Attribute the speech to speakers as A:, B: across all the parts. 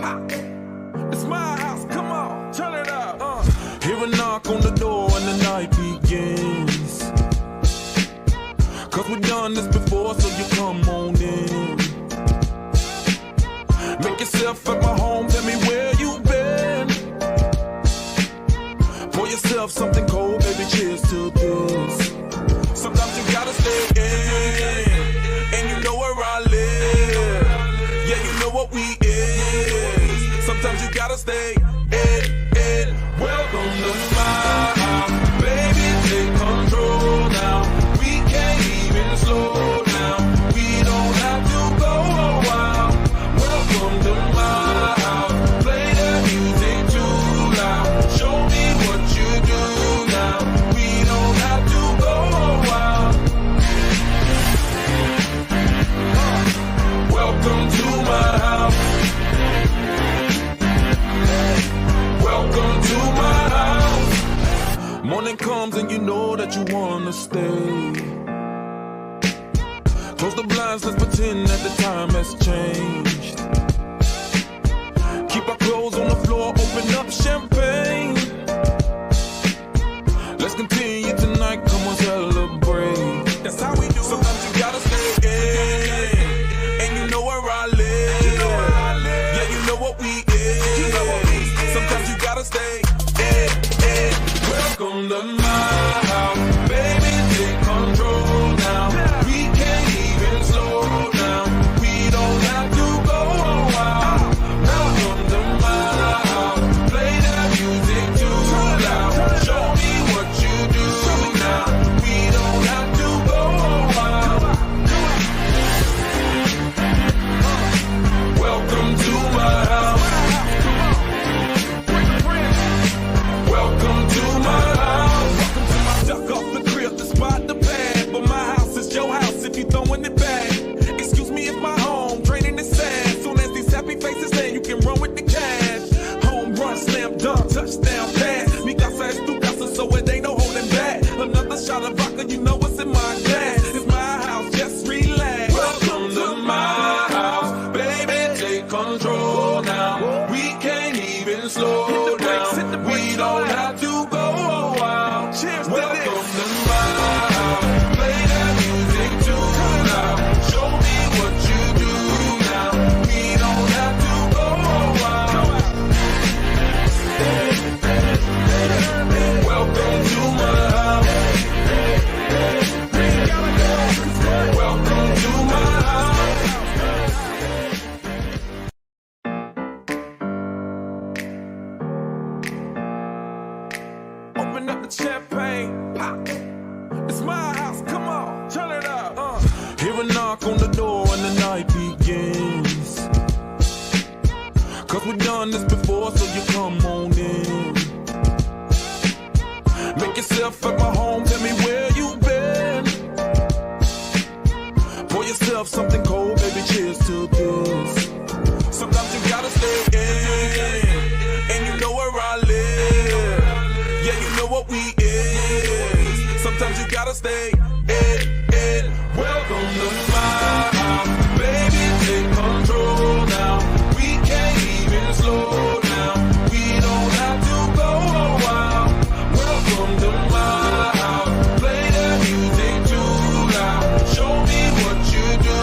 A: It's my house, come on, turn it up. Hear a knock on the door and the night begins. Cause we've done this before, so you come on in. Make yourself at my home, tell me where you've been. Pour yourself something cold, baby, cheers to this. Sometimes you gotta stay in, and you know where I live. Yeah, you know what we is. Sometimes you gotta stay in. Welcome to my house, baby, take control now. We can't even slow down. We don't have to go a while. Welcome to my house, play the music too loud. Show me what you do now. We don't have to go a while. Welcome to my house. Welcome to my house. Morning comes and you know that you wanna stay. Close the blinds, let's pretend that the time has changed. Keep our clothes on the floor, open up champagne. Let's continue tonight, come on, celebrate. That's how we do. Sometimes you gotta stay in, and you know where I live. Yeah, you know what we is. Sometimes you gotta stay in. Welcome to my house, baby, take control now. We can't even slow down. We don't have to go a while. Welcome to my house, play that music too loud. Show me what you do now. We don't have to go a while. Welcome to my house. Welcome to my house. Duck off the crib to spot the pad, but my house is your house if you throwing it back. Excuse me, it's my home, draining the sand. Soon as these happy faces land, you can run with the cash. Home run, slam dunk, touchdown pass. Mi casa es tu casa, so it ain't no holding back. Another shot of vodka, you know what's in my glass. It's my house, just relax. Welcome to my house, baby, take control now. We can't even slow down. We don't have to go a while. Cheers. Welcome to my house, play that music too loud. Show me what you do now. We don't have to go a while. Welcome to my house. Welcome to my house. Open up the champagne, pop. It's my house, come on, turn it up. Hear a knock on the door and the night begins. Cause we've done this before, so you come on in. Make yourself at my home, tell me where you've been. Pour yourself something cold, baby, cheers to this. Sometimes you gotta stay in, and you know where I live. Yeah, you know what we is. Sometimes you gotta stay in. Welcome to my house, baby, take control now. We can't even slow down. We don't have to go a while. Welcome to my house, play that music too loud. Show me what you do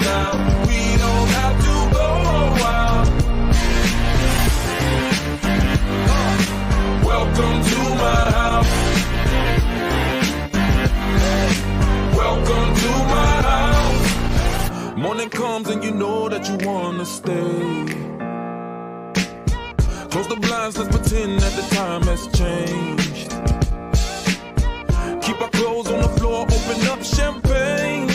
A: now. We don't have to go a while. Welcome to my house. Welcome to my house. Morning comes and you know that you wanna stay. Close the blinds, let's pretend that the time has changed. Keep our clothes on the floor, open up champagne.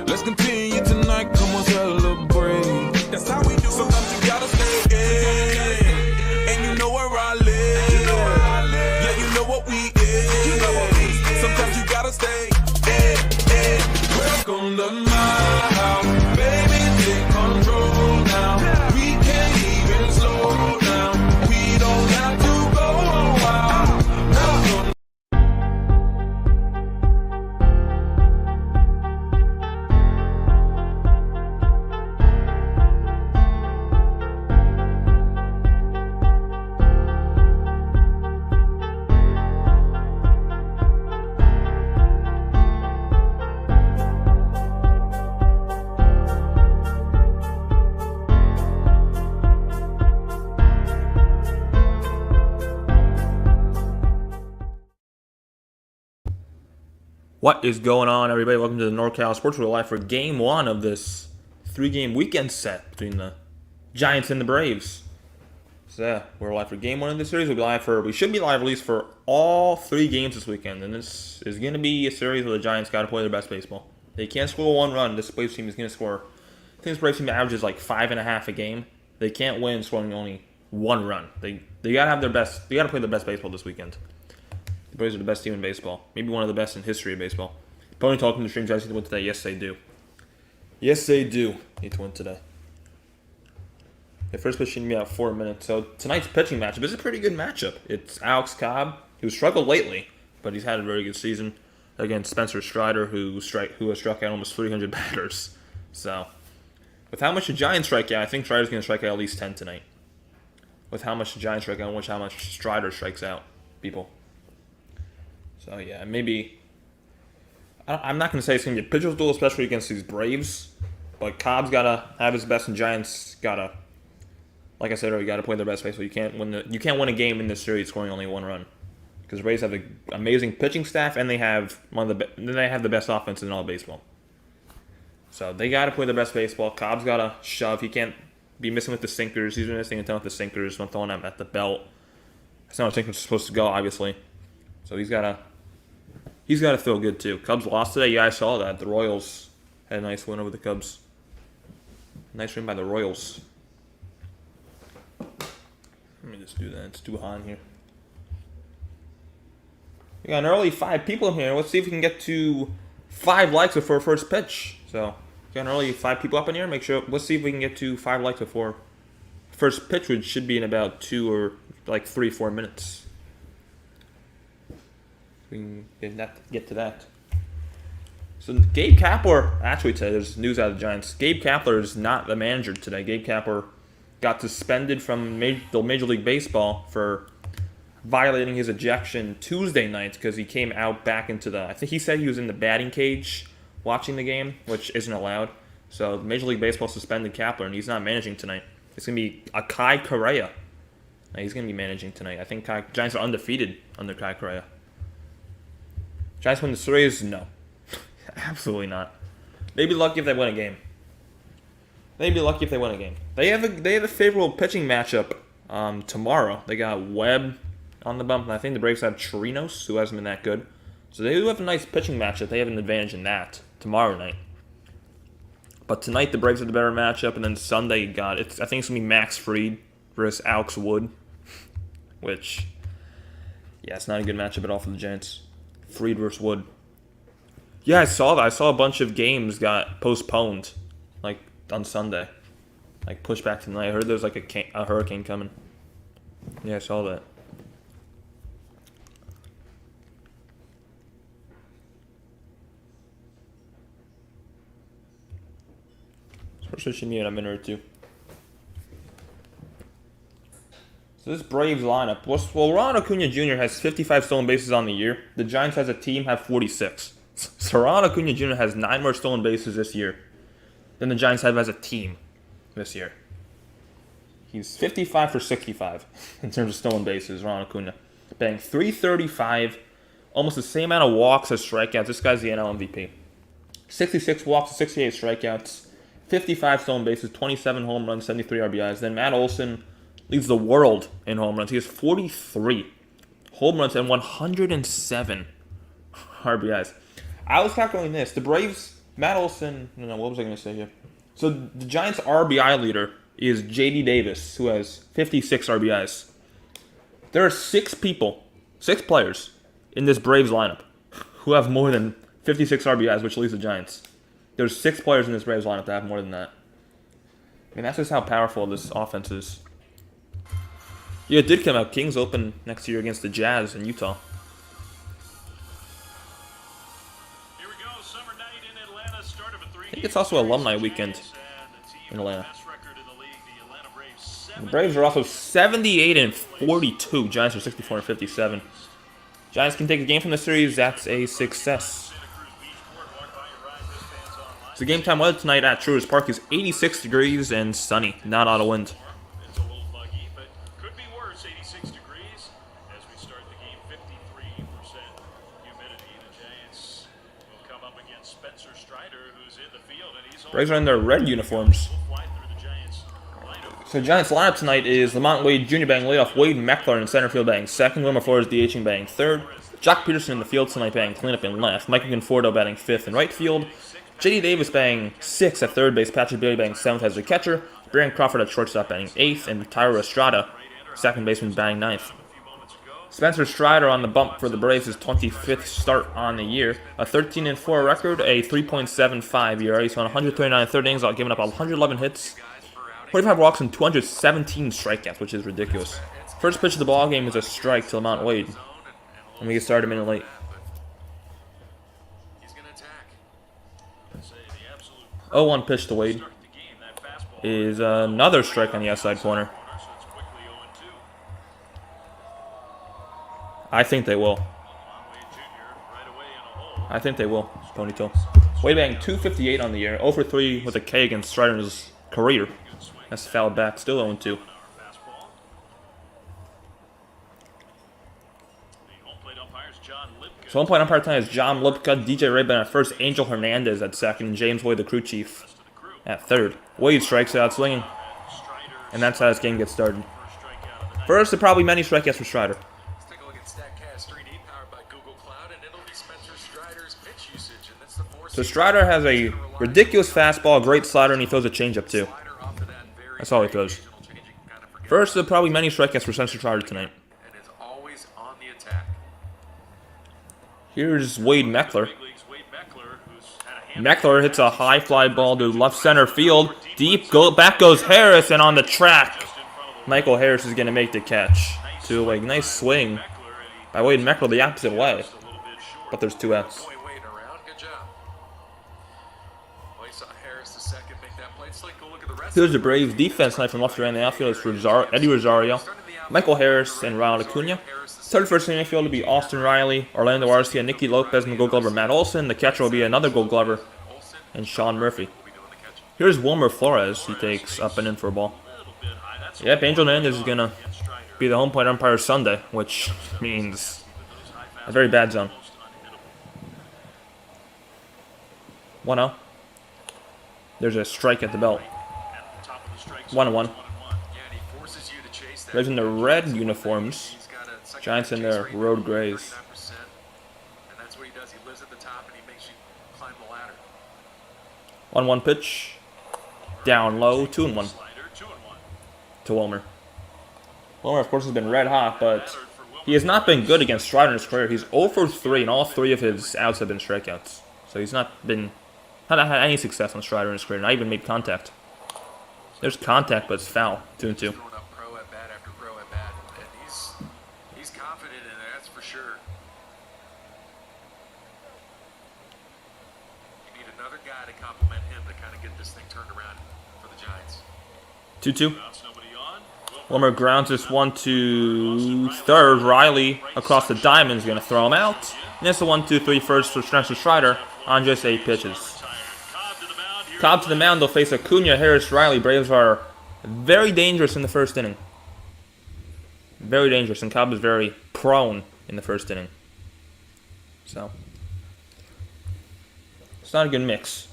A: Let's continue tonight, come on, celebrate. That's how we do. Sometimes you gotta stay in, and you know where I live. Yeah, you know what we is. Sometimes you gotta stay in. Welcome to my house, baby, take control now. We can't even slow down. We don't have to go a while. Welcome.
B: What is going on, everybody? Welcome to the NorCal SportsReport live for Game 1 of this 3-game weekend set between the Giants and the Braves. So yeah, we're live for Game 1 of this series. We should be live at least for all 3 games this weekend. And this is going to be a series where the Giants got to play their best baseball. They can't score 1 run. This Braves team is going to score, I think this Braves team averages like 5.5 a game. They can't win scoring only 1 run. They got to have their best. They got to play their best baseball this weekend. The Braves are the best team in baseball. Maybe one of the best in history of baseball. Pony talking to stream Giants need to win today. Yes, they do. Yes, they do need to win today. The first pitch should be about 4 minutes. So tonight's pitching matchup is a pretty good matchup. It's Alex Cobb, who's struggled lately, but he's had a very good season, against Spencer Strider, who has struck out almost 300 batters. So, with how much the Giants strike out, I think Strider's going to strike out at least 10 tonight. With how much the Giants strike out and how much Strider strikes out people. So yeah, maybe. I'm not going to say it's going to be a pitcher's duel, especially against these Braves. But Cobb's got to have his best, and Giants got to, like I said earlier, got to play their best baseball. You can't win a game in this series scoring only 1 run, because the Braves have an amazing pitching staff, and they have the best offense in all of baseball. So they got to play their best baseball. Cobb's got to shove. He can't be missing with the sinkers. He's been missing a ton with the sinkers, not throwing them at the belt. That's not how sinkers are supposed to go, obviously. So he's got to feel good too. Cubs lost today. Yeah, I saw that. The Royals had a nice win over the Cubs. Nice win by the Royals. Let me just do that. It's too hot in here. We got an early 5 people in here. Let's see if we can get to 5 likes before first pitch. So, got an early 5 people up in here. Let's see if we can get to 5 likes before first pitch, which should be in about 2 or like 3-4 minutes. We can get to that. So Gabe Kapler, actually today, there's news out of the Giants. Gabe Kapler is not the manager today. Gabe Kapler got suspended from the Major League Baseball for violating his ejection Tuesday night because he came out back into I think he said he was in the batting cage watching the game, which isn't allowed. So Major League Baseball suspended Kapler, and he's not managing tonight. It's going to be Kai Correa. He's going to be managing tonight. I think Giants are undefeated under Kai Correa. Giants win the series? No. Absolutely not. They'd be lucky if they win a game. They have a favorable pitching matchup tomorrow. They got Webb on the bump, and I think the Braves have Chirinos, who hasn't been that good. So they do have a nice pitching matchup. They have an advantage in that tomorrow night. But tonight the Braves have the better matchup, and then Sunday I think it's going to be Max Fried versus Alex Wood, which, yeah, it's not a good matchup at all for the Giants. Fried versus Wood. Yeah, I saw that. I saw a bunch of games got postponed, like on Sunday, like pushed back to tonight. I heard there was like a hurricane coming. Yeah, I saw that. First should be in a minute or two. So this Braves lineup, well, Ronald Acuna Jr. has 55 stolen bases on the year. The Giants as a team have 46. So Ronald Acuna Jr. has 9 more stolen bases this year than the Giants have as a team this year. He's 55 for 65 in terms of stolen bases, Ronald Acuna. Batting .335, almost the same amount of walks as strikeouts. This guy's the NL MVP. 66 walks, 68 strikeouts, 55 stolen bases, 27 home runs, 73 RBIs. Then Matt Olson leads the world in home runs. He has 43 home runs and 107 RBIs. I was calculating this. The Braves, Matt Olson, what was I going to say here? So the Giants' RBI leader is J.D. Davis, who has 56 RBIs. There are 6 players in this Braves lineup who have more than 56 RBIs, which leads the Giants. There's 6 players in this Braves lineup that have more than that. I mean, that's just how powerful this offense is. Yeah, it did come out. Kings open next year against the Jazz in Utah.
C: Here we go. Summer night in Atlanta, start of a 3-game
B: I think it's also alumni weekend in Atlanta. The Braves are also 78-42. Giants are 64-57. Giants can take a game from the series. That's a success. So game time weather tonight at Truist Park is 86 degrees and sunny. Not a lot of wind.
C: It's a little buggy, but could be worse. 86 degrees as we start the game. 53% humidity. The Giants And Spencer Strider, who's in the field, and he's
B: Braves are in their red uniforms.
C: fly through the Giants lineup.
B: So the Giants lineup tonight is Lamont Wade Jr. batting leadoff, Wade Meckler in center field batting second, Wilmer Flores DHing batting third, Jock Peterson in the field tonight batting cleanup in left, Michael Conforto batting fifth in right field, J.D. Davis batting sixth at third base, Patrick Bailey batting seventh as the catcher, Brian Crawford at shortstop batting eighth, and Tyro Estrada, second baseman, batting ninth. Spencer Strider on the bump for the Braves, his 25th start on the year. A 13-4 record, a 3.75 ERA. So on 139 third innings, giving up 111 hits, 45 walks, and 217 strikeouts, which is ridiculous. First pitch of the ball game is a strike to Lamont Wade, and we get started a minute late.
C: He's going to attack.
B: 0-1 pitch to Wade is another strike on the outside corner. I think they will. I think they will. Ponytail. Wade batting 258 on the year. 0 for 3 with a K against Strider in his career. That's foul back. Still 0-2. So home plate umpire tonight is John Lipka, DJ Rabin at first, Angel Hernandez at second, and James Wade, the crew chief, at third. Wade strikes out swinging, and that's how this game gets started. First, there are probably many strikeouts for Strider. So Strider has a ridiculous fastball, a great slider, and he throws a changeup too. That's all he throws. First, there are probably many strikeouts for Spencer Strider tonight. Here's Wade Meckler. Meckler hits a high fly ball to left center field. Deep, back goes Harris, and on the track, Michael Harris is going to make the catch. To a nice swing by Wade Meckler the opposite way. But there's 2 outs. Here's the Braves defense tonight from left to right in the outfield. It's for Eddie Rosario, Michael Harris, and Ronald Acuna. Third first in the infield will be Austin Riley, Orlando Arcia, Nicky Lopez, and the Gold Glover Matt Olson. The catcher will be another Gold Glover, and Sean Murphy. Here's Wilmer Flores. He takes up and in for a ball. Yep, Angel Hernandez is going to be the home plate umpire Sunday, which means a very bad zone. 1-0. There's a strike at the belt. 1-1. Braves in their red uniforms. Giants in their road grays. 1-1 pitch. Down low. 2-1. To Wilmer. Wilmer, of course, has been red hot, but he has not been good against Strider in his career. He's 0 for 3, and all 3 of his outs have been strikeouts. So he's not had any success on Strider in his career. Not even made contact. There's contact, but it's foul. 2-2.
D: He's confident in it, that's for sure. You need another guy to complement him to kind of get this thing turned around for the Giants.
B: 2-2. Wilmer grounds this one to third. Riley across the diamond is going to throw him out. And it's a 1-2-3 first for Spencer Strider on just 8 pitches. Cobb to the mound. They'll face Acuna, Harris, Riley. Braves are very dangerous in the first inning. Very dangerous, and Cobb is very prone in the first inning. So, it's not a good mix.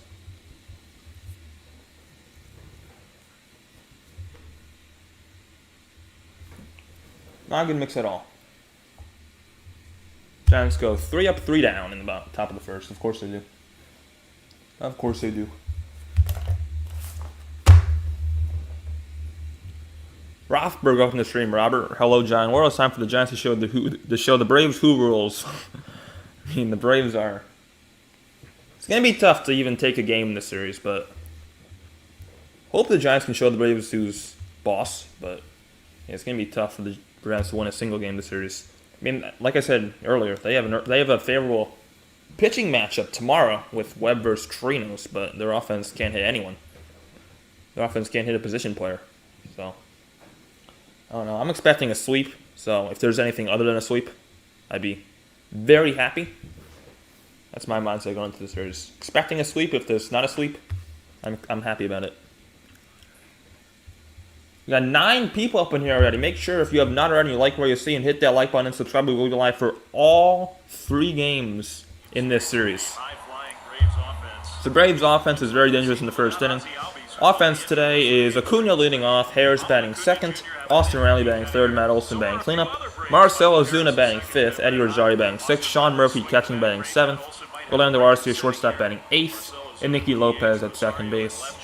B: Not a good mix at all. Giants go 3 up, 3 down in the top of the first. Of course they do. Of course they do. Rothberg opened the stream. Robert, hello, John. Well, it's time for the Giants to show the Braves who rules. I mean, the Braves are. It's gonna be tough to even take a game in this series, but hope the Giants can show the Braves who's boss. But yeah, it's gonna be tough for the Giants to win a single game this series. I mean, like I said earlier, they have a favorable pitching matchup tomorrow with Webb versus Trinos, but their offense can't hit anyone. Their offense can't hit a position player, so. I don't know. I'm expecting a sweep, so if there's anything other than a sweep, I'd be very happy. That's my mindset going into this series. Expecting a sweep. If there's not a sweep, I'm happy about it. We got 9 people up in here already. Make sure if you have not already, you like what you see and hit that like button and subscribe. We will be live for all 3 games in this series.
C: High-flying Braves
B: The Braves' offense is very dangerous in the first inning. Offense today is Acuna leading off, Harris batting second, Austin Riley batting third, Matt Olson batting cleanup, Marcell Ozuna batting fifth, Eddie Rosario batting sixth, Sean Murphy catching batting seventh, Orlando Arcia shortstop batting eighth, and Nicky Lopez at second base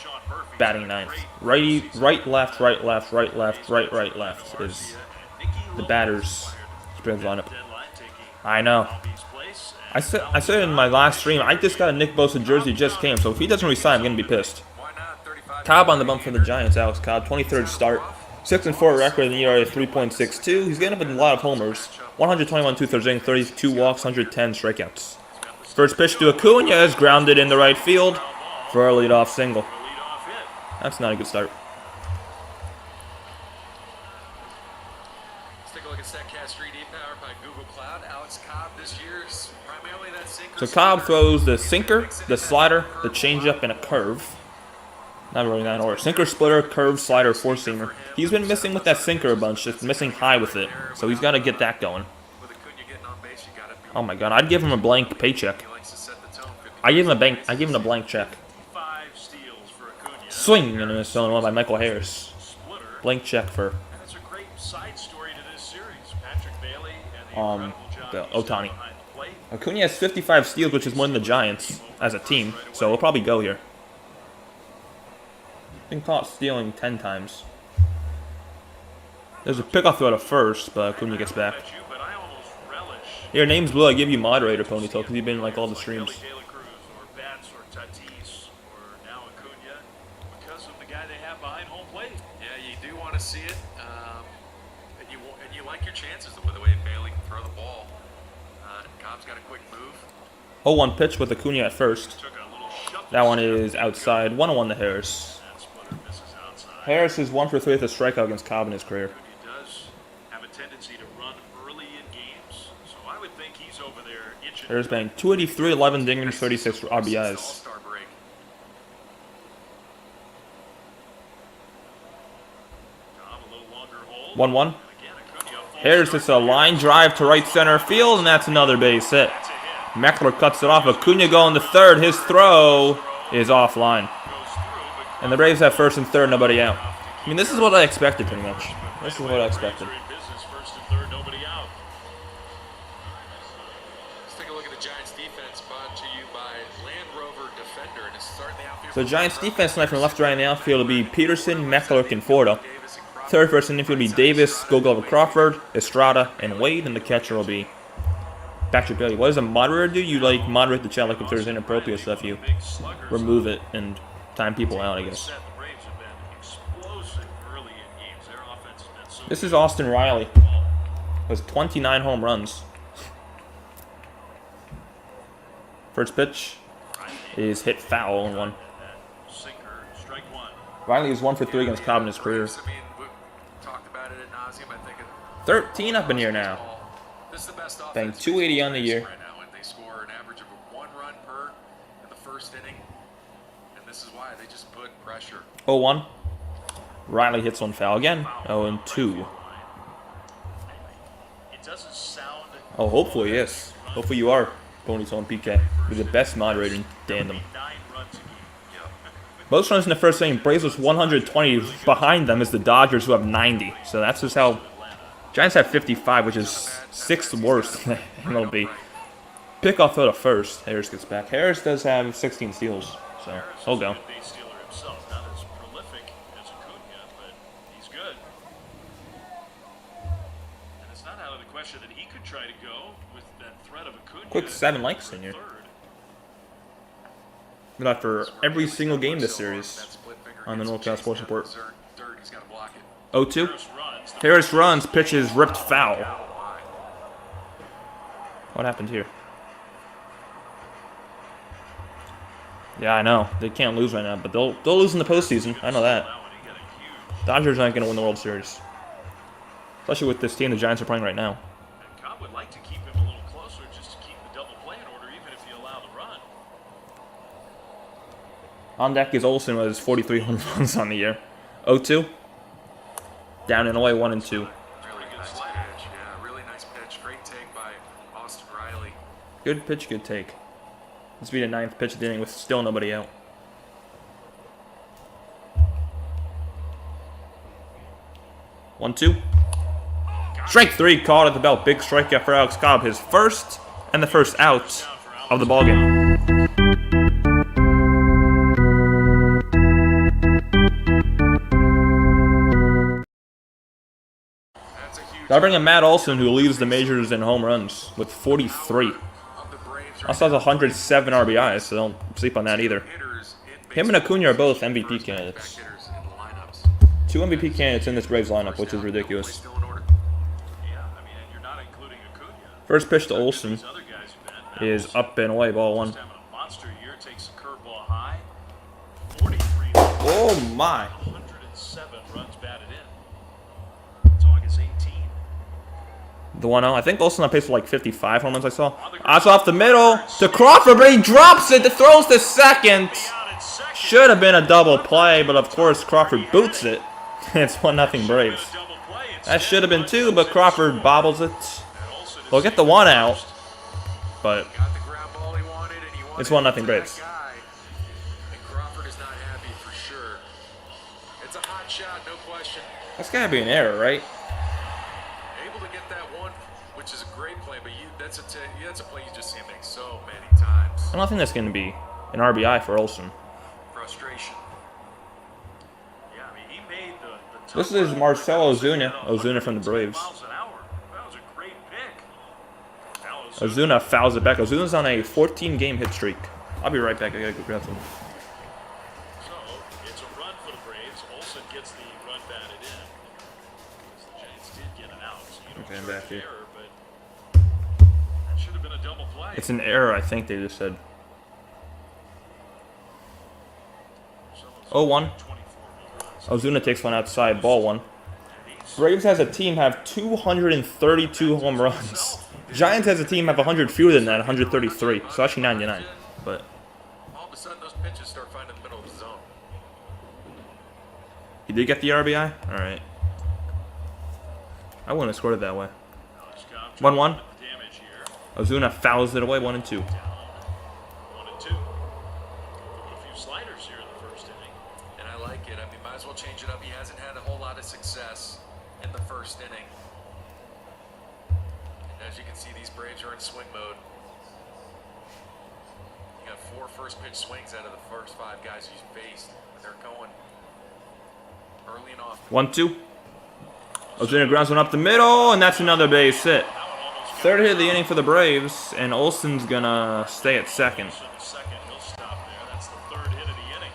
B: batting ninth. Right, left, right, left, right, left, right, right, left is the batters' Braves lineup. I know. I said in my last stream, I just got a Nick Bosa jersey, just came, so if he doesn't resign, I'm going to be pissed. Cobb on the bump for the Giants, Alex Cobb, 23rd start, 6-4 record in the ERA of 3.62. He's getting up in a lot of homers, 121 2/3 innings, 32 walks, 110 strikeouts. First pitch to Acuna is grounded in the right field for a leadoff single. That's not a good start.
D: Let's take a look at StatCast 3D powered by Google Cloud. Alex Cobb this year is primarily that sinker.
B: So Cobb throws the sinker, the slider, the changeup, and a curve. Not really that in order. Sinker, splitter, curve, slider, four-seamer. He's been missing with that sinker a bunch, just missing high with it. So he's got to get that going. Oh my god, I'd give him a blank paycheck. I give him a blank check. Swing and a miss, one by Michael Harris. Blank check for Ohtani. Acuna has 55 steals, which is more than the Giants as a team, so we'll probably go here. Been caught stealing 10 times. There's a pickoff throw to first, but Acuna gets back. Your name's Blue, I give you moderator, Ponytail, because you've been in like all the streams.
D: Yeah, you do want to see it, and you like your chances with the way Bailey can throw the ball. Cobb's got a quick move.
B: 0-1 pitch with Acuna at first. That one is outside. 1-1 to Harris. Harris is 1 for 3 with a strikeout against Cobb in his career.
C: He does have a tendency to run early in games, so I would think he's over there itching.
B: Harris banged 283, 11 dingers, 36 RBIs. 1-1. Harris hits a line drive to right center field, and that's another base hit. Meckler cuts it off. Acuna going to third. His throw is offline. And the Braves have first and third, nobody out. I mean, this is what I expected, pretty much. This is what I expected.
C: First and third, nobody out.
D: Let's take a look at the Giants defense, brought to you by Land Rover Defender, and it's starting the outfield.
B: So the Giants defense tonight from left to right in the outfield will be Peterson, Meckler, Conforto. Third person in the infield will be Davis, Go-Glover Crawford, Estrada, and Wade, and the catcher will be Patrick Bailey. What does a moderator do? You like moderate the chat, like if there's inappropriate stuff, you remove it and time people out, I guess. This is Austin Riley. Has 29 home runs. First pitch is hit foul on one. Riley is 1 for 3 against Cobb in his career. 13 up in here now. Bang 280 on the year.
D: They score an average of 1 run per in the first inning, and this is why they just put pressure.
B: 0-1. Riley hits one foul again. 0-2. Oh, hopefully, yes. Hopefully you are, Ponytail and PK. You're the best moderator in tandem. Most runs in the first inning. Braves was 120. Behind them is the Dodgers, who have 90. So that's just how... Giants have 55, which is 6th worst than MLB. Pickoff throw to first. Harris gets back. Harris does have 16 steals, so he'll go. Quick 7 likes in here. Got for every single game this series on the NorCal SportsReport. 0-2. Harris runs, pitches, ripped foul. What happened here? Yeah, I know. They can't lose right now, but they'll lose in the postseason. I know that. Dodgers aren't going to win the World Series. Especially with this team the Giants are playing right now.
C: Cobb would like to keep him a little closer just to keep the double play in order, even if you allow the run.
B: On deck is Olsen with his 43 home runs on the year. 0-2. Down and away, 1-2.
D: Really good pitch. Yeah, really nice pitch. Great take by Austin Riley.
B: Good pitch, good take. This will be the 9th pitch of the inning with still nobody out. One, two. Strike 3 called at the belt. Big strikeout for Alex Cobb. His first and the first out of the ballgame. Gotta bring in Matt Olson, who leads the majors in home runs with 43. Also has 107 RBIs, so don't sleep on that either. Him and Acuna are both MVP candidates. 2 MVP candidates in this Braves lineup, which is ridiculous. First pitch to Olson is up and away, ball 1. Oh my!
C: 107 runs batted in. That's August 18.
B: The 1-0. I think Olson on pace for like 55 home runs I saw. That's off the middle to Crawford, but he drops it. Throws to second. Should have been a double play, but of course Crawford boots it. It's 1-0 Braves. That should have been 2, but Crawford bobbles it. We'll get the 1 out, but it's 1-0 Braves. That's gotta be an error, right?
D: Able to get that one, which is a great play, but that's a play you just see him make so many times.
B: I don't think that's gonna be an RBI for Olson.
D: Frustration.
C: Yeah, I mean, he made the
B: This is Marcell Ozuna from the Braves.
C: That was a great pick.
B: Ozuna fouls it back. Ozuna's on a 14-game hit streak. I'll be right back. I gotta go grab some.
C: So it's a run for the Braves. Olson gets the run batted in. The Giants did get an out. So you don't
B: Okay, I'm
C: charge
B: back here.
C: error, but that should have been a double play.
B: It's an error, I think they just said. 0-1. Ozuna takes one outside, ball 1. Braves as a team have 232 home runs. Giants as a team have 100 fewer than that, 133. So actually 99. But
D: All of a sudden, those pitches start finding the middle of the zone.
B: he did get the RBI? Alright. I wouldn't have scored it that way. 1-1. Ozuna fouls it away, 1-2.
C: 1-2. A few sliders here in the first inning.
D: And I like it. I mean, might as well change it up. He hasn't had a whole lot of success in the first inning. And as you can see, these Braves are in swing mode. You got 4 first pitch swings out of the first 5 guys he's faced. And they're going early and often.
B: 1-2. Ozuna grounds one up the middle, and that's another base hit. Third hit of the inning for the Braves, and Olson's gonna stay at second.
C: He'll stop there. That's the 3rd hit of the inning.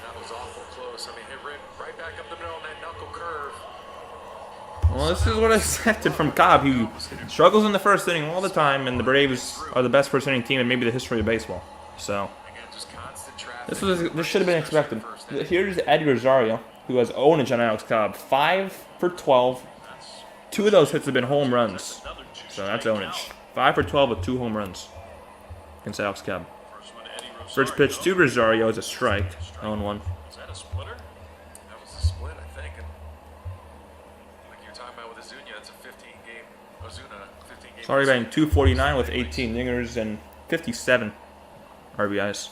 D: That was awful close. I mean, hit right back up the middle on that knuckle curve.
B: Well, this is what I expected from Cobb. He struggles in the first inning all the time, and the Braves are the best first inning team in maybe the history of baseball. So
D: Again, just constant traffic.
B: this should have been expected. Here's Eddie Rosario, who has ownage on Alex Cobb. 5 for 12. 2 of those hits have been home runs. So that's ownage. 5 for 12 with 2 home runs against Alex Cobb. First pitch to Rosario is a strike. 0-1.
C: Is that a splitter?
D: That was a split, I think. And like you were talking about with Ozuna, it's a 15-game Ozuna, 15-game.
B: Sorry, batting 249 with 18 dingers and 57 RBIs.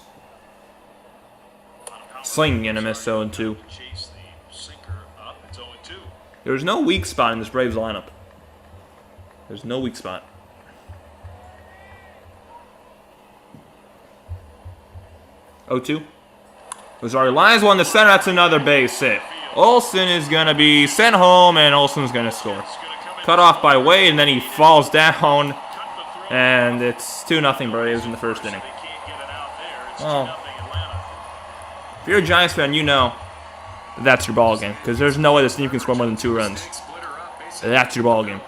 B: Slinging in a miss 0-2.
C: Chase the sinker up. It's 0-2.
B: There's no weak spot in this Braves lineup. There's no weak spot. 0-2. Rosario lines one to center. That's another base hit. Olson is going to be sent home, and Olson's going to score. Cut off by Wade, and then he falls down. And it's 2-0 Braves in the first inning.
C: They can't get it out there. It's
B: Oh.
C: 2-0 Atlanta.
B: If you're a Giants fan, you know that's your ball game. Because there's no way this team can score more than 2 runs.
D: Splitter up, basically.
B: That's your ball game.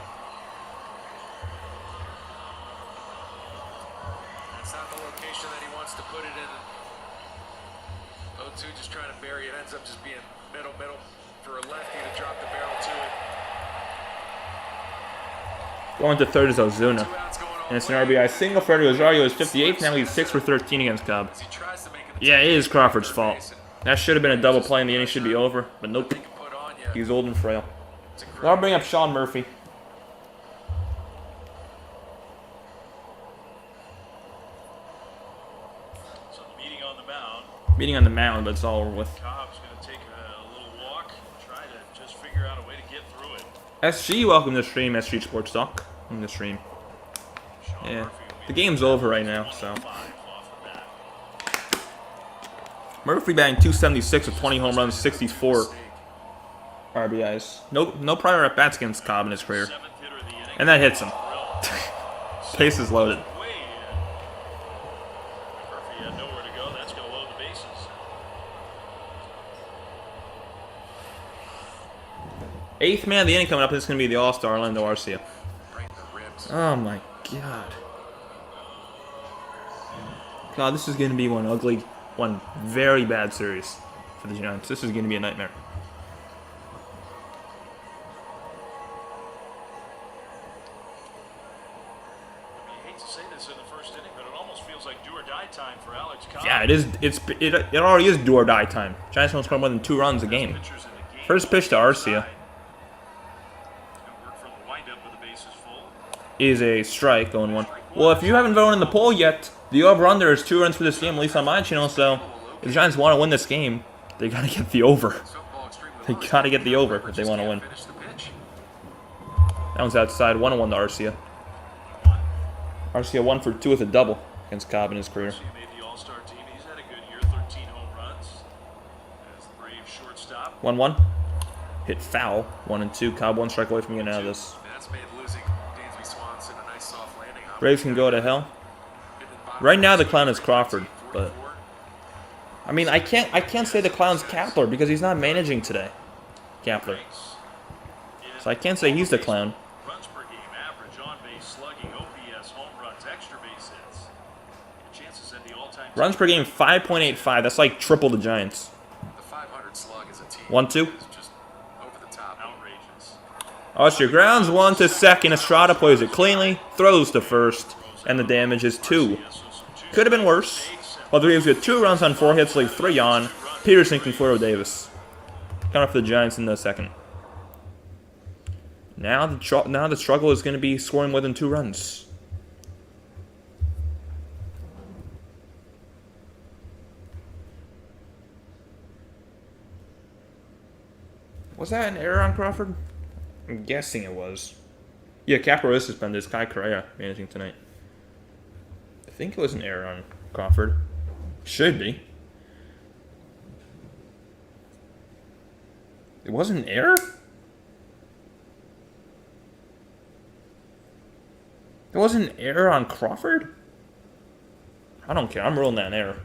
D: That's not the location that he wants to put it in. 0-2 just trying to bury it. Ends up just being middle for a lefty to drop the barrel to it.
B: Going to third is Ozuna.
D: 2 outs going all
B: And it's
D: the
B: an
D: way.
B: RBI single for Eddie Rosario. Is 58th. Now he's 6 for 13 against Cobb.
D: As he tries to make an
B: Yeah, it
D: attempt
B: is
D: to
B: Crawford's
D: third
B: fault.
D: base and
B: That should have been a double play, and the inning should be over. But nope.
D: they can put on you.
B: He's old and frail.
D: It's
B: I'll
D: incredible.
B: bring up Sean Murphy.
C: the mound.
B: Meeting on the mound, but it's all over with.
C: Cobb's going to take a little walk and try to just figure out a way to get through it.
B: SG, welcome to the stream. SG Sports Talk in the stream. Yeah, the game's over right now, so. Murphy batting .276 with 20 home runs, 64 RBIs. No prior at bats against Cobb in his career, and that hits him. Bases loaded.
C: Murphy had nowhere to go. That's going to load the bases.
B: Eighth man of the inning coming up. This is going to be the All-Star Orlando Arcia. Oh my God. God, this is going to be one very bad series for the Giants. This is going to be a nightmare.
C: I hate to say this in the first inning, but it almost feels like do or die time for Alex Cobb.
B: Yeah, it is. It already is do or die time. Giants don't score more than 2 runs a game. First pitch to Arcia is a strike, going 1. Well, if you haven't voted in the poll yet, the over/under is 2 runs for this game, at least on my channel. So, if the Giants want to win this game, they gotta get the over. They gotta get the over if they want to win. That one's outside. 1-1 to Arcia. Arcia 1 for 2 with a double against Cobb in his career.
C: He made the All-Star team. He's had a good year, 13 home runs. As the Braves shortstop.
B: 1-1. Hit foul. 1-2. Cobb 1 strike away from getting out of this. Braves can go to hell. Right now the clown is Crawford, but I mean I can't say the clown's Kapler because he's not managing today. Kapler. So I can't say he's the clown.
C: Runs per game, average, on base, slugging, OPS, home runs, extra base hits. Chances at the all-time
B: Runs per game 5.85. That's like triple the Giants.
D: The 500 slug is a team.
B: 1-2.
D: Is just over the top.
C: outrageous.
B: Arcia grounds 1 to second. Estrada plays it cleanly, throws to first, and the damage is 2. Could have been worse. But the Braves get 2 runs on 4 hits, leave 3 on. Peterson can Floro Davis. Coming up for the Giants in the second. Now the struggle is going to be scoring more than 2 runs. Was that an error on Crawford? I'm guessing it was. Yeah, Kapler is suspended. It's Kai Correa managing tonight. I think it was an error on Crawford. Should be. It wasn't an error? There wasn't an error on Crawford? I don't care. I'm ruling that an error.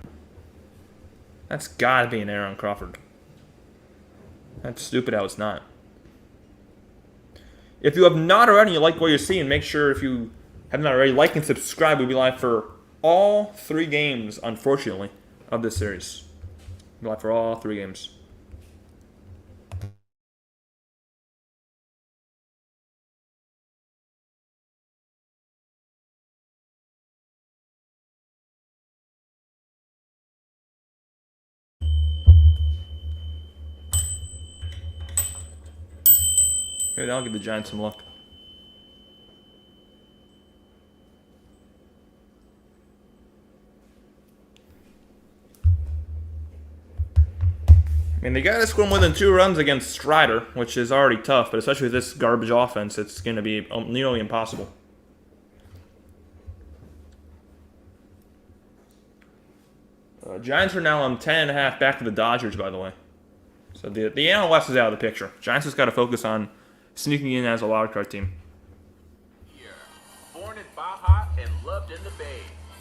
B: That's gotta be an error on Crawford. That's stupid how it's not. If you have not already and you like what you're seeing, make sure if you have not already, like and subscribe. We'll be live for all 3 games, unfortunately, of this series. We'll be live for all 3 games. Maybe that'll give the Giants some luck. I mean, they got to score more than 2 runs against Strider, which is already tough, but especially with this garbage offense, it's going to be nearly impossible. Giants are now on 10.5 back to the Dodgers, by the way. So the NL West is out of the picture. Giants just got to focus on sneaking in as a wildcard team.
E: Beer. Born in Baja and loved in the Bay.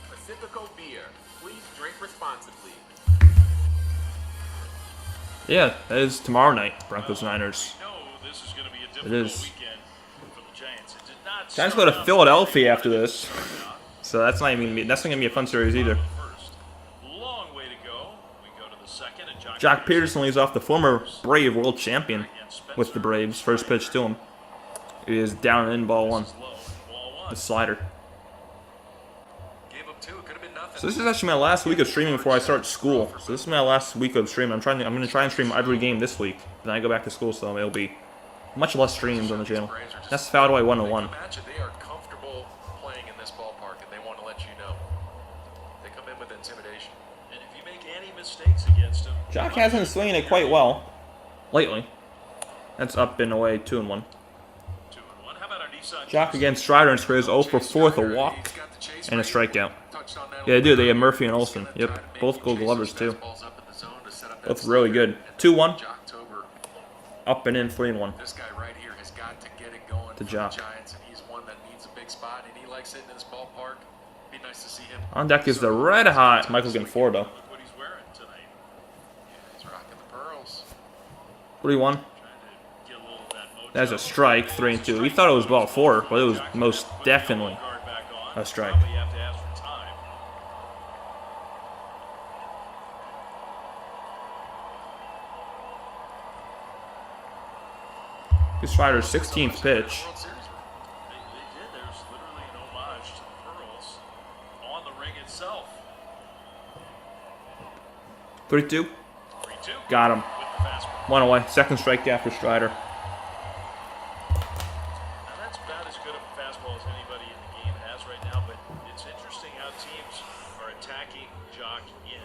E: Pacifico Beer. Please drink responsibly.
B: Yeah, that is tomorrow night, Broncos-Niners.
C: This is going to be a
B: It
C: difficult
B: is.
C: weekend for the Giants. It did not
B: Giants go to Philadelphia after this, so that's not going to be a fun series either.
C: first. Long way to go. We go to the second, and
B: Jock Peterson leads off, the former Brave world champion with the Braves. First pitch to him. It is down and in, ball 1. The slider.
D: Gave up 2. It could have been nothing.
B: So this is actually my last week of streaming before I start school. So this is my last week of streaming. I'm going to try and stream every game this week. Then I go back to school, so it'll be much less streams on the channel. That's Foul Away 101.
D: Imagine they are comfortable playing in this ballpark, and they want to let you know. They come in with intimidation.
C: And if you make any mistakes against him,
B: Jock hasn't been swinging it quite well lately. That's up and away, 2-1.
C: 2-1. How about our Nissan
B: Jock against Strider and Sprays 0 for 4 with a walk and a strikeout. Yeah, they do. They have Murphy and Olsen. Yep, both Gold Glovers too. Both really good. 2-1. Up and in, 3-1.
D: This guy right here has got to get it going
B: To
D: for
B: Jock.
D: the Giants, and he's one that needs a big spot, and he likes hitting in this ballpark. Be nice to see him.
B: On deck is the red hot Michael Conforto.
C: Look what he's wearing tonight.
D: He's rocking the pearls.
B: 3-1.
C: Trying to get a little of that mojo.
B: That's a strike, 3-2. We thought it was ball 4, but it was most definitely
C: Guard back on.
B: a strike.
C: Probably have to ask for time.
B: This Strider's 16th pitch.
C: They did. There's literally an homage to the pearls on the ring itself.
B: 3-2.
C: 3-2.
B: Got him.
C: With the fastball.
B: 1 away. Second strikeout for Strider.
C: Now that's about as good of a fastball as anybody in the game has right now, but it's interesting how teams are attacking Jock in.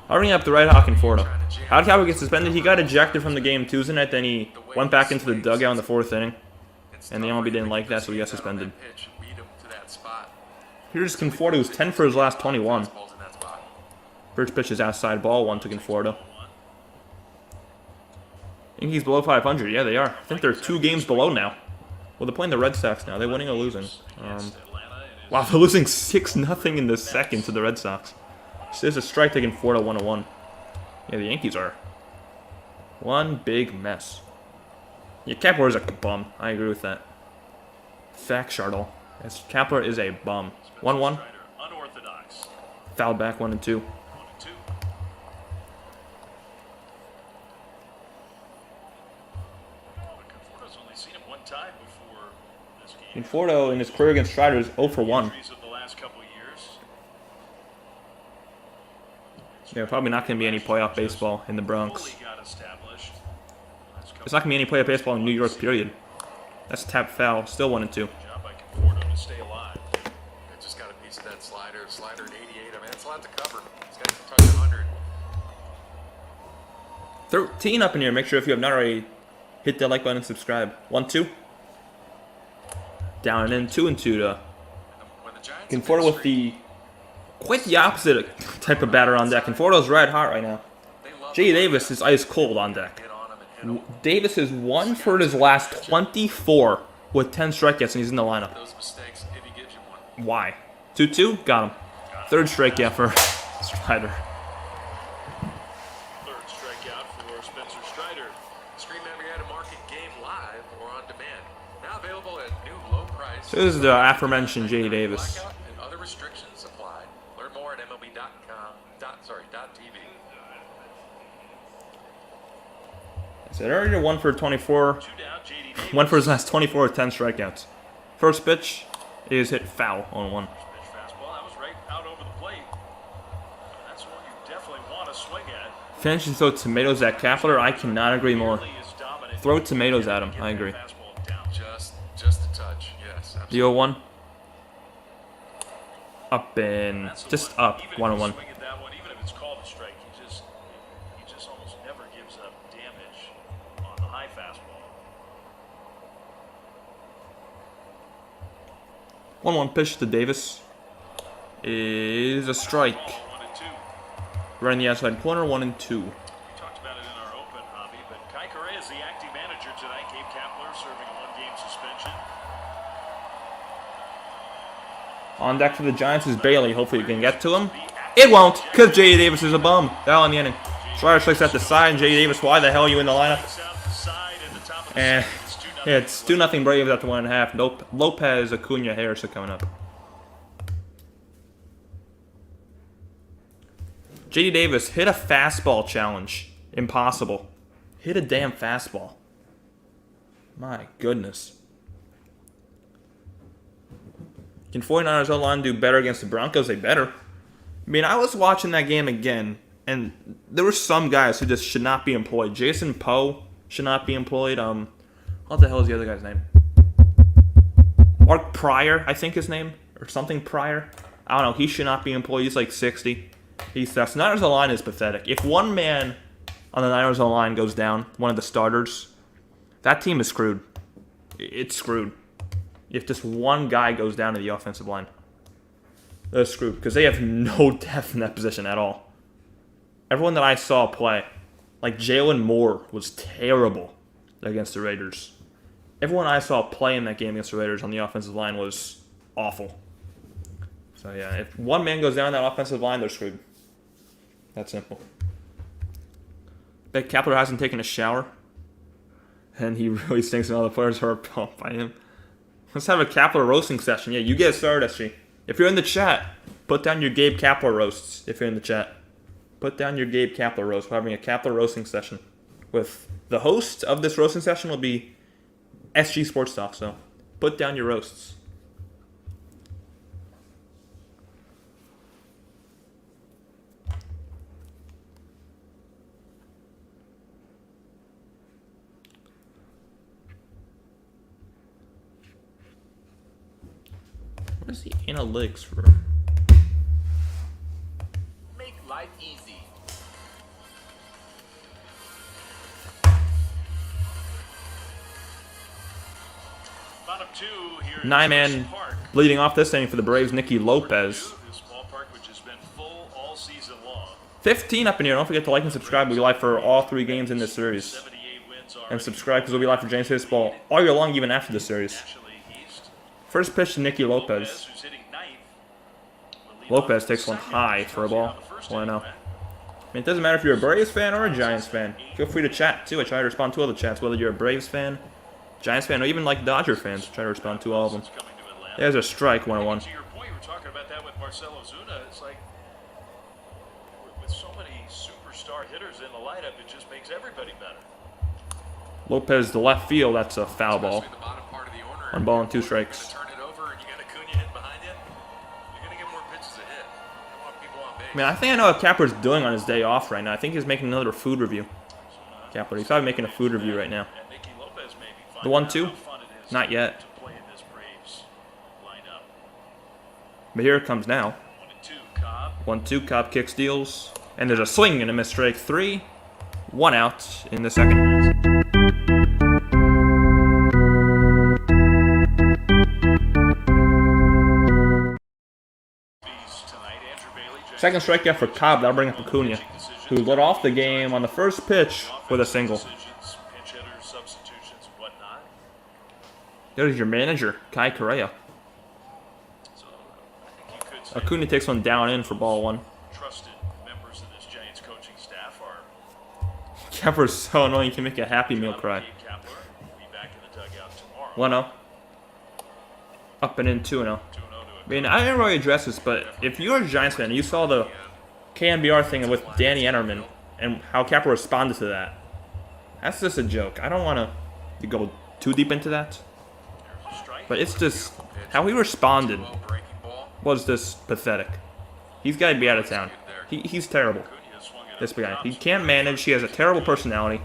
B: I'll bring up the red hot Conforto. How did Cowboy get suspended? He got ejected from the game Tuesday night, then he went back into the dugout in the 4th inning. And the MLB didn't like that, so he got suspended. Here's Conforto, who's 10 for his last 21. First pitch is outside ball, 1 to Conforto. I think he's below 500. Yeah, they are. I think they're 2 games below now. Well, they're playing the Red Sox now. They're winning or losing. Wow, they're losing 6-0 in the second to the Red Sox. So there's a strike to Conforto, 1-1. Yeah, the Yankees are one big mess. Yeah, Kepler is a bum. I agree with that. Fact, Shardle. Yes, Kepler is a bum. 1-1.
C: Unorthodox.
B: Foul back, 1-2.
C: 1-2. Conforto's only seen him one time before this game.
B: Conforto in his career against Strider is 0 for 1.
C: Injuries of the last couple of years.
B: Yeah, probably not going to be any playoff baseball in the Bronx.
C: Fully got established. Last couple
B: There's not going to be any playoff baseball in New York, period. That's a tap foul. Still 1-2.
C: job by Conforto to stay alive.
D: I just got a piece of that slider. Slider at 88. I mean, that's a lot to cover. This guy can touch 100.
B: 13 up in here. Make sure if you have not already, hit that like button and subscribe. 1-2. Down and in. 2-2 to
D: When the Giants
B: Conforto with the quite the opposite type of batter on deck. Conforto's red hot right now. J. Davis is ice cold on deck.
D: hit on him and hit him.
B: Davis is 1 for his last 24 with 10 strikeouts, and he's in the lineup.
D: Those mistakes, if he gives you one.
B: Why? 2-2? Got him. Third strikeout for Strider.
C: Third strikeout for Spencer Strider.
D: Stream every item market game live or on demand. Now available at new low price.
B: So this is the aforementioned J. Davis.
D: Blackout and other restrictions apply. Learn more at MLB.com.TV.
B: So they're already 1 for 24.
C: 2 down, J.D. Davis.
B: 1 for his last 24 with 10 strikeouts. First pitch is hit foul on 1.
C: Pitch fastball. That was right out over the plate. That's one you definitely want to swing at.
B: Finishes throw tomatoes at Kepler. I cannot agree more.
C: Really is dominant.
B: Throw tomatoes at him. I agree.
C: Fastball down.
D: Just a touch. Yes, absolutely.
B: The 0-1. Up and
C: That's the
B: just
C: one.
B: up.
C: Even if
B: 1-1.
C: you swing at that one, even if it's called a strike, he just almost never gives up damage on the high fastball.
B: 1-1 pitch to Davis is a strike.
C: Ball 1-2.
B: Right in the outside corner, 1-2.
C: We talked about it in our open hobby, but Kai Correa is the acting manager tonight. Gabe Kapler serving a one-game suspension.
B: On deck for the Giants is Bailey. Hopefully you can get to him. It won't, because J.D. Davis is a bum. Down in the inning. Strider slicks at the side, and J.D. Davis, why the hell are you in the lineup?
C: South the side and the top of the
B: And
C: second.
B: yeah, it's 2-0 Braves after 1.5. Lopez, Acuna, Harris are coming up. J.D. Davis hit a fastball challenge. Impossible. Hit a damn fastball. My goodness. Can 49ers O-line do better against the Broncos? They better. I mean, I was watching that game again, and there were some guys who just should not be employed. Jason Poe should not be employed. What the hell is the other guy's name? Mark Pryor, I think his name, or something Pryor. I don't know. He should not be employed. He's like 60. He sucks. Niners line is pathetic. If one man on the Niners line goes down, one of the starters, that team is screwed. It's screwed. If just one guy goes down to the offensive line, they're screwed because they have no depth in that position at all. Everyone that I saw play, like Jalen Moore, was terrible against the Raiders. Everyone I saw play in that game against the Raiders on the offensive line was awful. So yeah, if one man goes down that offensive line, they're screwed. That's simple. Bet Kepler hasn't taken a shower, and he really stinks, and all the players are pumped by him. Let's have a Kepler roasting session. Yeah, you get started, SG. If you're in the chat, put down your Gabe Kapler roasts. If you're in the chat, put down your Gabe Kapler roast. We're having a Kapler roasting session. With the host of this roasting session will be SG Sports Talk. So put down your roasts. What is the analytics for?
E: Make life easy.
C: Bottom two here.
B: 9-man leading off this inning for the Braves, Nicky Lopez.
C: This ballpark, which has been full all season long.
B: 15 up in here. Don't forget to like and subscribe. We'll be live for all 3 games in this series.
C: 78 wins
B: And subscribe because we'll be live for James Baseball all year long, even after this series. First pitch to Nicky Lopez.
C: Who's hitting ninth.
B: Lopez takes one high for a ball. 1-0. I mean, it doesn't matter if you're a Braves fan or a Giants fan. Feel free to chat, too. I try to respond to all the chats, whether you're a Braves fan, Giants fan, or even like Dodger fans. I try to respond to all of them. There's a strike, 1-1.
C: To your point, we were talking about that with Marcelo Zuna. It's like, with so many superstar hitters in the lineup, it just makes everybody better.
B: Lopez to left field. That's a foul ball. 1 ball and 2 strikes.
D: Turn it over and you got Acuna hitting behind you. You're gonna get more pitches to hit. You want people on base.
B: I mean, I think I know what Kapler's doing on his day off right now. I think he's making another food review. Kapler, he's probably making a food review right now.
C: And Nicky Lopez maybe
B: The
C: find
B: 1-2?
C: out how fun it is
B: Not yet.
C: to play in this Braves lineup.
B: But here it comes now.
C: 1-2, Cobb.
B: 1-2, Cobb kick steals. And there's a swing and a miss, strike 3. 1 out in the second. Second strikeout for Cobb. That'll bring up Acuna, who led off the game on the first pitch with a single.
C: Pinch hitters, substitutions, whatnot.
B: There's your manager, Kai Correa.
C: So I think you could say
B: Acuna takes one down in for ball 1.
C: trusted members of this Giants coaching staff are
B: Kepler's so annoying, he can make a Happy Meal cry.
C: Gabe Kapler will be back in the dugout tomorrow.
B: 1-0. Up and in 2-0.
C: 2-0 to
B: I mean, I didn't really address this, but if you're a Giants fan and you saw the KMBR thing with Danny Enterman and how Kapler responded to that, that's just a joke. I don't want to go too deep into that,
C: a strike.
B: but it's just how he responded was just pathetic. He's got to be out of town. He's terrible.
C: Acuna swung it
B: This
C: up
B: guy.
C: the
B: He can't manage. He has a terrible personality.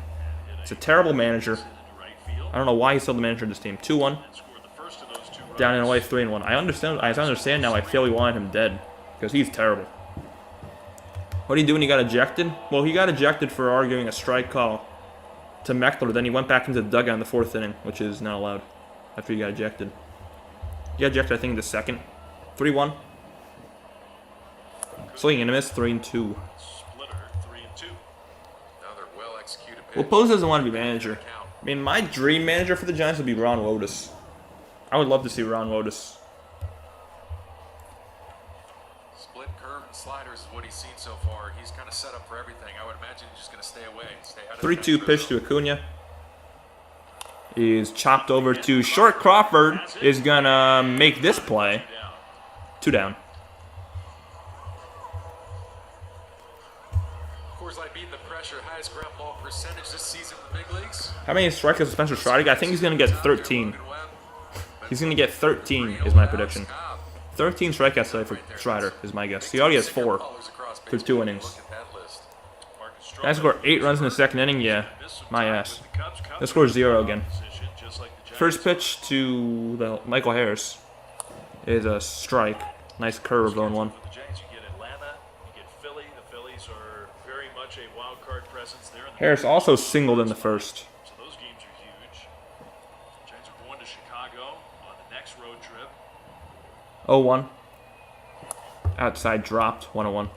B: He's a terrible manager.
C: to right field.
B: I don't know why he's still the manager of this team. 2-1.
C: Scored the first of those 2 runs.
B: Down and away 3-1. I understand now. I feel we wanted him dead because he's terrible. What did he do when he got ejected? Well, he got ejected for arguing a strike call to Meckler. Then he went back into the dugout in the 4th inning, which is not allowed after he got ejected. He got ejected, I think, in the 2nd. 3-1. Swing and a miss. 3-2.
C: Splitter, 3-2.
D: Another well-executed pitch.
B: Well, Pose doesn't want to be manager. I mean, my dream manager for the Giants would be Ron Wotus. I would love to see Ron Wotus.
D: Split curve and sliders is what he's seen so far. He's kind of set up for everything. I would imagine he's just going to stay away. Stay out of
B: 3-2 pitch to Acuna. Is chopped over to short. Crawford is going to make this play. 2 down.
D: Coors Light beating the pressure. Highest ground ball percentage this season in the big leagues.
B: How many strikeouts does Spencer Strider got? I think he's going to get 13. He's going to get 13 is my prediction. 13 strikeouts today for Strider is my guess. He already has 4 through 2 innings. Guys scored 8 runs in the 2nd inning. Yeah, my ass. They scored 0 again. First pitch to the Michael Harris is a strike. Nice curve on 1.
C: For the Giants, you get Atlanta, you get Philly, presence there. In the
B: Harris also singled in the first.
C: So those games are huge. Giants are going to Chicago on the next road trip.
B: 0-1. Outside dropped, 1-1.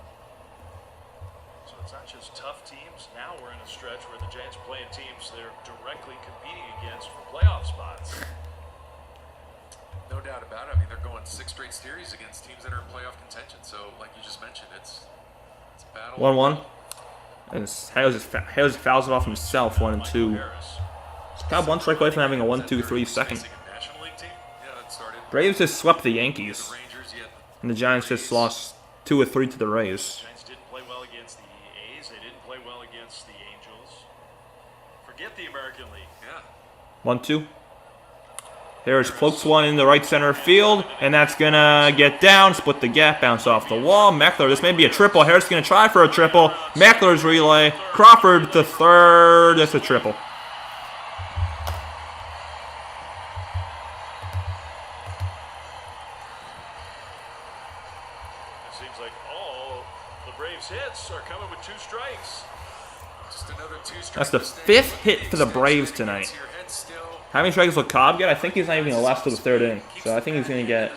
C: So it's not just tough teams. Now we're in a stretch where the Giants are playing teams they're directly competing against for playoff spots.
D: No doubt about it. I mean, they're going 6 straight series against teams that are in playoff contention. So, like you just mentioned, it's a battle.
B: 1-1. And Hayes fouls it off himself, 1-2. Cobb 1 strike away from having a 1-2-3 second.
D: Facing a National League team? Yeah, that started.
B: Braves just swept the
D: The
B: Yankees,
D: Rangers, yet
B: and the Giants just lost 2-3 to the Rays.
C: Giants didn't play well against the A's. They didn't play well against the Angels. Forget the American League.
D: yeah.
B: 1-2. Harris floats one in the right center field, and that's gonna get down, split the gap, bounce off the wall. Meckler, this may be a triple. Harris gonna try for a triple. Meckler's relay. Crawford to third. That's a triple.
C: It seems like all the Braves hits are coming with 2 strikes.
D: Just another 2 strike
B: That's the
D: mistake.
B: 5th hit for the Braves tonight.
D: Your head still
B: How many strikes will Cobb get? I think he's not even gonna last till the 3rd inning. So I think he's gonna get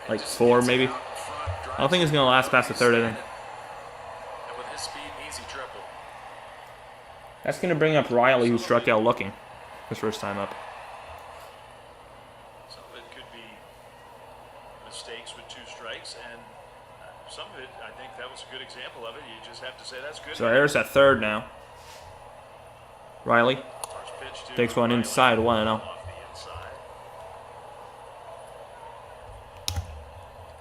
B: like 4 maybe. I don't think he's gonna last past the 3rd inning.
D: And with his speed, an easy triple.
B: That's gonna bring up Riley, who struck out looking his first time up.
C: Some of it could be mistakes with 2 strikes, and some of it, I think that was a good example of it. You just have to say that's good.
B: So Harris at 3rd now. Riley
C: First pitch to
B: takes one
C: Riley.
B: inside, 1-0.
C: Off the inside.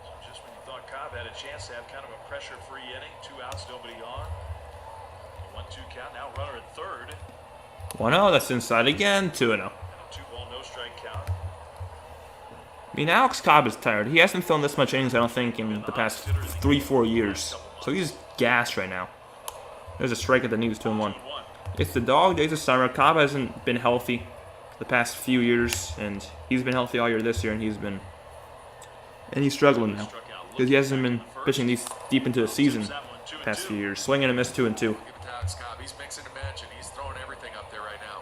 C: So just when you thought Cobb had a chance to have kind of a pressure-free inning, 2 outs, nobody on. 1-2 count. Now runner at 3rd.
B: 1-0, that's inside again, 2-0.
C: And a 2-ball, no strike count.
B: I mean, Alex Cobb is tired. He hasn't thrown this much innings, I don't think, in the past 3-4 years. So he's gassed right now. There's a strike at the knees, 2-1. It's the dog days of summer. Cobb hasn't been healthy the past few years, and he's been healthy all year this year, and he's struggling now because he hasn't been pitching these deep into the season the past few years. Swing and a miss, 2-2.
D: Give it to Alex Cobb. He's mixing and matching. He's throwing everything up there right now.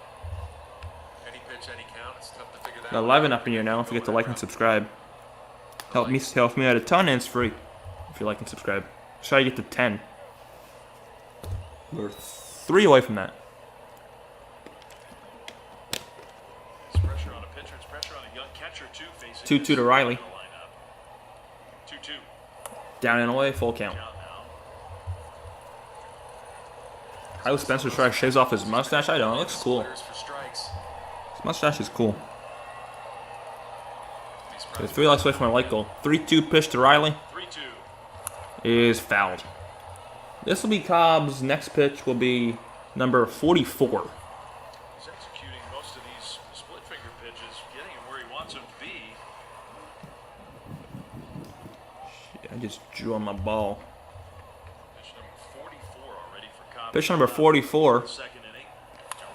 D: Any pitch, any count. It's tough to figure that
B: Got
D: out.
B: 11 up in here now. Don't forget to like and subscribe. Help me out a ton, and it's free if you like and subscribe. Try to get to 10. We're 3 away from that.
C: It's pressure on a pitcher. It's pressure on a young catcher, too, facing
B: 2-2 to Riley.
C: 2-2
B: Down and away, full count.
C: count now.
B: How Spencer tries to shave off his mustache? I don't know. It looks cool.
D: Splitters for strikes.
B: His mustache is cool.
D: He's
B: So
D: probably
B: 3 likes away from a light goal. 3-2 pitch to Riley
C: 3-2.
B: is fouled. This will be Cobb's next pitch. Will be number 44.
C: He's executing most of these split finger pitches, getting him where he wants him to be.
B: I just drew on my ball.
C: Pitch number 44 already for Cobb.
B: Pitch number 44
C: Second inning.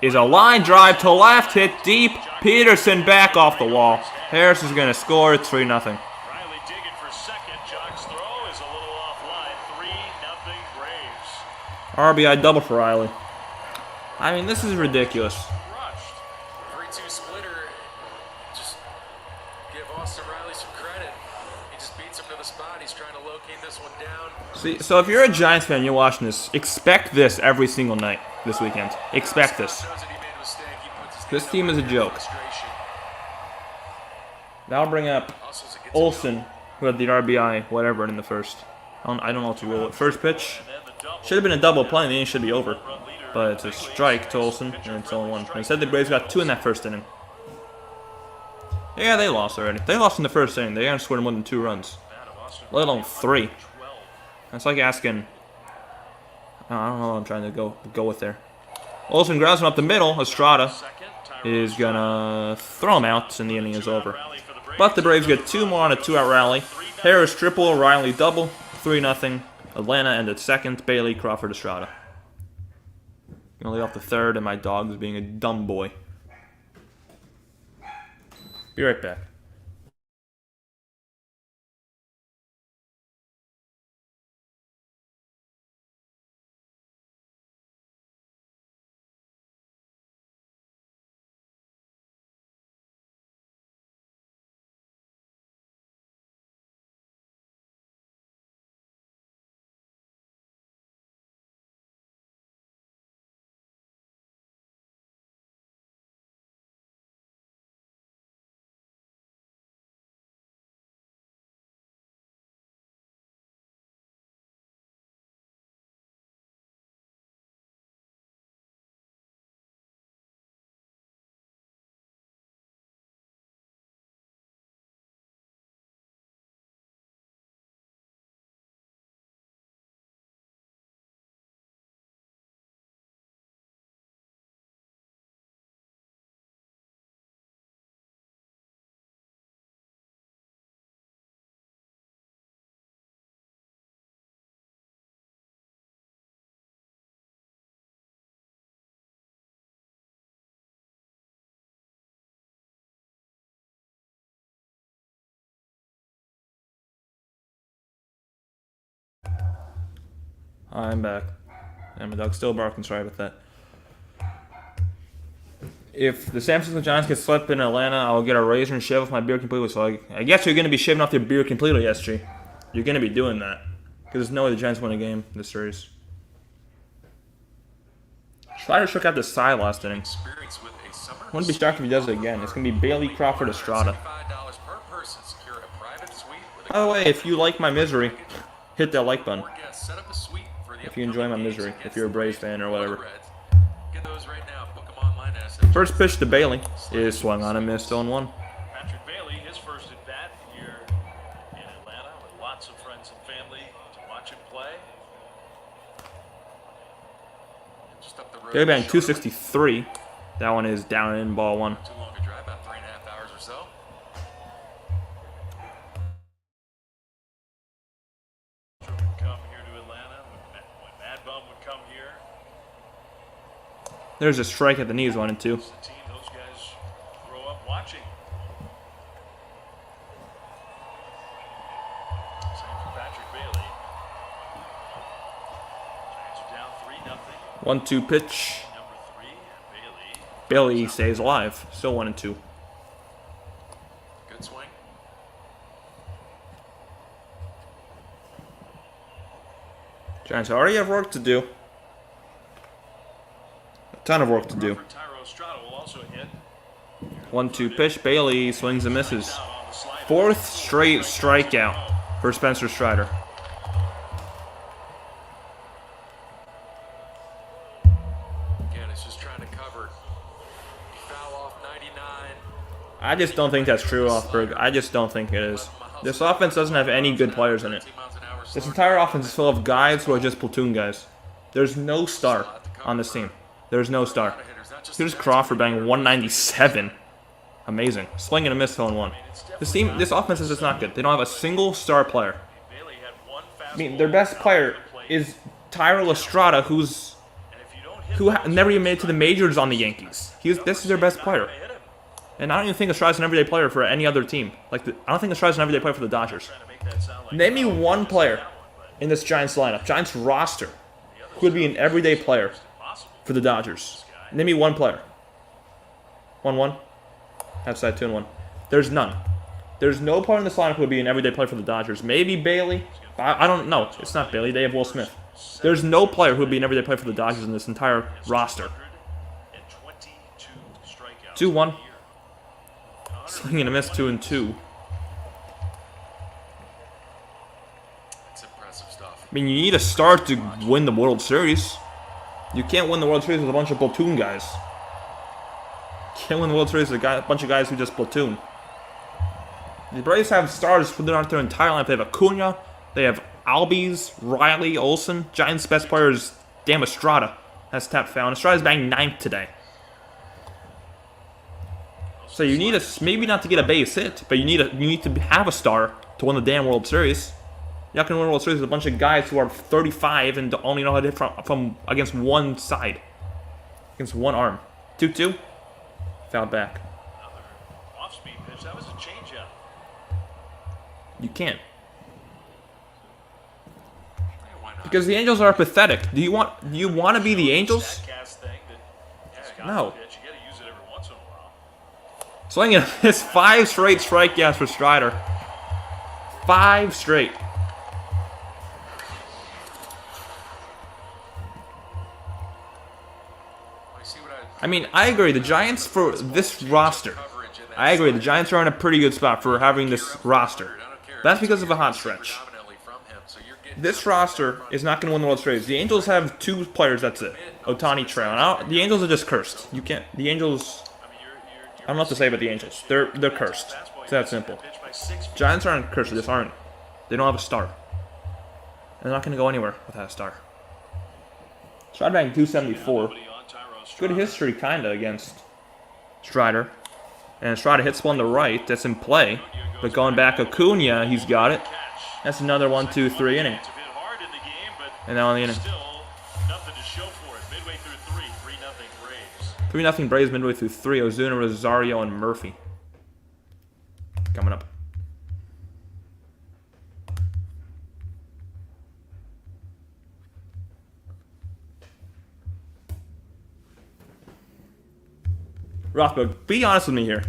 B: is a line drive to left, hit deep. Peterson back off the wall. Harris is going to score. It's 3-0.
C: Riley digging for second. Jock's throw is a little offline. 3-0 Braves.
B: RBI double for Riley. I mean, this is ridiculous.
C: Crushed.
D: 3-2 splitter. Just give Austin Riley some credit. He just beats him to the spot. He's trying to locate this one down.
B: See, so if you're a Giants fan, you're watching this, expect this every single night this weekend. Expect this.
D: Knows that he made a mistake. He puts his
B: This
D: hand
B: team
D: up
B: is a
D: in
B: joke.
D: frustration.
B: That'll bring up
D: Hustles against
B: Olsen, who had the RBI, whatever, in the first. I don't know what to roll it. First pitch.
C: And then the double.
B: Should have been a double play, and the inning should be over.
C: Run leader.
B: But it's a strike to Olsen, and it's 0-1. Instead, the Braves got 2 in that first inning. Yeah, they lost already. They lost in the first inning. They haven't scored more than 2 runs, let alone 3.
C: 12.
B: That's like asking. I don't know what I'm trying to go with there. Olsen grabs him up the middle. Estrada
C: Second,
B: is gonna throw him out, and the inning is over. But the Braves get 2 more on a 2-out rally. Harris triple, Riley double, 3-0. Atlanta ended second. Bailey, Crawford, Estrada. Gonna lead off the 3rd, and my dog is being a dumb boy. Be right back. I'm back. And my dog's still barking, sorry about that. If the San Francisco Giants get swept in Atlanta, I'll get a razor and shave off my beard completely. So I guess you're going to be shaving off your beard completely, SG. You're going to be doing that. Because there's no way the Giants win a game in this series. Strider shook out the side last inning. Wouldn't be shocked if he does it again. It's going to be Bailey, Crawford, Estrada. By the way, if you like my misery, hit that like button. If you enjoy my misery, if you're a Braves fan or whatever. First pitch to Bailey is swung on and missed 0-1.
C: Patrick Bailey, his first at bat here in Atlanta with lots of friends and family to watch him play.
B: Bailey batting 263. That one is down in ball one.
D: Too long to drive, about 3.5 hours or so.
C: Would come here to Atlanta when Mad Bum would come here.
B: There's a strike at the knees, 1-2.
C: It's the team those guys grow up watching. Same for Patrick Bailey. Giants are down 3-0.
B: 1-2 pitch.
C: Number 3, Bailey.
B: Bailey stays alive. Still 1-2.
D: Good swing.
B: Giants already have work to do. A ton of work to do.
C: Tyro Estrada will also hit.
B: 1-2 pitch. Bailey swings and misses. Fourth straight strikeout for Spencer Strider.
D: Again, it's just trying to cover. Foul off 99.
B: I just don't think that's true, Offberg. I just don't think it is. This offense doesn't have any good players in it. This entire offense is full of guys who are just platoon guys. There's no star on this team. There's no star. Here's Crawford batting 197. Amazing. Swing and a miss, 0-1. This offense is just not good. They don't have a single star player.
C: Bailey had one
B: I mean, their best player is Tyro Estrada, who never even made it to the majors on the Yankees. This is their best player. And I don't even think Estrada's an everyday player for any other team. I don't think Estrada's an everyday player for the Dodgers. Name me one player in this Giants lineup, Giants roster, who would be an everyday player for the Dodgers. Name me one player. 1-1. Outside 2-1. There's none. There's no player in this lineup who would be an everyday player for the Dodgers. Maybe Bailey. I don't know. It's not Bailey. They have Will Smith. There's no player who would be an everyday player for the Dodgers in this entire roster. 2-1. Swing and a miss, 2-2.
D: It's impressive stuff.
B: I mean, you need a star to win the World Series. You can't win the World Series with a bunch of platoon guys. You can't win the World Series with a bunch of guys who just platoon. The Braves have stars throughout their entire life. They have Acuna, they have Albies, Riley, Olsen. Giants' best player is damn Estrada. That's tap foul. And Estrada's batting 9th today. So you need maybe not to get a base hit, but you need to have a star to win the damn World Series. You're not going to win a World Series with a bunch of guys who are 35 and only know how to hit from against one side, against one arm. 2-2. Foul back.
C: Another off-speed pitch. That was a changeup.
B: You can't. Because the Angels are pathetic. Do you want to be the Angels?
C: Statcast thing that
B: No.
C: pitch. You got to use it every once in a while.
B: Swinging his 5 straight strikeouts for Strider. 5 straight. I mean, I agree. The Giants, for this roster, I agree. The Giants are in a pretty good spot for having this roster. That's because of a hot stretch. This roster is not going to win the World Series. The Angels have 2 players, that's it. Otani, Trout. The Angels are just cursed. You can't. The Angels. I don't know what to say about the Angels. They're cursed. It's that simple. Giants aren't cursed. They just aren't. They don't have a star. They're not going to go anywhere without a star. Strider batting 274. Good history, kinda, against Strider. And Strider hits one to right. That's in play. But going back, Acuna, he's got it. That's another 1-2-3 inning. And now on the inning. 3-0 Braves midway through 3. Ozuna, Rosario, and Murphy. Coming up. Rothberg, be honest with me here.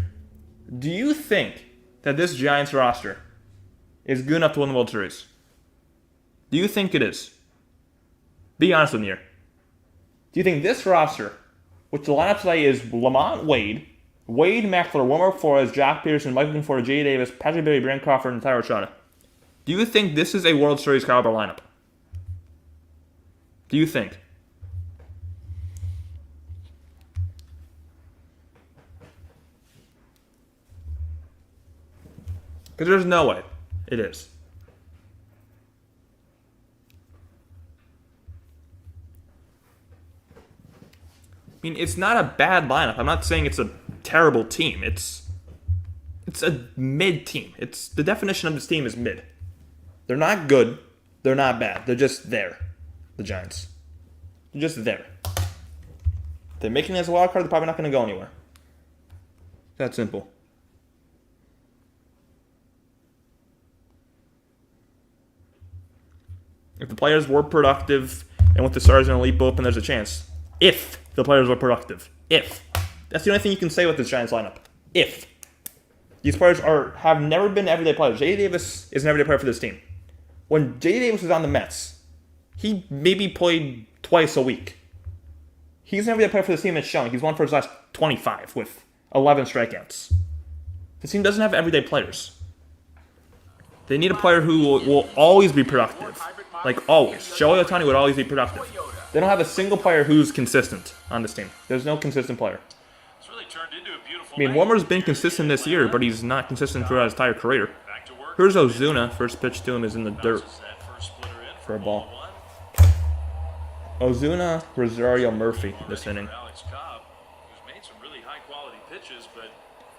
B: Do you think that this Giants roster is good enough to win the World Series? Do you think it is? Be honest with me here. Do you think this roster, which the lineup today is Lamont Wade, Meckler, Wilmer Flores, Jack Peterson, Michael Conforto, J.D. Davis, Patrick Berry, Brand Crawford, and Tyler Chana. Do you think this is a World Series caliber lineup? Do you think? Because there's no way it is. I mean, it's not a bad lineup. I'm not saying it's a terrible team. It's a mid team. It's the definition of this team is mid. They're not good. They're not bad. They're just there. The Giants. They're just there. If they're making it as a wild card, they're probably not going to go anywhere. That simple. If the players were productive and with the stars in an elite bullpen, there's a chance. If the players were productive. If. That's the only thing you can say with this Giants lineup. If. These players have never been everyday players. J.D. Davis is an everyday player for this team. When J.D. Davis was on the Mets, he maybe played twice a week. He's an everyday player for this team that's showing. He's won for his last 25 with 11 strikeouts. This team doesn't have everyday players. They need a player who will always be productive. Like always. Shohei Ohtani would always be productive. They don't have a single player who's consistent on this team. There's no consistent player.
C: It's really turned into a beautiful
B: I mean, Warmer's been consistent this year, but he's not consistent throughout his entire career. Here's Ozuna. First pitch to him is in the dirt for a ball. Ozuna, Rosario, Murphy this inning.
C: Alex Cobb, who's made some really high-quality pitches, but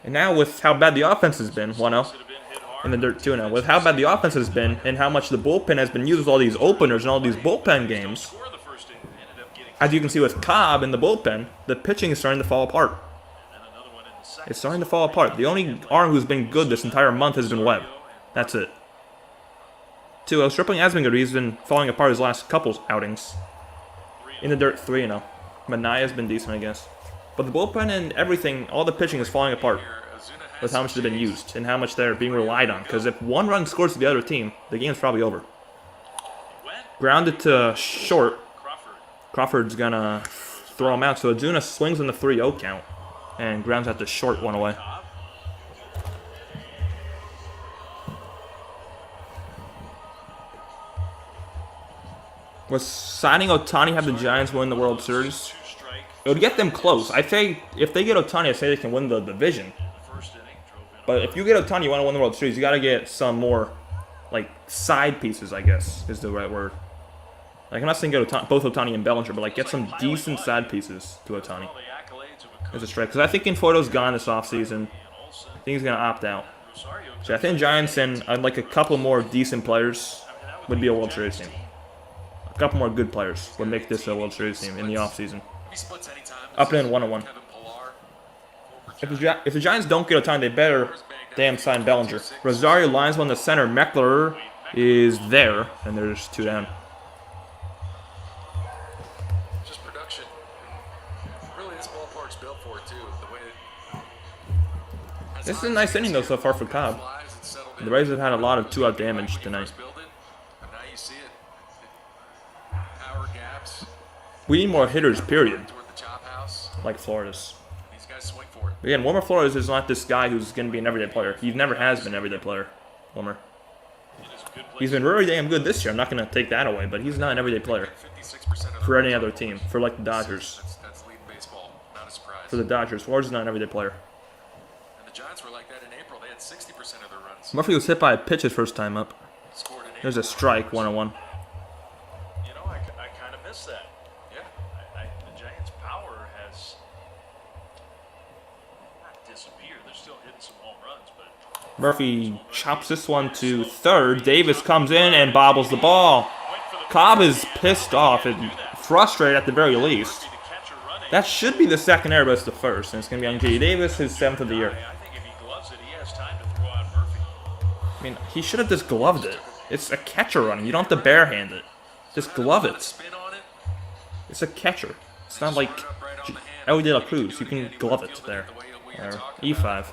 B: And now with how bad the offense has been, 1-0
C: should have been hit hard.
B: in the dirt 2-0. With how bad the offense has been and how much the bullpen has been used with all these openers and all these bullpen games,
C: Score the first inning, ended up getting
B: as you can see with Cobb in the bullpen, the pitching is starting to fall apart.
C: and then another one in the second.
B: It's starting to fall apart. The only arm who's been good this entire month has been Webb. That's it. 2-0. Stripling has been good. He's been falling apart his last couple outings. In the dirt, 3-0. Manaya's been decent, I guess. But the bullpen and everything, all the pitching is falling apart with how much they've been used and how much they're being relied on. Because if one run scores to the other team, the game's probably over. Grounded to short. Crawford's going to throw him out. So Ozuna swings in the 3-0 count and grounds out to short, one away. Was signing Ohtani have the Giants win the World Series? It would get them close. I think if they get Ohtani, I say they can win the division. But if you get Ohtani, you want to win the World Series, you got to get some more, like, side pieces, I guess, is the right word. Like, I'm not saying get both Ohtani and Bellinger, but, like, get some decent side pieces to Ohtani. As a strike. Because I think Conforto's gone this offseason. I think he's going to opt out. So I think Giants and I'd like a couple more decent players would be a World Series team. A couple more good players would make this a World Series team in the offseason. Up and in 1-1. If the Giants don't get Ohtani, they better damn sign Bellinger. Rosario lines one to center. Meckler is there, and there's 2 down.
D: Just production. Really, this ballpark's built for it, too. The way
B: This is a nice inning, though, so far for Cobb. The Rays have had a lot of 2-out damage tonight.
D: Now you see it. Power gaps
B: We need more hitters, period,
D: toward the chop house.
B: like Flores.
D: These guys swing for it.
B: Again, Wilmer Flores is not this guy who's going to be an everyday player. He never has been an everyday player, Wilmer. He's been really damn good this year. I'm not going to take that away, but he's not an everyday player
D: 56% of
B: for any other team. For, like, the Dodgers.
D: That's leading baseball. Not a surprise.
B: For the Dodgers, Flores is not an everyday player.
D: And the Giants were like that in April. They had 60% of their runs.
B: Murphy was hit by a pitch his first time up.
D: Scored in April.
B: There's a strike, 1-1.
C: You know, I kind of miss that.
D: Yeah.
C: The Giants' power has not disappeared. They're still hitting some home runs, but
B: Murphy chops this one to third. Davis comes in and bobbles the ball. Cobb is pissed off and frustrated at the very least.
C: the catcher running.
B: That should be the second error, but it's the first. And it's going to be on J.D. Davis, his 7th of the year.
C: I think if he gloves it, he has time to throw out Murphy.
B: I mean, he should have just gloved it. It's a catcher running. You don't have to barehand it. Just glove it.
D: Spin on it.
B: It's a catcher. It's not like
D: Up right on the hand
B: Ellie De La Cruz. You can glove it there. Or E5.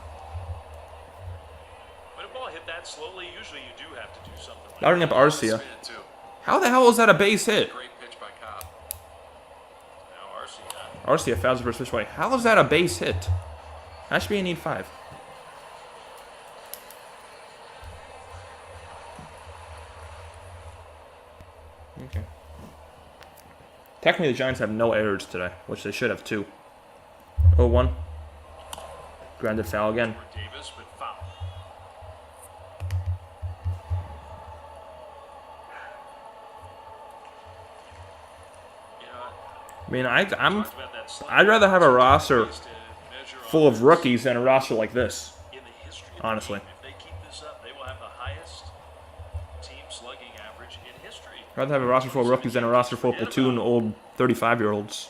C: When a ball hit that slowly, usually you do have to do something like
B: Starting up Arcia.
D: Spin, too.
B: How the hell is that a base hit?
D: Great pitch by Cobb.
C: now Arcia.
B: Arcia fouls the first pitch away. How is that a base hit? That should be an E5. Okay. Technically, the Giants have no errors today, which they should have too. 0-1. Grounded foul again.
C: Davis, but foul. You know,
B: I mean,
C: talked about that slide.
B: I'd rather have a roster
C: To measure
B: full of rookies than a roster like this.
C: in the history of the
B: Honestly.
C: game. If they keep this up, they will have the highest team slugging average in history.
B: I'd rather have a roster full of rookies than a roster full of platoon old 35-year-olds.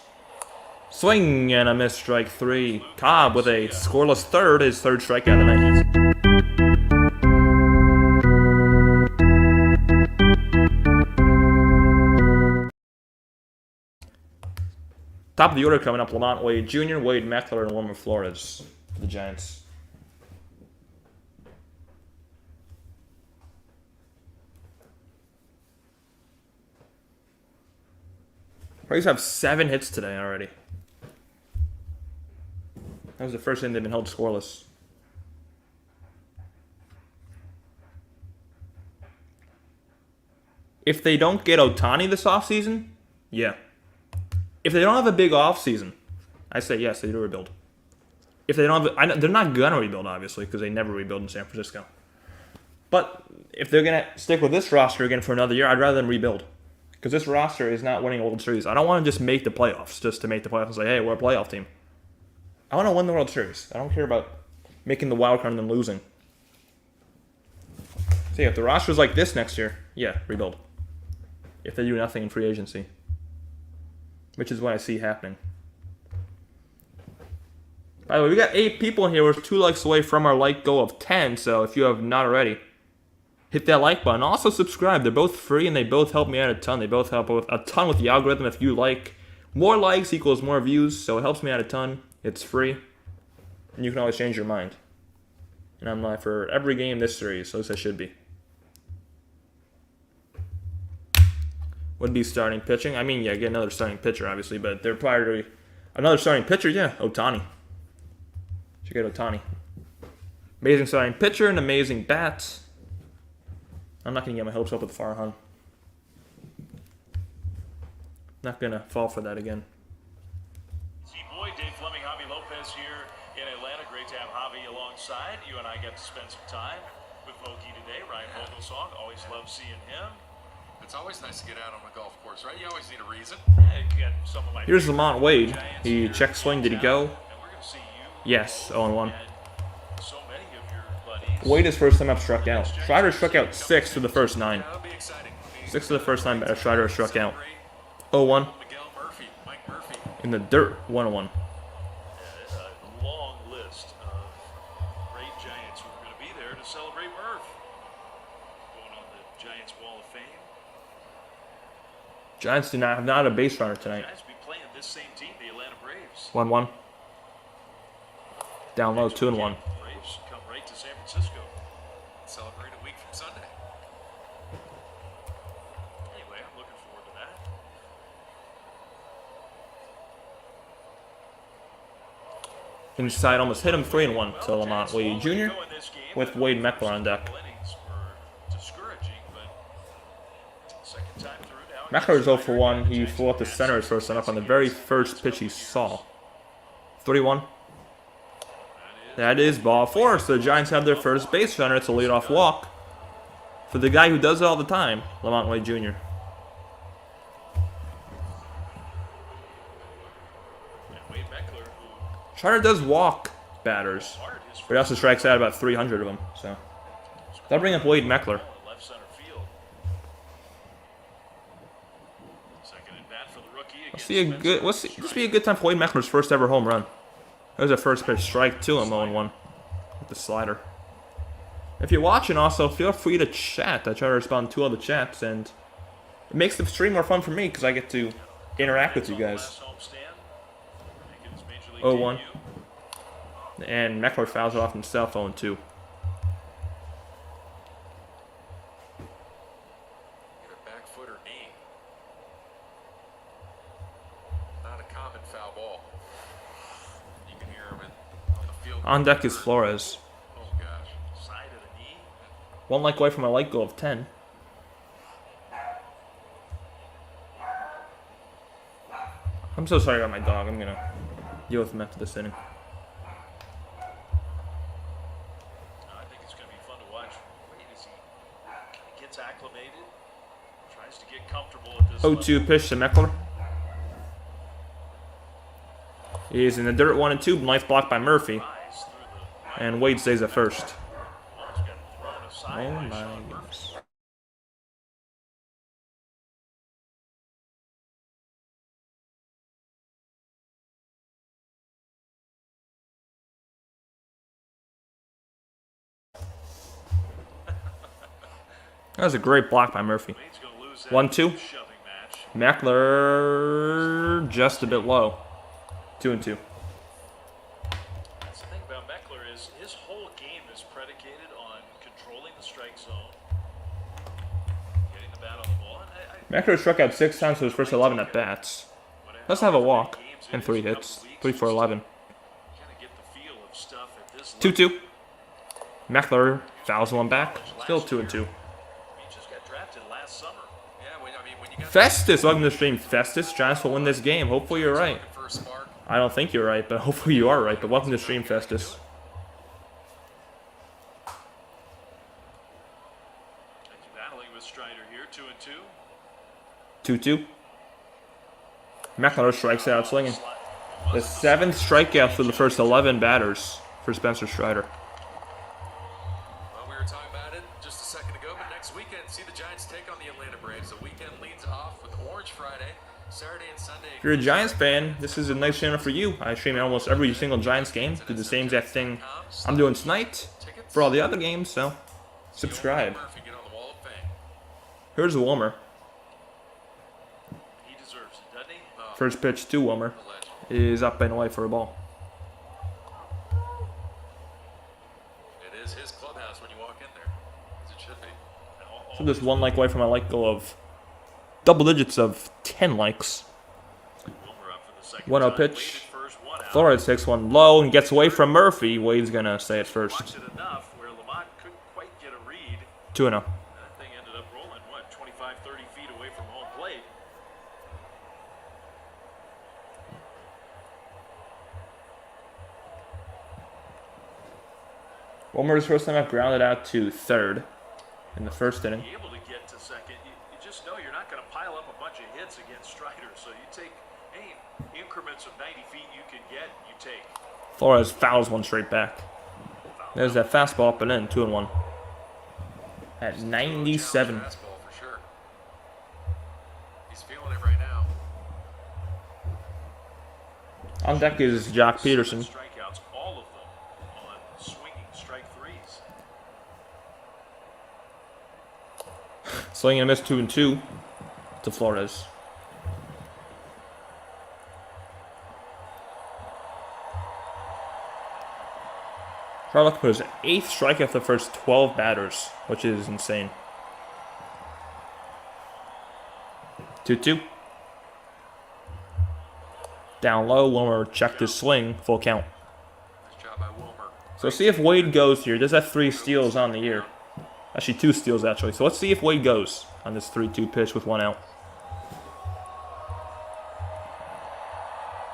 B: Swing and a miss, strike 3. Cobb with a scoreless third, his third strikeout of the night. Top of the order coming up, Lamont Wade Jr., Wade Meckler, and Wilmer Flores for the Giants. Braves have 7 hits today already. That was the first inning they've been held scoreless. If they don't get Ohtani this offseason, yeah. If they don't have a big offseason, I say yes, they do rebuild. If they don't have, they're not gonna rebuild obviously because they never rebuild in San Francisco. But if they're gonna stick with this roster again for another year, I'd rather them rebuild because this roster is not winning World Series. I don't want to just make the playoffs just to make the playoffs and say, hey, we're a playoff team. I want to win the World Series. I don't care about making the wild card and then losing. So yeah, if the roster's like this next year, yeah, rebuild. If they do nothing in free agency. Which is what I see happening. By the way, we got 8 people in here. We're 2 likes away from our like goal of 10. So if you have not already, hit that like button. Also subscribe. They're both free and they both help me out a ton. They both help a ton with the algorithm. If you like, more likes equals more views. So it helps me out a ton. It's free. And you can always change your mind. And I'm live for every game this series. So at least I should be. Would be starting pitching. I mean, yeah, get another starting pitcher, obviously, but they're prior to another starting pitcher, yeah, Ohtani. Should get Ohtani. Amazing starting pitcher and amazing bat. I'm not going to get my hopes up with Farhan. Not going to fall for that again.
C: Z-Boy, Dave Fleming, Javi Lopez here in Atlanta. Great to have Javi alongside. You and I get to spend some time with Moki today. Ryan Vogelsong, always love seeing him.
D: It's always nice to get out on the golf course, right? You always need a reason.
B: Here's Lamont Wade. He check swing. Did he go? Yes, 0-1. Wade is first time up struck out. Strider struck out 6 to the first 9.
D: That'll be exciting.
B: 6 to the first 9, but Strider struck out. 0-1.
D: Mike Murphy.
B: In the dirt, 1-1.
C: A long list of great Giants who are going to be there to celebrate Murph. Going on the Giants Wall of Fame.
B: Giants do not have a base runner tonight.
C: Giants be playing this same team, the Atlanta Braves.
B: 1-1. Down low, 2-1.
C: Braves come right to San Francisco.
D: Celebrate a week from Sunday.
C: Anyway, I'm looking forward to that.
B: Inside, almost hit him 3-1 to Lamont Wade Jr. with Wade Meckler on deck.
C: Innings were discouraging, but second time through now.
B: Meckler is 0 for 1. He flew up the center his first time up on the very first pitch he saw. 3-1. That is ball 4. So the Giants have their first base runner. It's a leadoff walk for the guy who does it all the time, Lamont Wade Jr.
C: Wade Meckler, who
B: Charter does walk batters,
C: hard his
B: but he also strikes out about 300 of them. So that'll bring up Wade Meckler.
C: left center field. Second at bat for the rookie.
B: This be a good time for Wade Meckler's first ever home run. That was a first pitch strike to him, 0-1 with the slider. If you're watching, also feel free to chat. I try to respond to all the chats, and it makes the stream more fun for me because I get to interact with you guys.
C: Last home stand. Making his major
B: 0-1. And Meckler fouls it off himself, 0-2.
D: Get a back foot or knee. Not a common foul ball. You can hear him on the field.
B: On deck is Flores.
D: Oh gosh.
C: Side of the knee.
B: One like away from a light goal of 10. I'm so sorry about my dog. I'm going to deal with him after this inning.
C: I think it's going to be fun to watch. Wait, as he kind of gets acclimated, tries to get comfortable at this
B: 0-2 pitch to Meckler. He's in the dirt, 1-2. Nice block by Murphy. And Wade stays at first. Oh my goodness. That was a great block by Murphy. 1-2. Meckler just a bit low. 2-2.
C: That's the thing about Meckler is his whole game is predicated on controlling the strike zone, getting the bat on the ball.
B: Meckler struck out 6 times for his first 11 at bats. Does have a walk and 3 hits. 3 for 11. 2-2. Meckler fouls one back. Still 2-2. Festus, welcome to the stream. Festus, Giants will win this game. Hopefully you're right. I don't think you're right, but hopefully you are right. But welcome to the stream, Festus.
C: Battling with Strider here,
B: 2-2. Meckler strikes out swinging. The 7th strikeout for the first 11 batters for Spencer Strider.
D: Well, we were talking about it just a second ago, but next weekend, see the Giants take on the Atlanta Braves. The weekend leads off with Orange Friday, Saturday and Sunday.
B: If you're a Giants fan, this is a nice channel for you. I stream almost every single Giants game. Do the same exact thing I'm doing tonight for all the other games, so subscribe. Here's Wilmer.
C: He deserves it, doesn't he?
B: First pitch to Wilmer is up and away for a ball.
D: It is his clubhouse when you walk in there, as it should be.
B: So just one like away from a like goal of double digits of 10 likes. 1-0 pitch. Flores takes one low and gets away from Murphy. Wade's going to stay at first. 2-0.
C: That thing ended up rolling, 25, 30 feet away from home plate.
B: Wilmer's first time up grounded out to third in the first inning.
C: Be able to get to second. You just know you're not going to pile up a bunch of hits against Strider, so you take any increments of 90 feet you can get, you take.
B: Flores fouls one straight back. There's that fastball up and in, 2-1. At 97.
D: Fastball for sure. He's feeling it right now.
B: On deck is Jock Peterson.
C: Strikeouts, all of them on swinging strike threes.
B: Swing and a miss, 2-2 to Flores. Charlotte put his 8th strikeout for the first 12 batters, which is insane. 2-2. Down low, Wilmer checked his swing, full count.
D: Nice job by Wilmer.
B: So see if Wade goes here. Does have 3 steals on the year. Actually, 2 steals, actually. So let's see if Wade goes on this 3-2 pitch with 1 out.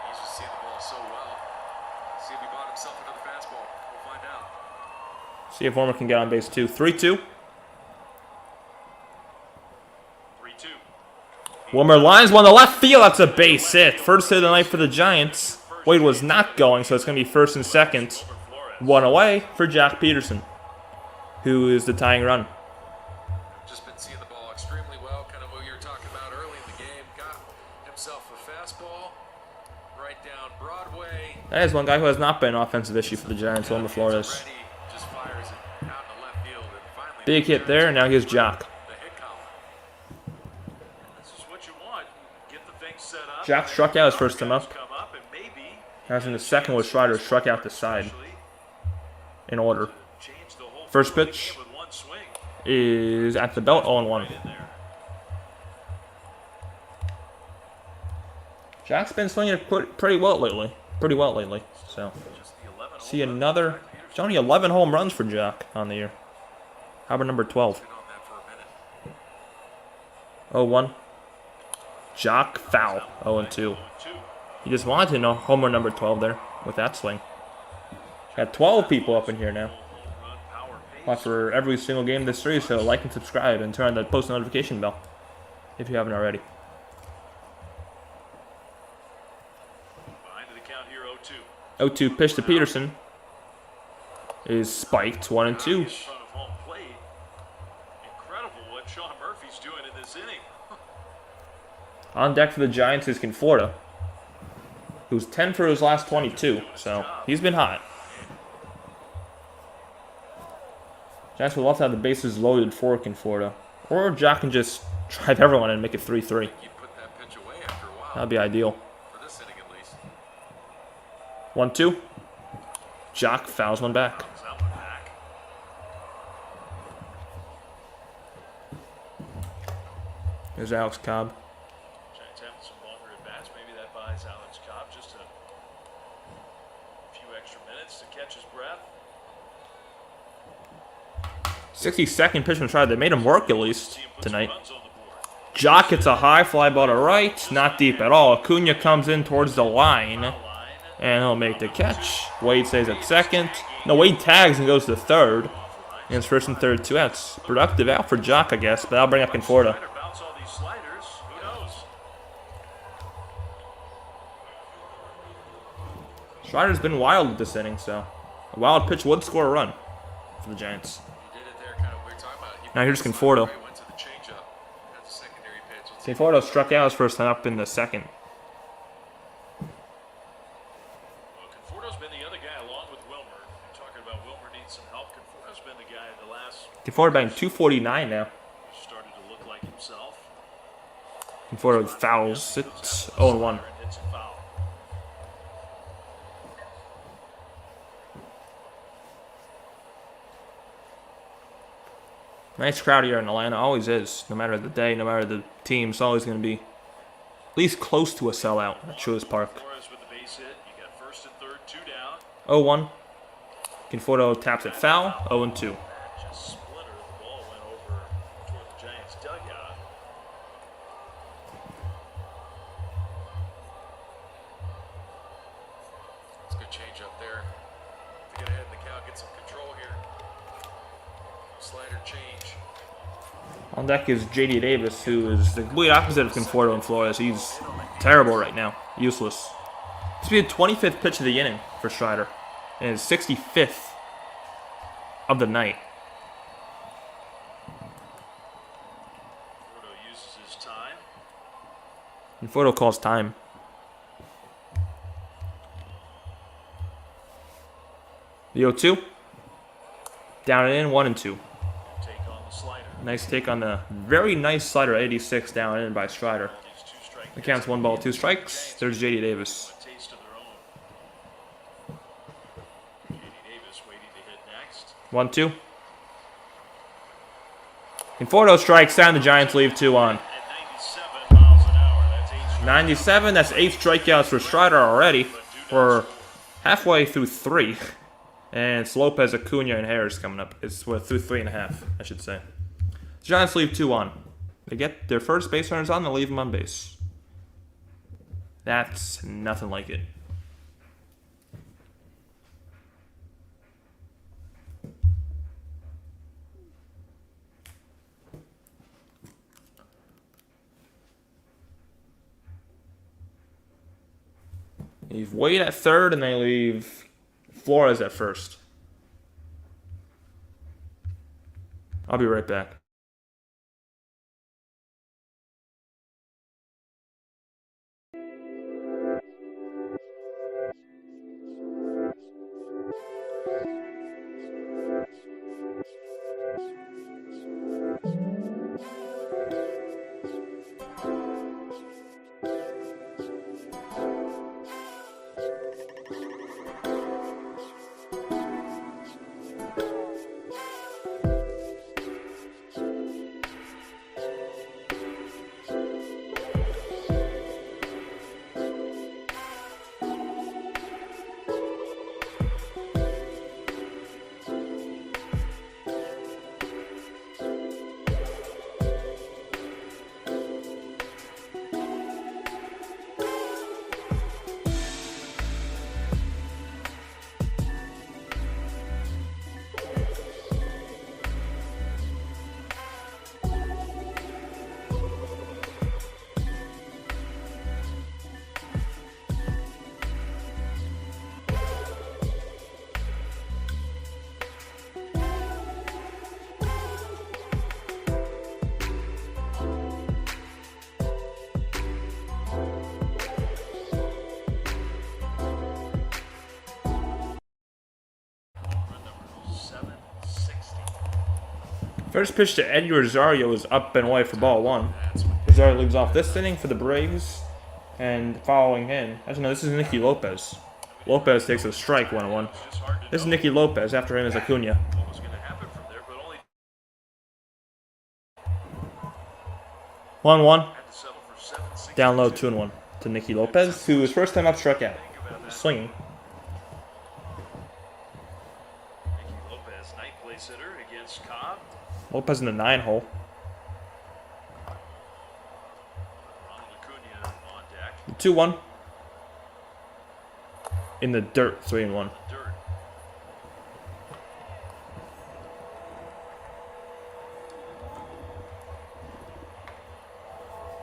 D: He's just seeing the ball so well. See if he bought himself another fastball. We'll find out.
B: See if Wilmer can get on base, too. 3-2.
C: 3-2.
B: Wilmer lines one to left field. That's a base hit. First hit of the night for the Giants. Wade was not going, so it's going to be first and second. 1 away for Jock Peterson, who is the tying run.
D: Just been seeing the ball extremely well. Kind of what you were talking about early in the game. Got himself a fastball right down Broadway.
B: That is one guy who has not been an offensive issue for the Giants, Wilmer Flores.
D: Just fires it out in the left field. And finally,
B: Big hit there, and now here's Jock.
D: the hit column.
C: This is what you want. Get the thing set up.
B: Jock struck out his first time up.
C: Come up and maybe
B: As in the second was Strider struck out the side. In order. First pitch is at the belt, 0-1. Jack's been swinging it pretty well lately. So, see another. It's only 11 home runs for Jack on the year. How about number 12? 0-1. Jock foul. 0-2. You just wanted to know homer number 12 there with that swing. Got 12 people up in here now. Watch for every single game of this series, so like and subscribe and turn on the post notification bell if you haven't already.
C: Behind the count here,
B: 0-2 pitch to Peterson is spiked, 1-2.
C: in front of home plate. Incredible what Sean Murphy's doing in this inning.
B: On deck for the Giants is Conforto, who's 10 for his last 22, so he's been hot. Giants would love to have the bases loaded for Conforto. Or Jack can just drive everyone and make it 3-3. That'd be ideal.
D: For this inning at least.
B: 1-2. Jock fouls one back. There's Alex Cobb.
C: Giants having some longer at bats. Maybe that buys Alex Cobb just a few extra minutes to catch his breath.
B: 62nd pitch from Strider. They made him work at least tonight. Jock hits a high fly ball to right. Not deep at all. Acuna comes in towards the line. And he'll make the catch. Wade stays at second. No, Wade tags and goes to third. And it's first and third, 2 outs. Productive out for Jock, I guess, but I'll bring up Conforto.
C: Bounce all these sliders. Who knows?
B: Strider's been wild this inning, so a wild pitch would score a run for the Giants. Now here's Conforto. Conforto struck out his first time up in the second.
C: Well, Conforto's been the other guy along with Wilmer. You're talking about Wilmer needs some help. Conforto's been the guy the last.
B: Conforto batting 249 now.
C: Started to look like himself.
B: Conforto fouls it. 0-1.
C: Hits a foul.
B: Nice crowd here in Atlanta. Always is. No matter the day, no matter the team, it's always going to be at least close to a sellout at Truist Park.
C: Flores with the base hit. You got first and third, 2 down.
B: 0-1. Conforto taps it foul. 0-2.
C: Just splintered. The ball went over toward the Giants' dugout.
D: It's a good change up there. To get ahead in the count, get some control here. Slider change.
B: On deck is J.D. Davis, who is the complete opposite of Conforto and Flores. He's terrible right now. Useless. This will be the 25th pitch of the inning for Strider. And his 65th of the night.
C: Conforto uses his time.
B: Conforto calls time. The 0-2. Down and in, 1-2.
C: Take on the slider.
B: Nice take on the very nice slider, 86 down and in by Strider.
C: These 2 strike.
B: The count's 1 ball, 2 strikes. There's J.D. Davis.
C: A taste of their own. J.D. Davis waiting to hit next.
B: 1-2. Conforto strikes down. The Giants leave 2 on.
C: At 97 miles an hour. That's 8 strikes.
B: 97. That's 8 strikeouts for Strider already. We're halfway through 3. And it's Lopez, Acuna, and Harris coming up. It's through 3.5, I should say. The Giants leave 2 on. They get their first base runners on, they leave them on base. That's nothing like it. Leave Wade at third, and they leave Flores at first. I'll be right back. First pitch to Eddie Rosario is up and away for ball 1. Rosario leads off this inning for the Braves. And following him, actually no, this is Nicky Lopez. Lopez takes a strike 1-1. This is Nicky Lopez. After him is Acuna.
C: What was going to happen from there, but only
B: 1-1.
C: had to settle for 7-6.
B: Down low 2-1 to Nicky Lopez, who his first time up struck out. Swinging.
C: Nicky Lopez, ninth place hitter against Cobb.
B: Lopez in the 9 hole.
C: Ronald Acuna on deck.
B: 2-1. In the dirt, 3-1.
C: Dirt.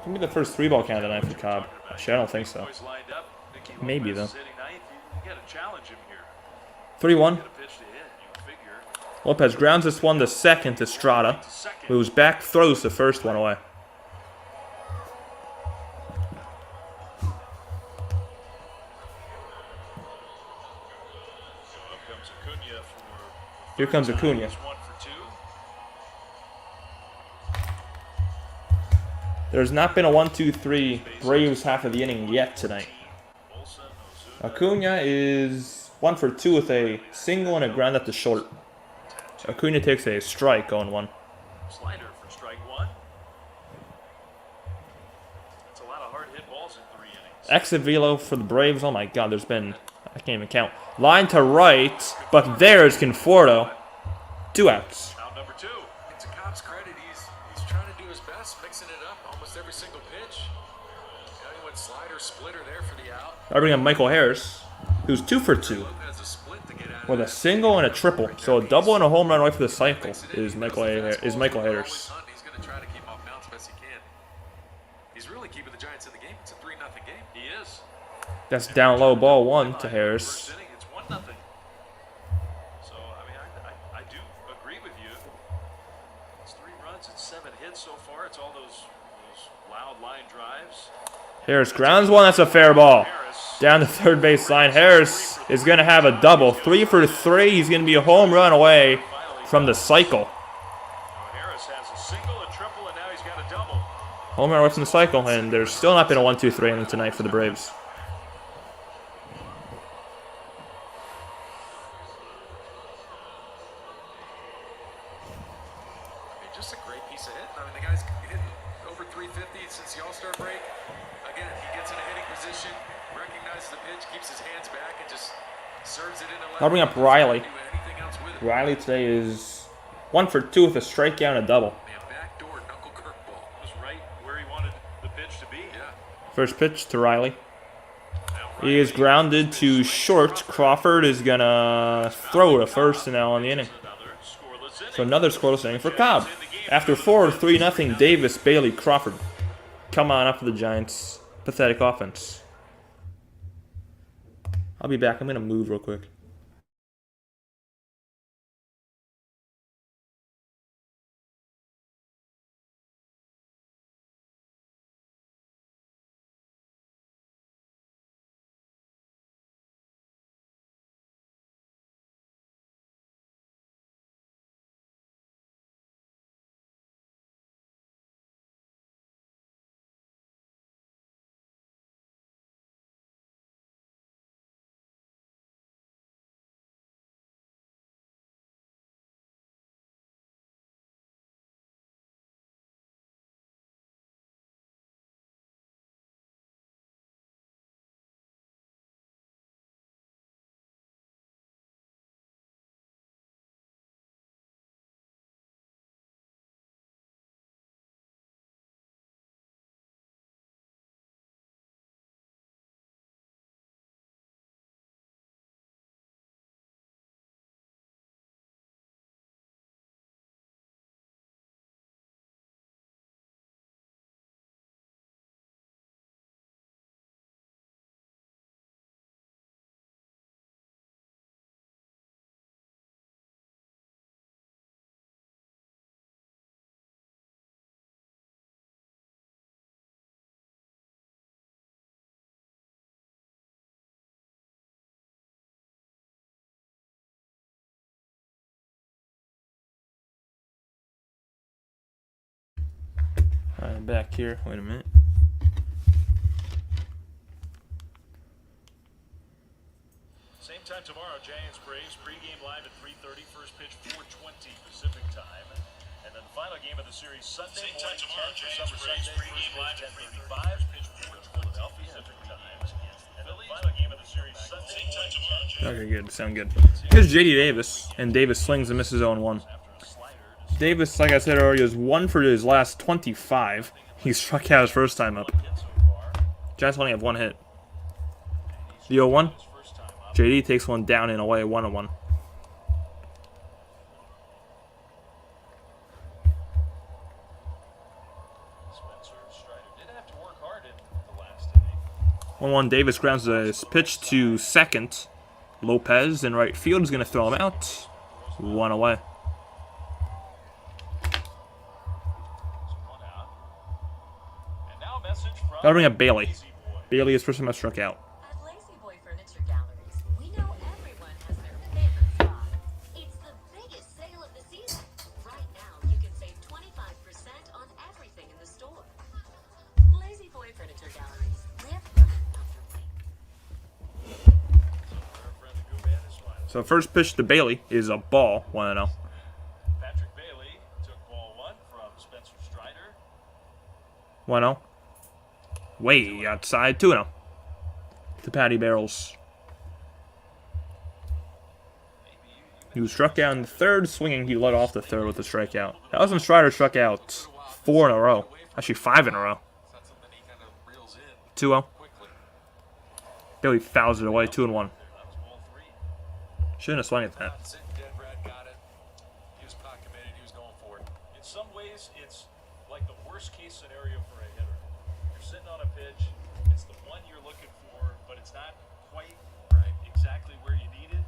B: Give me the first 3-ball count tonight for Cobb. Actually, I don't think so.
C: Boys lined up. Nicky
B: Maybe,
C: Lopez
B: though.
C: hitting ninth. You got to challenge him here.
B: 3-1.
C: Get a pitch to hit, you figure.
B: Lopez grounds this one to second to Strada, who's back, throws the first one away.
C: Up comes Acuna for
B: Here comes Acuna.
C: 1 for 2.
B: There's not been a 1-2-3 Braves half of the inning yet tonight.
C: Olsen, Ozuna.
B: Acuna is 1 for 2 with a single and a ground at the short. Acuna takes a strike on 1.
C: Slider for strike 1. That's a lot of hard hit balls in 3 innings.
B: Exit velo for the Braves. Oh my god, there's been, I can't even count. Line to right, but there's Conforto. 2 outs.
C: Out number 2.
D: And to Cobb's credit, he's trying to do his best, mixing it up almost every single pitch. He went slider, splitter there for the out.
B: I bring up Michael Harris, who's 2 for 2
D: Lopez a split to get out of
B: with a
D: that.
B: single and a triple. So a double and a home run away for the cycle is Michael Harris.
D: He's going to try to keep off mound as best he can. He's really keeping the Giants in the game. It's a 3-0 game.
C: He is.
B: That's down low, ball 1 to
C: First
B: Harris.
C: inning, it's 1-0. So, I mean, I do agree with you. It's 3 runs, it's 7 hits so far. It's all those loud line drives.
B: Harris grounds one. That's a fair ball.
C: Harris,
B: Down the third base line. Harris is going to have a double. 3 for 3. He's going to be a home run away from the cycle.
C: Harris has a single, a triple, and now he's got a double.
B: Home run away from the cycle, and there's still not been a 1-2-3 inning tonight for the Braves.
D: I mean, just a great piece of hitting. I mean, the guy's hitting over 350 since the All-Star break. Again, he gets in a hitting position, recognizes the pitch, keeps his hands back, and just serves it in a left.
B: I'll bring up Riley.
D: Do anything else with it.
B: Riley today is 1 for 2 with a strikeout and a double.
D: Man, backdoor knuckle curveball.
C: Was right where he wanted the pitch to be.
D: Yeah.
B: First pitch to Riley.
C: Now,
B: He is grounded to short. Crawford is going to throw to first now on the inning.
C: another scoreless inning.
B: So another scoreless inning for Cobb. After 4 3-0, Davis, Bailey, Crawford come on up for the Giants' pathetic offense. I'll be back. I'm going to move real quick. Back here. Wait a minute.
C: Same time tomorrow, Giants Braves pregame live at 3:30. First pitch 4:20 Pacific time, and then the final game of the series Sunday morning 10 for Summer Sunday. Pregame live at 10:35. Pitch for Philadelphia Pacific time, and then the final game of the series Sunday morning 10.
B: Okay, good. Sound good. Here's J.D. Davis, and Davis swings and misses 0-1. Davis, like I said earlier, is 1 for his last 25. He struck out his first time up. Giants only have 1 hit. The 0-1. JD takes one down and away, 1-1.
C: Spencer Strider did have to work hard in the last inning.
B: 1-1. Davis grounds his pitch to second. Lopez in right field is going to throw him out. 1 away. Gotta bring up Bailey. Bailey is first time I struck out.
F: At Lazy Boy Furniture Galleries, we know everyone has their favorite spot. It's the biggest sale of the season. Right now, you can save 25% on everything in the store. Lazy Boy Furniture Galleries. Live comfortably.
B: So first pitch to Bailey is a ball, 1-0.
C: Patrick Bailey took ball 1 from Spencer Strider.
B: 1-0. Way outside, 2-0. To Patty Barrels. He was struck out in the third, swinging. He led off the third with a strikeout. That was when Strider struck out 4 in a row. Actually, 5 in a row. 2-0. Bailey fouls it away, 2-1. Shouldn't have swung at that.
C: In some ways, it's like the worst case scenario for a hitter. You're sitting on a pitch, it's the one you're looking for, but it's not quite exactly where you need it.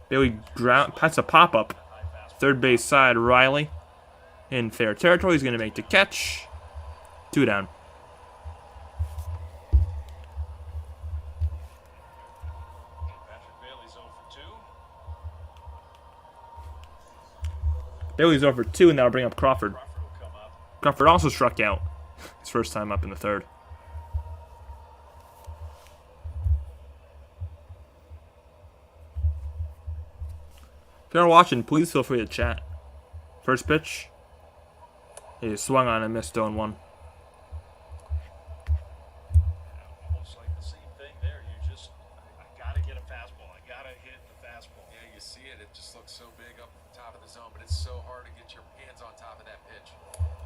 B: Bailey pats a pop-up. Third base side, Riley. In fair territory, he's going to make the catch. 2 down.
C: Patrick Bailey's 0 for 2.
B: Bailey's 0 for 2, and that'll bring up Crawford.
C: Crawford will come up.
B: Crawford also struck out. His first time up in the third. If you're watching, please feel free to chat. First pitch. He swung on and missed 0-1.
C: Almost like the same thing there. You just, I gotta get a fastball. I gotta hit the fastball.
D: Yeah, you see it. It just looks so big up top of the zone, but it's so hard to get your hands on top of that pitch.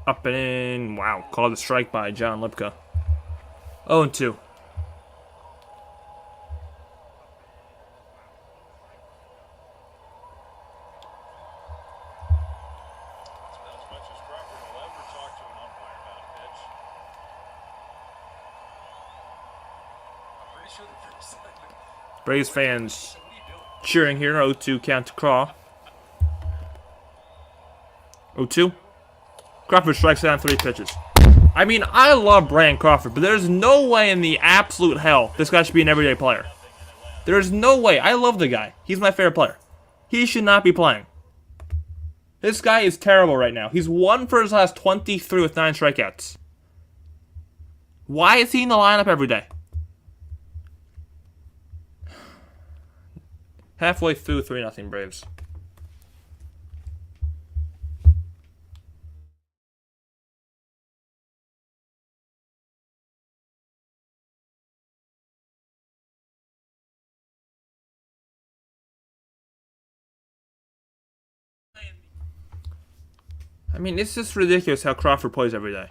B: Up and in. Wow. Called a strike by John Lipka. 0-2.
C: It's about as much as Crawford will ever talk to an umpire about a pitch.
D: I'm pretty sure the first time.
B: Braves fans
D: What are you doing?
B: cheering here. 0-2 count to Craw. 0-2. Crawford strikes out on 3 pitches. I mean, I love Brian Crawford, but there's no way in the absolute hell this guy should be an everyday player. There's no way. I love the guy. He's my favorite player. He should not be playing. This guy is terrible right now. He's 1 for his last 23 with 9 strikeouts. Why is he in the lineup every day? Halfway through, 3-0 Braves. I mean, it's just ridiculous how Crawford plays every day.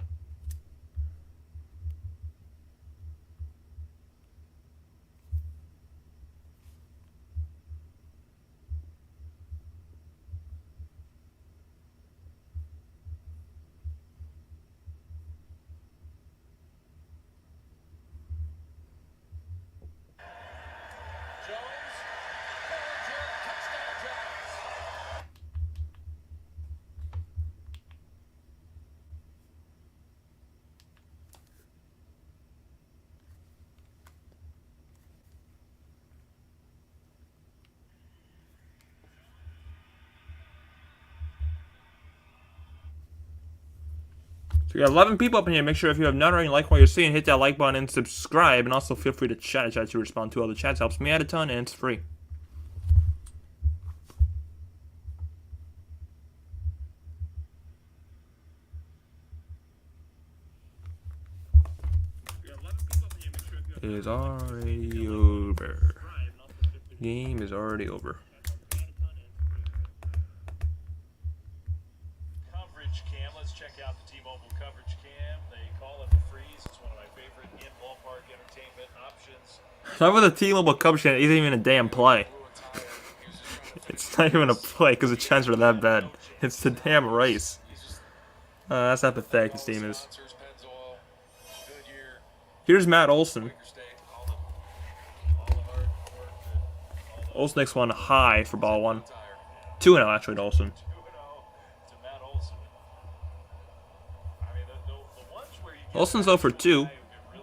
B: We got 11 people up in here. Make sure if you have not already liked what you're seeing, hit that like button and subscribe. And also feel free to chat. I try to respond to all the chats. Helps me out a ton and it's free. It is already over. Game is already over.
C: Coverage cam. Let's check out the T-Mobile coverage cam. They call it the freeze. It's one of my favorite in-ballpark entertainment options.
B: Talk about the T-Mobile coverage cam. It isn't even a damn play. It's not even a play because the chants are that bad. It's the damn race. That's how pathetic this team is. Here's Matt Olson. Olsen next one high for ball one. 2-0 actually to Olsen. Olsen's 0 for 2.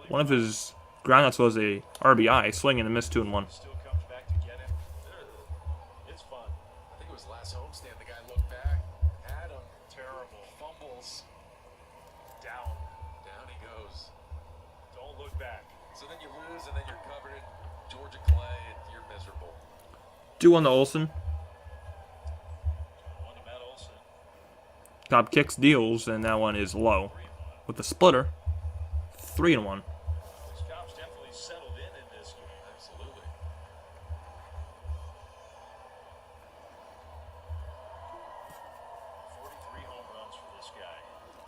B: One of his groundouts was a RBI, swing and a miss 2-1.
C: Still comes back to get him. It's fun.
D: I think it was last homestand. The guy looked back, had him.
C: Terrible. Fumbles. Down.
D: Down he goes.
C: Don't look back.
D: So then you lose, and then you're covered in Georgia clay, and you're miserable.
B: 2-1 to Olsen.
C: 1 to Matt Olson.
B: Cobb kicks, deals, and that one is low. With the splitter, 3-1.
C: Cobb's definitely settled in this game.
D: Absolutely.
C: 43 home runs for this guy.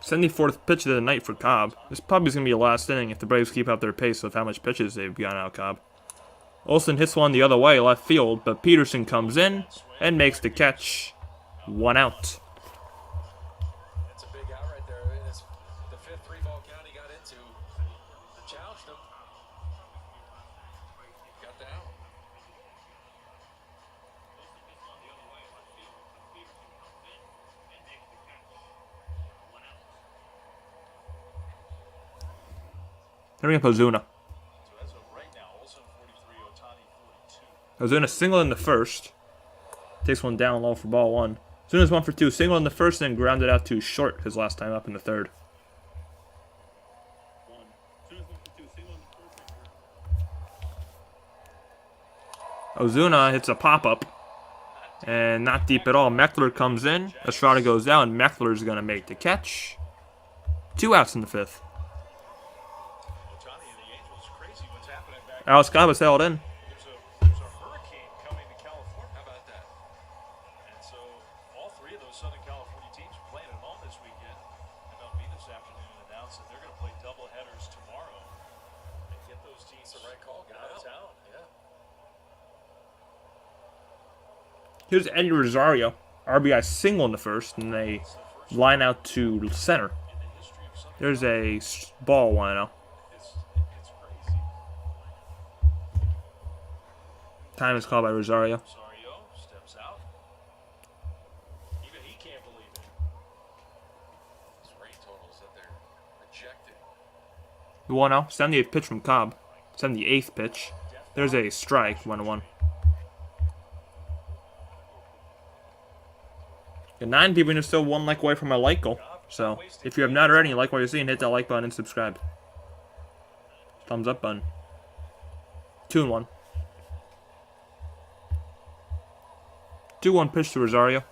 B: 74th pitch of the night for Cobb. This probably is going to be the last inning if the Braves keep up their pace with how much pitches they've gotten out of Cobb. Olsen hits one the other way, left field, but Peterson comes in and makes the catch. 1 out.
D: That's a big out right there. It's the 5th 3-ball count he got into. Challenged him. Got down.
B: Then we have Ozuna.
C: So as of right now, Olson 43, Ohtani 42.
B: Ozuna single in the first. Takes one down low for ball one. Ozuna's 1 for 2. Single in the first and then grounded out to short his last time up in the third. Ozuna hits a pop-up. And not deep at all. Meckler comes in. Estrada goes down. Meckler's going to make the catch. 2 outs in the 5th.
C: Ohtani and the Angels, crazy what's happening back.
B: Alex Cobb is held in.
C: There's a hurricane coming to California.
D: How about that?
C: And so all 3 of those Southern California teams are playing at home this weekend. MLB this afternoon announced that they're going to play double headers tomorrow and get those teams
D: It's the right call. Get
C: out of
D: out.
C: town.
D: Yeah.
B: Here's Eddie Rosario. RBI single in the first, and they line out to center.
C: In the history of Southern
B: There's a ball 1-0.
C: it's crazy.
B: Time is called by Rosario.
C: Rosario steps out. Even he can't believe it.
D: These rain totals that they're rejecting.
B: The 1-0. 78th pitch from Cobb. 78th pitch. There's a strike, 1-1. Got 9 people and you're still 1 like away from a like goal. So, if you have not already, like what you're seeing, hit that like button and subscribe. Thumbs up button. 2-1. 2-1 pitch to Rosario.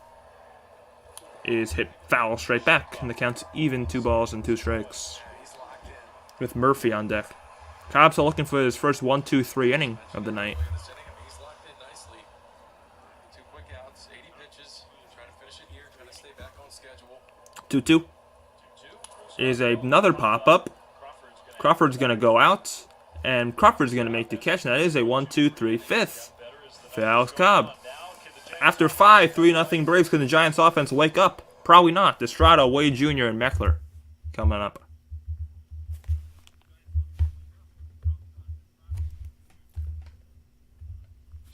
B: Is hit foul straight back, and the count's even 2 balls and 2 strikes. With Murphy on deck. Cobb's looking for his first 1-2-3 inning of the night.
D: This inning, he's locked in nicely. 2 quick outs, 80 pitches. Trying to finish it here. Trying to stay back on schedule.
B: 2-2. Is another pop-up. Crawford's going to go out. And Crawford's going to make the catch. And that is a 1-2-3 5th for Alex Cobb. After 5, 3-0 Braves. Can the Giants offense wake up? Probably not. Estrada, Wade Jr., and Meckler coming up.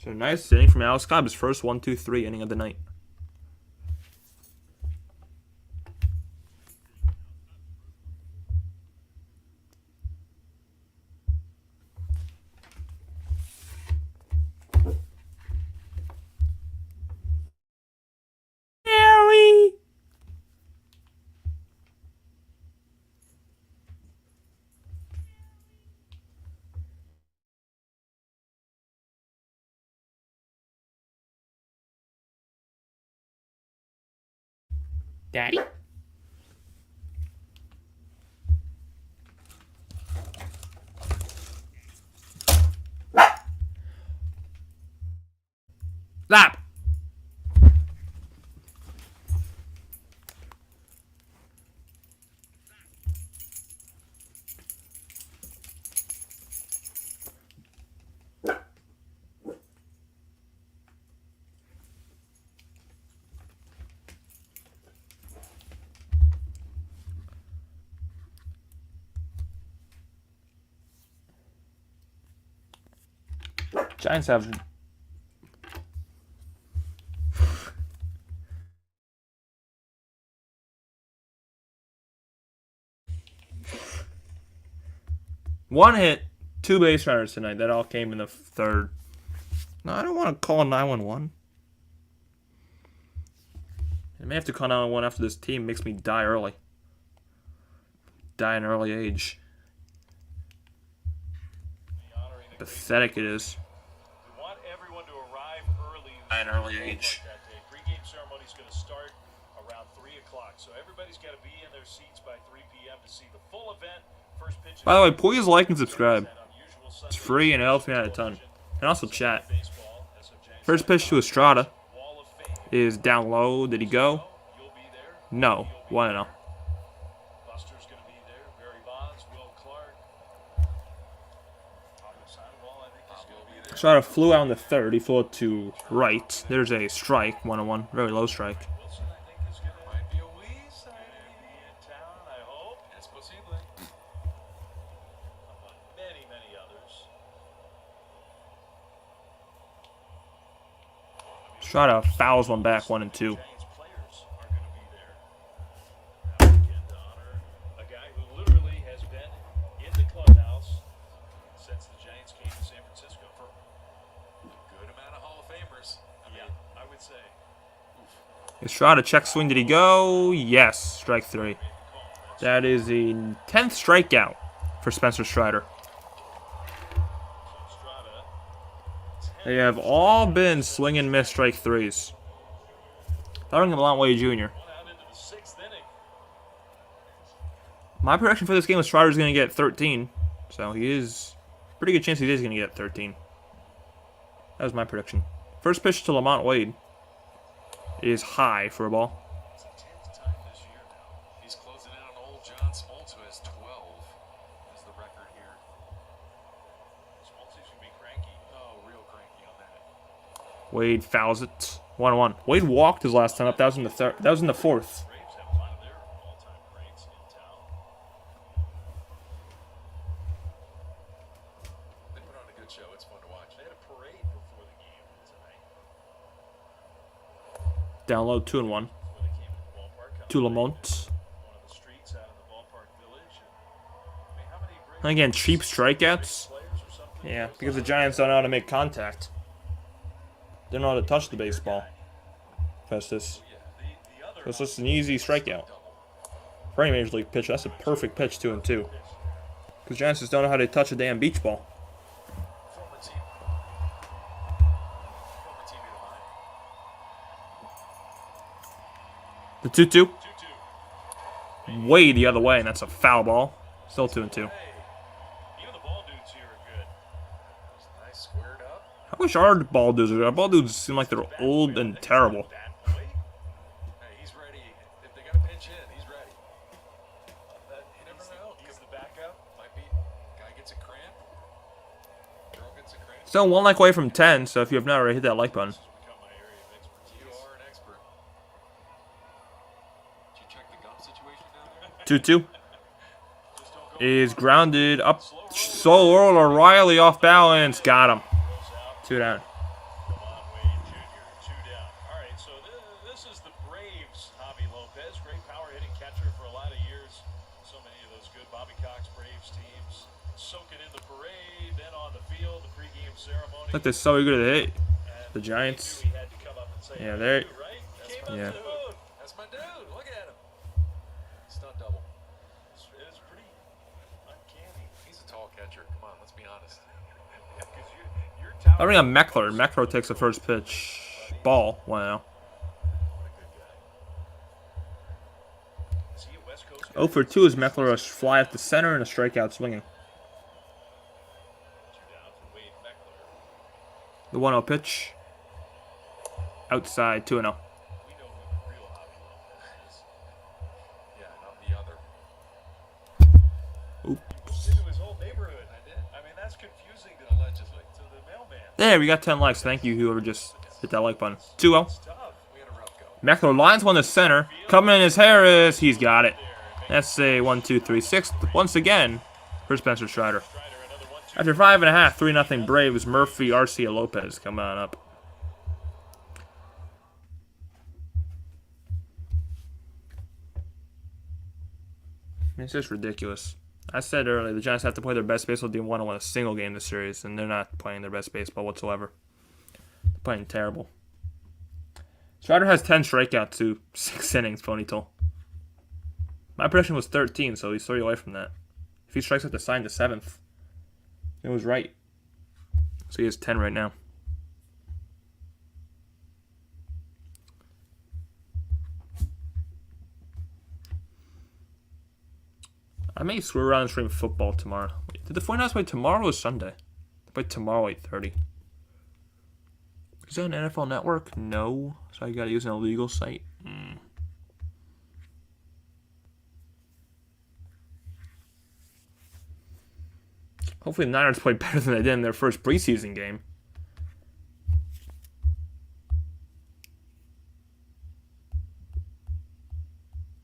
B: So nice inning from Alex Cobb. His first 1-2-3 inning of the night. Daddy? Stop! Giants have one hit, 2 base runners tonight. That all came in the third. No, I don't want to call 911. I may have to call 911 after this team makes me die early. Die an early age. Pathetic it is.
C: We want everyone to arrive early.
B: At an early age.
C: That day. Pre-game ceremony is going to start around 3 o'clock, so everybody's got to be in their seats by 3 p.m. to see the full event. First pitch.
B: By the way, please like and subscribe. It's free and it helps me out a ton. And also chat. First pitch to Estrada is down low. Did he go? No. 1-0.
C: Buster's going to be there. Barry Bonds, Will Clark. Sandoval, I think, is going to be there.
B: Estrada flew out in the third. He flew it to right. There's a strike. 1-1. Very low strike.
C: Wilson, I think, is going to
D: Might be a wheeze.
C: be in town, I hope.
D: Es posible.
C: Among many, many others.
B: Estrada fouls one back. 1-2.
C: Giants players are going to be there. Now again to honor a guy who literally has been in the clubhouse since the Giants came to San Francisco. For
D: Good amount of Hall of Famers.
C: I would say.
B: Estrada check swing. Did he go? Yes. Strike 3. That is the 10th strikeout for Spencer Strider.
C: Estrada.
B: They have all been swing and miss strike 3s. Throwing him Way Jr.
C: One out into the 6th inning.
B: My prediction for this game was Strider's going to get 13. So he is pretty good chance he is going to get 13. That was my prediction. First pitch to Lamont Wade is high for a ball.
D: It's the 10th time this year now. He's closing in on old John Smoltz, who has 12 as the record here.
C: Smoltz should be cranky.
D: Oh, real cranky on that.
B: Wade fouls it. 1-1. Wade walked his last time up. That was in the third. That was in the fourth.
C: Braves have a lot of their all-time greats in town.
D: They put on a good show. It's fun to watch.
C: They had a parade before the game tonight.
B: Down low 2-1.
C: Before they came to the ballpark.
B: To Lamont.
C: One of the streets out in the ballpark village. And, I mean, how many Braves
B: And again, cheap strikeouts.
C: players or something?
B: Yeah, because the Giants don't know how to make contact. They don't know how to touch the baseball. Festus.
C: The other
B: It's just an easy strikeout. For any major league pitcher, that's a perfect pitch, 2-2. Because Giants just don't know how to touch a damn beach ball.
D: Former team. Former team of mine.
B: The 2-2.
C: 2-2.
B: Way the other way, and that's a foul ball. Still 2-2.
C: Hey, even the ball dudes here are good.
D: Nice squared up.
B: I wish our ball dudes are. Our ball dudes seem like they're old and terrible.
C: That way.
D: Hey, he's ready. If they got a pinch hit, he's ready. You never know.
C: He's the backup.
D: Might be. Guy gets a cramp. Girl gets a cramp.
B: Still 1 like away from 10, so if you have not already hit that like button.
C: This has become my area of expertise.
D: You are an expert. Did you check the gum situation down there?
B: 2-2. Is grounded up so early. O'Reilly off balance. Got him. 2 down.
C: Come on, Wade Jr. 2 down. All right, so this is the Braves. Javi Lopez, great power hitting catcher for a lot of years. So many of those good Bobby Cox Braves teams soaking in the parade, then on the field, the pregame ceremony.
B: Look, they're so good at hit.
C: And
B: The Giants.
C: he had to come up and say,
B: Yeah, they're.
C: right? Came up
B: Yeah.
C: to the moon.
D: That's my dude. Look at him. Stunt double.
C: It's pretty uncanny.
D: He's a tall catcher. Come on, let's be honest.
C: Because you're
B: I bring up Meckler. Meckler takes the first pitch. Ball. Wow.
C: What a good guy.
B: 0 for 2 is Meckler, a fly at the center and a strikeout swinging. The 1-0 pitch. Outside, 2-0.
C: We know who the real hobby is.
D: Yeah, not the other.
B: Oops.
C: Into his whole neighborhood. I did. I mean, that's confusing to allegedly to the mailman.
B: There, we got 10 likes. Thank you, whoever just hit that like button. 2-0.
C: It's tough.
D: We had a rough go.
B: Meckler lines one to center. Coming in is Harris. He's got it. That's a 1-2-3-6. Once again, for Spencer Strider.
C: Strider, another 1-2.
B: After 5.5, 3-0 Braves, Murphy, Arcia, Lopez coming on up. It's just ridiculous. I said earlier, the Giants have to play their best baseball if they want to win a single game this series, and they're not playing their best baseball whatsoever. They're playing terrible. Strider has 10 strikeouts to 6 innings, Ponytail. My prediction was 13, so he's 3 away from that. If he strikes out the sign to 7th, it was right. So he has 10 right now. I may screw around and stream football tomorrow. Wait, did the 49ers play tomorrow or Sunday? They play tomorrow at 8:30. Is that an NFL Network? No. So I gotta use an illegal site. Hopefully the Niners play better than they did in their first preseason game.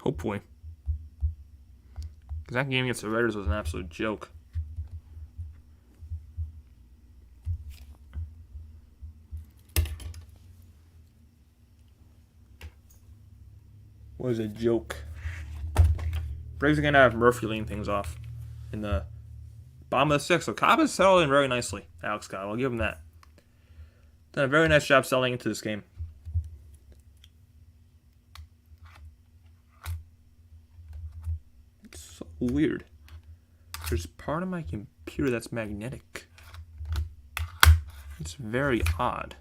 B: Hopefully. Because that game against the Raiders was an absolute joke. Was a joke. Braves are going to have Murphy leading things off in the bottom of the 6th. So Cobb has settled in very nicely. Alex Cobb, I'll give him that. Done a very nice job settling into this game. It's so weird. There's part of my computer that's magnetic. It's very odd.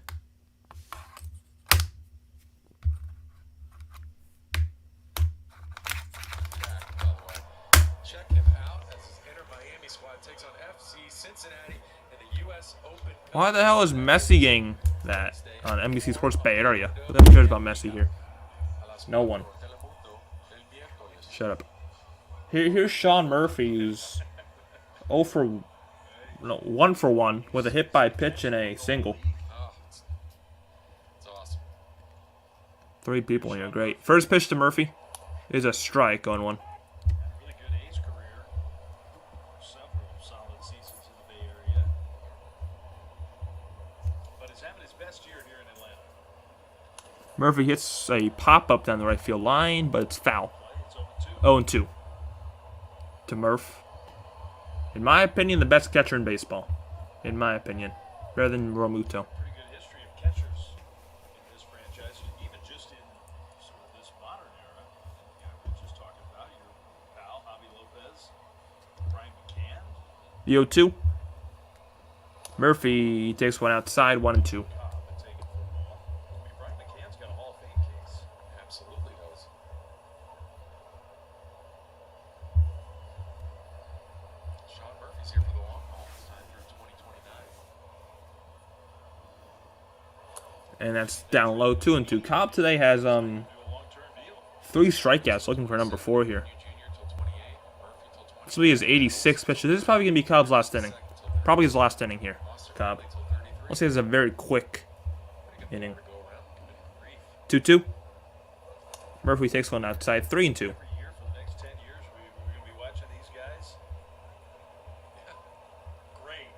D: Check him out as his Inter Miami squad takes on FC Cincinnati in the U.S. Open.
B: Why the hell is Messi getting that on NBC Sports Bay Area? Who the hell cares about Messi here? No one. Shut up. Here's Sean Murphy, who's 1 for 1 with a hit by pitch and a single.
D: Oh, it's awesome.
B: 3 people here, great. First pitch to Murphy is a strike on 1.
C: Really good A's career. Several solid seasons in the Bay Area. But he's having his best year here in Atlanta.
B: Murphy hits a pop-up down the right field line, but it's foul.
C: It's 0-2.
B: 0-2 to Murph. In my opinion, the best catcher in baseball. In my opinion. Better than Romuto.
C: Pretty good history of catchers in this franchise, even just in sort of this modern era. You know, we're just talking about your pal, Javi Lopez, Brian McCann.
B: The 0-2. Murphy takes one outside, 1-2.
C: Cobb and take it for a ball. I mean, Brian McCann's got a Hall of Fame case.
D: Absolutely does. Sean Murphy's here for the long haul. Signed through 2029.
B: And that's down low, 2-2. Cobb today has
C: Do a long-term deal.
B: 3 strikeouts, looking for number 4 here.
D: Junior till 28. Murphy till 20.
B: This will be his 86th pitch. This is probably going to be Cobb's last inning. Probably his last inning here, Cobb.
D: Till 33.
B: Let's say it's a very quick inning.
D: Go around. Good grief.
B: 2-2. Murphy takes one outside, 3-2.
C: Every year for the next 10 years, we're going to be watching these guys.
D: Yeah.
C: Great.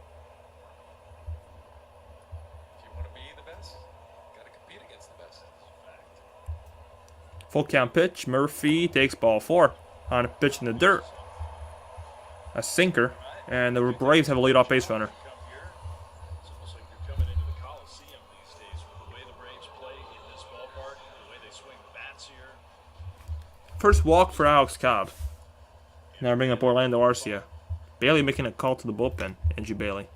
D: If you want to be the best, got to compete against the best.
B: Full count pitch. Murphy takes ball 4 on a pitch in the dirt. A sinker. And the Braves have a leadoff base runner.
C: Come here. It's almost like you're coming into the Coliseum these days with the way the Braves play in this ballpark, the way they swing bats here.
B: First walk for Alex Cobb. Now bring up Orlando Arcia. Bailey making a call to the bullpen. Angie Bailey.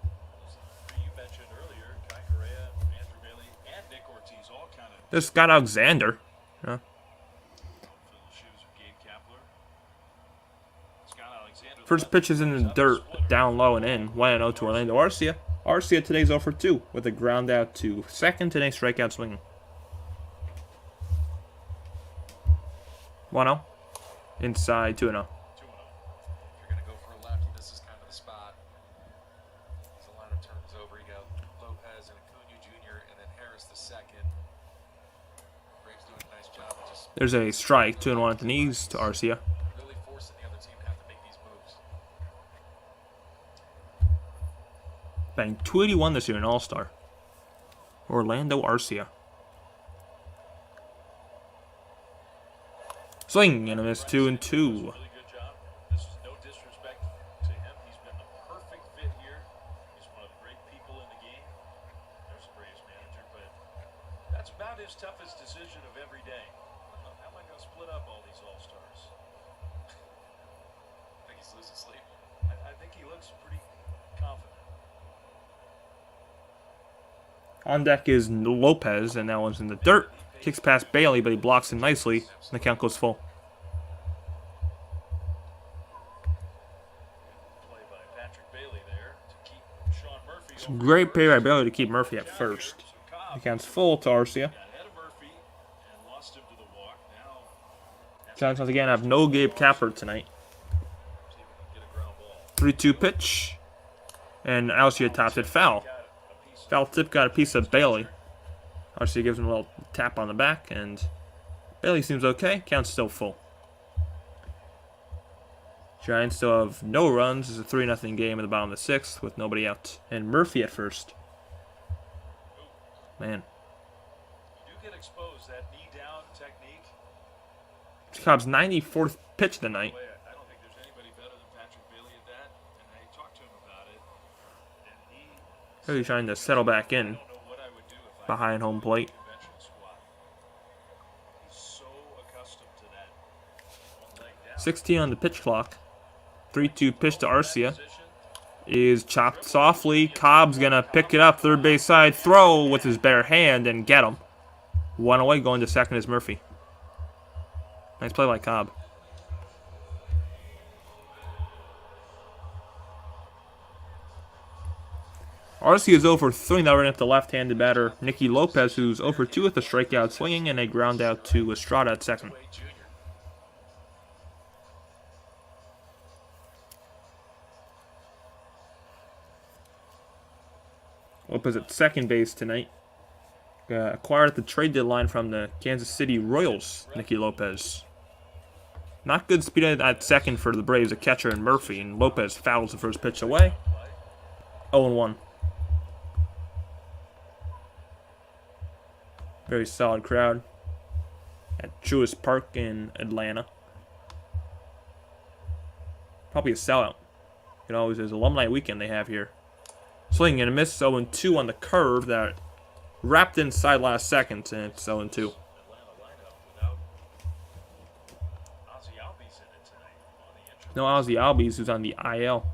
C: Three you mentioned earlier, Kai Correa, Andrew Bailey, and Nick Ortiz all kind of
B: There's Scott Alexander. Yeah.
C: fill the shoes of Gabe Kapler.
B: First pitch is in the dirt, down low and in. 1-0 to Orlando Arcia. Arcia today's 0 for 2 with a ground out to second. Today's strikeout swinging. 1-0. Inside 2-0.
D: 2-0. If you're going to go for a lefty, this is kind of the spot. As the lineup turns over, you got Lopez and Acuna Jr. and then Harris the second. Braves doing a nice job of just
B: There's a strike. 2-1 at the knees to Arcia.
D: really forcing the other team to have to make these moves.
B: Batting 281 this year in All-Star. Orlando Arcia. Swing and a miss. 2-2.
C: Really good job. This is no disrespect to him. He's been the perfect fit here. He's one of the great people in the game. There's the Braves manager, but that's about his toughest decision of every day. How am I going to split up all these All-Stars?
D: I think he's losing sleep.
C: I think he looks pretty confident.
B: On deck is Lopez, and that one's in the dirt. Kicks past Bailey, but he blocks it nicely, and the count goes full.
C: Play by Patrick Bailey there to keep Sean Murphy.
B: Some great play by Bailey to keep Murphy at first. The count's full to Arcia.
C: Got ahead of Murphy and lost him to the walk. Now
B: Giants once again have no Gabe Capper tonight.
C: see if we can get a ground ball.
B: 3-2 pitch, and Arcia tops it foul.
C: Got a piece
B: Foul tip got a piece of Bailey. Arcia gives him a little tap on the back, and Bailey seems okay. Count's still full. Giants still have no runs. It's a 3-0 game in the bottom of the 6th with nobody out. And Murphy at first. Man.
C: You do get exposed, that knee down technique.
B: Cobb's 94th pitch of the night.
C: Boy, I don't think there's anybody better than Patrick Bailey at that. And I talked to him about it. And he
B: Really trying to settle back in
C: I don't know what I would do if I
B: behind home plate.
C: conventional squat. He's so accustomed to that one leg down.
B: 16 on the pitch clock. 3-2 pitch to Arcia.
C: Position.
B: Is chopped softly. Cobb's gonna pick it up. Third base side throw with his bare hand and get him. One away, going to second is Murphy. Nice play by Cobb. Arcia is 0 for 3 now, running up the left-handed batter Nicky Lopez, who's 0 for 2 with a strikeout swinging and a ground out to Estrada at second.
D: Wade Jr.
B: Lopez at second base tonight. Acquired at the trade deadline from the Kansas City Royals, Nicky Lopez. Not good speed at second for the Braves, a catcher and Murphy, and Lopez fouls the first pitch away. 0-1. Very solid crowd at Truist Park in Atlanta. Probably a sellout. It always is. Alumni weekend they have here. Swing and a miss, 0-2 on the curve that wrapped inside last second, and it's 0-2.
C: Atlanta lineup without Ozzy Albies in it tonight on the injury.
B: No Ozzy Albies, who's on the IL.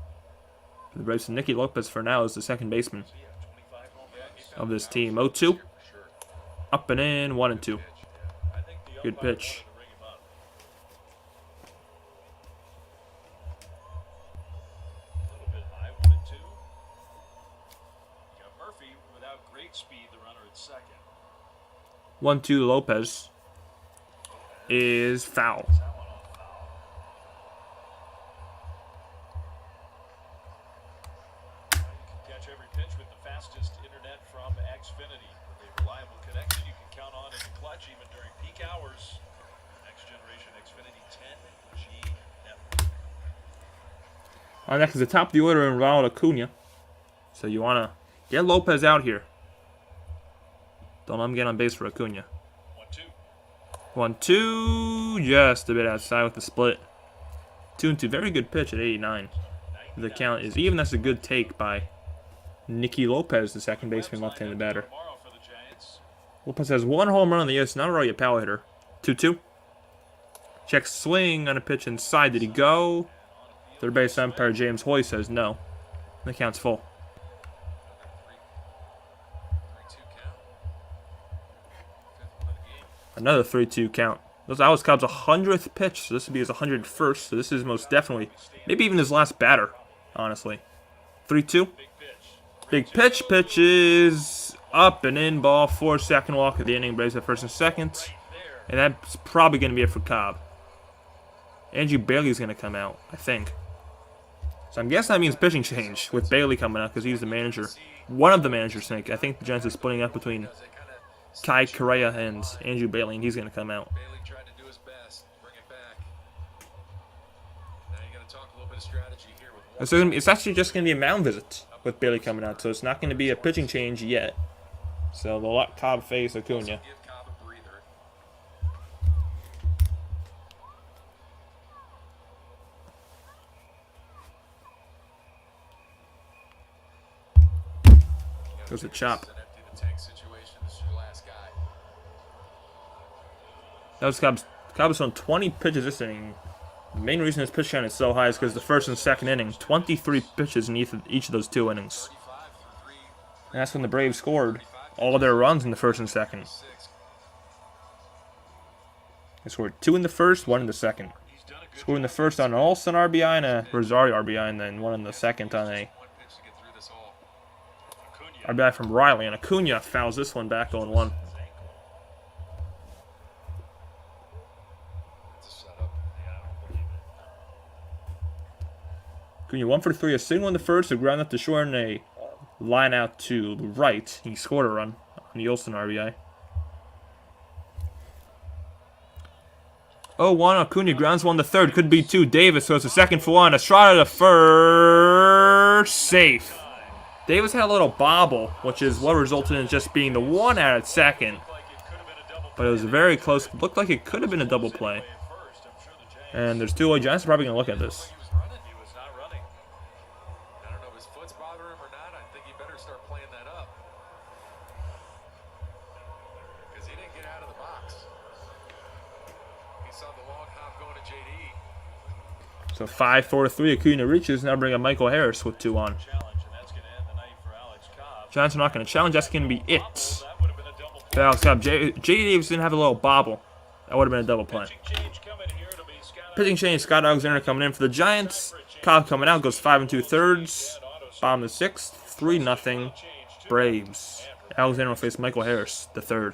B: The Braves, Nicky Lopez for now is the second baseman
C: 25 home runs.
B: of this team. 0-2. Up and in, 1-2.
C: I think the
B: Good
C: umpire
B: pitch.
C: wanted to ring him up. A little bit high, 1-2. You got Murphy without great speed, the runner at second.
B: 1-2 Lopez is foul.
C: That one on foul. You can catch every pitch with the fastest internet from Xfinity. With a reliable connection you can count on in the clutch even during peak hours. Next generation Xfinity 10G network.
B: On next is the top of the order in Ronald Acuna. So you want to get Lopez out here. Don't let him get on base for Acuna.
C: 1-2.
B: 1-2, just a bit outside with the split. 2-2, very good pitch at 89. The count is even. That's a good take by Nicky Lopez, the second baseman, left-handed batter.
C: Tomorrow for the Giants.
B: Lopez has one home run on the year. It's not really a power hitter. 2-2. Checks swing on a pitch inside. Did he go? Third base umpire James Hoy says no. The count's full.
D: 3-2 count. Fifth one of the game.
B: Another 3-2 count. That was Alex Cobb's 100th pitch, so this would be his 101st. So this is most definitely, maybe even his last batter, honestly. 3-2. Big pitch. Pitch is up and in. Ball 4. Second walk of the inning. Braves at first and second. And that's probably going to be it for Cobb. Andrew Bailey's going to come out, I think. So I'm guessing that means pitching change with Bailey coming out because he's the manager. One of the managers, I think. I think the Giants are splitting up between Kai Correa and Andrew Bailey, and he's going to come out.
D: Bailey tried to do his best, bring it back. Now you got to talk a little bit of strategy here with
B: So it's actually just going to be a mound visit with Bailey coming out, so it's not going to be a pitching change yet. So they'll let Cobb face Acuna.
D: give Cobb a breather.
B: Goes a chop.
D: An empty the tank situation. This is your last guy.
B: That was Cobb's on 20 pitches this inning. The main reason his pitch count is so high is because the first and second inning, 23 pitches in each of those two innings. And that's when the Braves scored all of their runs in the first and second. They scored 2 in the first, 1 in the second. Scored in the first on an Olsen RBI and a Rosario RBI, and then 1 in the second on a RBI from Riley. And Acuna fouls this one back 0-1. Acuna 1 for 3, a single in the first, a ground up to short, and a line out to the right. He scored a run on the Olsen RBI. 0-1, Acuna grounds 1 to third. Could be 2. Davis goes to second for 1. Estrada to first. Safe. Davis had a little bobble, which is what resulted in just being the 1 out at second. But it was very close. Looked like it could have been a double play. And there's 2 away. Giants are probably going to look at this. So 5-4-3, Acuna reaches. Now bring up Michael Harris with 2 on. Giants are not going to challenge. That's going to be it. For Alex Cobb. J.D. Davis didn't have a little bobble. That would have been a double play. Pitching change. Scott Alexander coming in for the Giants. Cobb coming out. Goes 5 2/3. Bottom of the 6th. 3-0. Braves. Alexander will face Michael Harris, the third.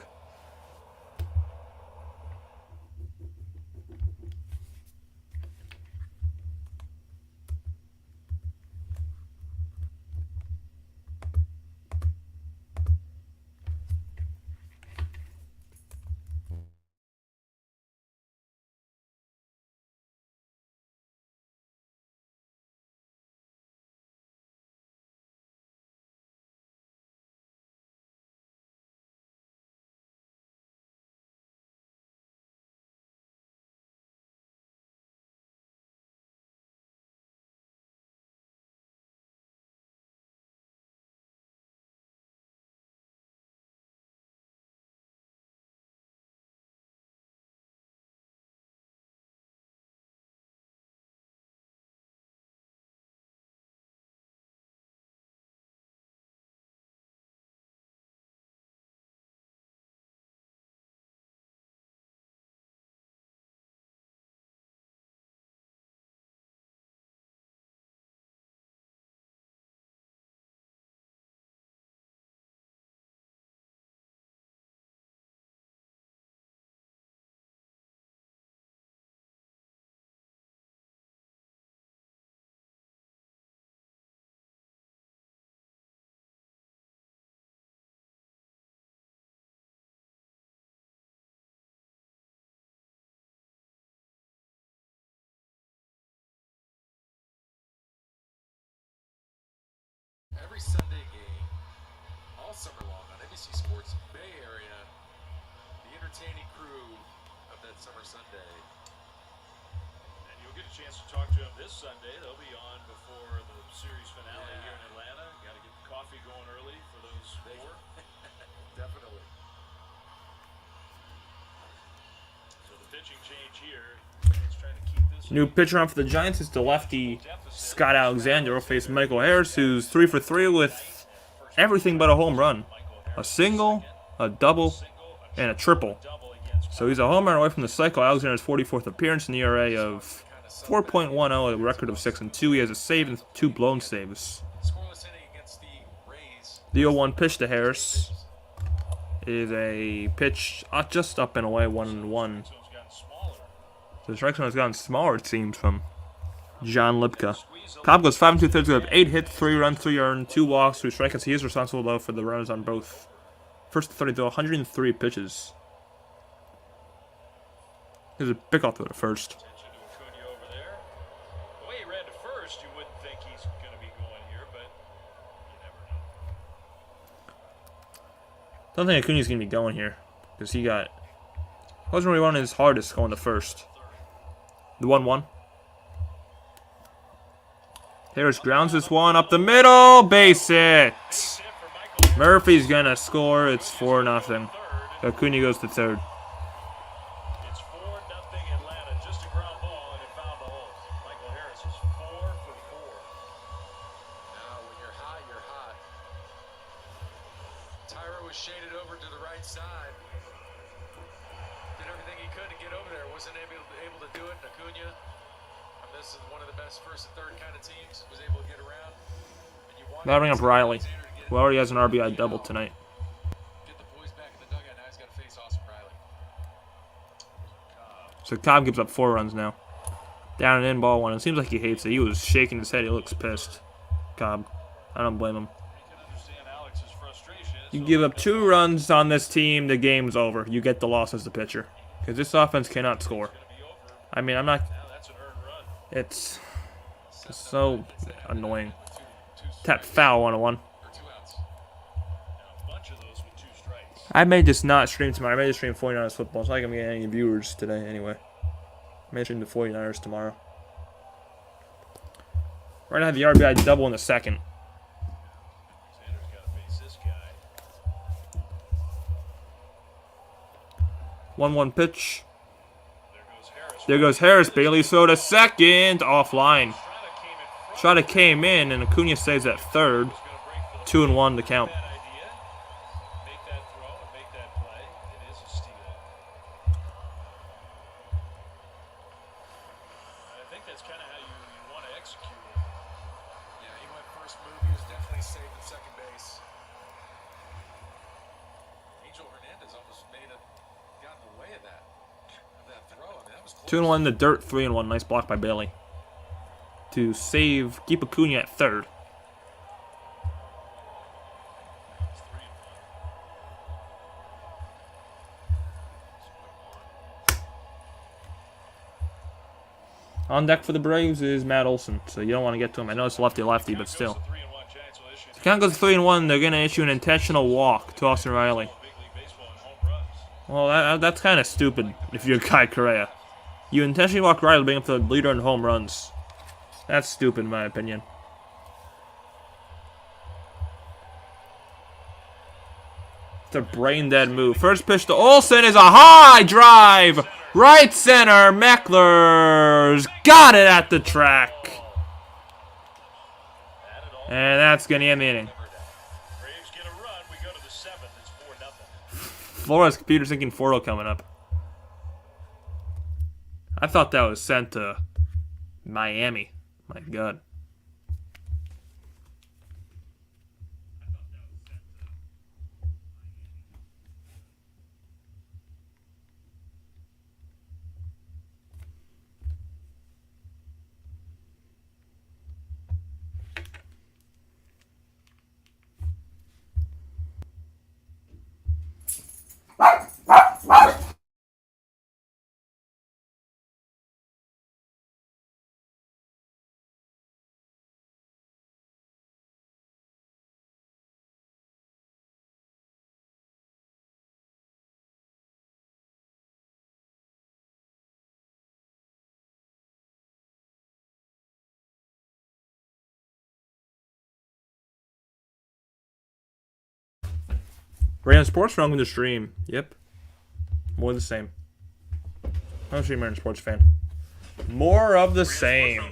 D: Every Sunday game, all summer long on NBC Sports Bay Area, the entertaining crew of that summer Sunday.
C: And you'll get a chance to talk to them this Sunday. They'll be on before the series finale here in Atlanta. Got to get the coffee going early for those 4.
D: Definitely.
C: So the pitching change here. It's trying to keep this.
B: New pitcher on for the Giants is the lefty Scott Alexander. Will face Michael Harris, who's 3 for 3 with everything but a home run. A single, a double, and a triple. So he's a home run away from the cycle. Alexander's 44th appearance, an ERA of 4.10, a record of 6-2. He has a save and 2 blown saves.
D: Scoreless inning against the Rays.
B: The 0-1 pitch to Harris is a pitch just up and away, 1-1. So the strike zone has gotten smaller, it seems, from John Lipka. Cobb goes 5 2/3 with 8 hits, 3 runs, 3 earned, 2 walks, 3 strikeouts. He is responsible, though, for the runners on both. First to 30, though, 103 pitches. Here's a pickoff to the first.
C: Attention to Acuna over there. The way he ran to first, you wouldn't think he's going to be going here, but you never know.
B: Don't think Acuna's going to be going here, because he wasn't really running his hardest going to first. The 1-1. Harris grounds this one up the middle. Base hit. Murphy's going to score. It's 4-0. Acuna goes to third.
C: It's 4-0 Atlanta. Just a ground ball, and it found the hole. Michael Harris is 4 for 4.
D: Now, when you're hot, you're hot. Tyra was shaded over to the right side. Did everything he could to get over there. Wasn't able to do it. Acuna, this is one of the best first and third kind of teams. Was able to get around.
B: Batting up Riley, who already has an RBI double tonight.
D: Get the boys back in the dugout. Now he's got to face Austin Riley.
B: So Cobb gives up 4 runs now. Down and in, ball 1. It seems like he hates it. He was shaking his head. He looks pissed. Cobb. I don't blame him.
C: You can understand Alex's frustration.
B: You give up 2 runs on this team, the game's over. You get the loss as the pitcher. Because this offense cannot score. I mean, I'm not...
C: That's an earned run.
B: It's so annoying. Tap foul 1-1.
D: Or 2 outs.
C: Now, a bunch of those with 2 strikes.
B: I may just not stream tomorrow. I may just stream 49ers football. It's not like I'm getting any viewers today anyway. I may stream the 49ers tomorrow. Right now I have the RBI double in the second.
C: Xander's got to face this guy.
B: 1-1 pitch.
C: There goes Harris.
B: There goes Harris. Bailey Soda second. Offline.
C: Strada came in front.
B: Shot came in, and Acuna stays at third.
C: He's going to break for the
B: 2-1 to count.
C: bad idea. Make that throw and make that play. It is a steal. I think that's kind of how you want to execute it.
D: Yeah, he went first move. He was definitely safe at second base. Angel Hernandez almost got in the way of that throw. I mean, that was close.
B: 2-1 in the dirt. 3-1. Nice block by Bailey. To save, keep Acuna at third.
C: It's 3-1.
B: On deck for the Braves is Matt Olson, so you don't want to get to him. I know it's lefty-lefty, but still.
C: Goes to 3-1. Giants will issue
B: If the count goes 3-1, they're going to issue an intentional walk to Austin Riley.
C: big league baseball and home runs.
B: Well, that's kind of stupid if you're Kai Correa. You intentionally walk Riley, being up the leader in home runs. That's stupid, in my opinion. It's a brain-dead move. First pitch to Olsen is a high drive. Right center. Meckler's got it at the track. And that's going to end the inning.
C: Braves get a run. We go to the 7th. It's 4-0.
B: Flores computer's thinking 4-0 coming up. I thought that was sent to Miami. My God. Random Sports wrong with the stream. Yep. More of the same. I'm a Random Sports fan. More of the same.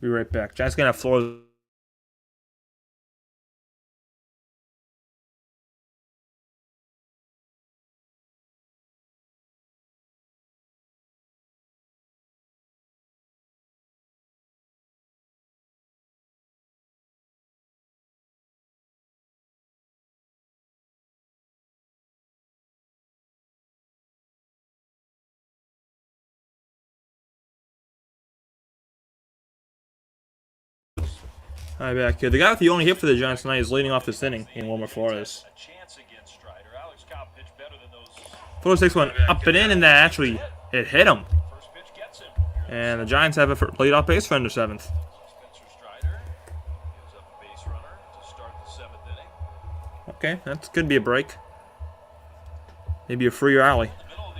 B: Be right back. Giants gonna have Flores. Alright, back here. The guy with the only hit for the Giants tonight is leading off this inning in Wilmer Flores.
C: A chance against Strider. Alex Cobb pitched better than those.
B: Flores takes one up and in, and that actually it hit him.
C: First pitch gets him.
B: And the Giants have a leadoff base for under 7th.
C: Spencer Strider gives up a base runner to start the 7th inning.
B: Okay, that could be a break. Maybe a free rally.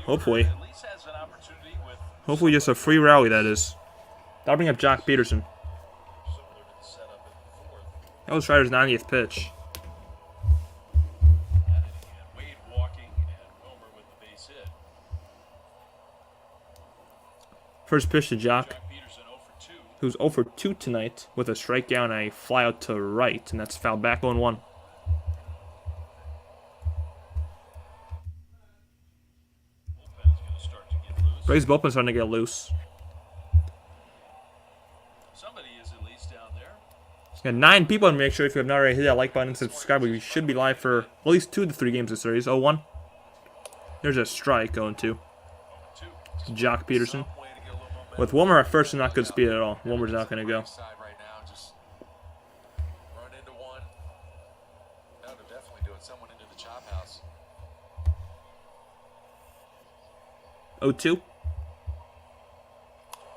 B: Hopefully.
C: At least has an opportunity with
B: Hopefully just a free rally, that is. That'll bring up Jock Peterson.
C: similar to the setup in the 4th.
B: That was Strider's 90th pitch.
C: And Wade walking and Wilmer with the base hit.
B: First pitch to Jock,
C: Jack Peterson 0 for 2.
B: who's 0 for 2 tonight with a strikeout and a fly out to right, and that's fouled back on 1.
C: Bullpen's going to start to get loose.
B: Braves bullpen's starting to get loose.
C: Somebody is at least down there.
B: Got 9 people, and make sure if you have not already hit that like button and subscribe. We should be live for at least 2 of the 3 games of the series. 0-1. There's a strike going to
C: 2.
B: Jock Peterson.
D: Some way to get a little momentum.
B: With Wilmer at first, not good speed at all. Wilmer's not going to go.
D: Side right now, just run into one. No, they're definitely doing someone into the chop house.
B: 0-2.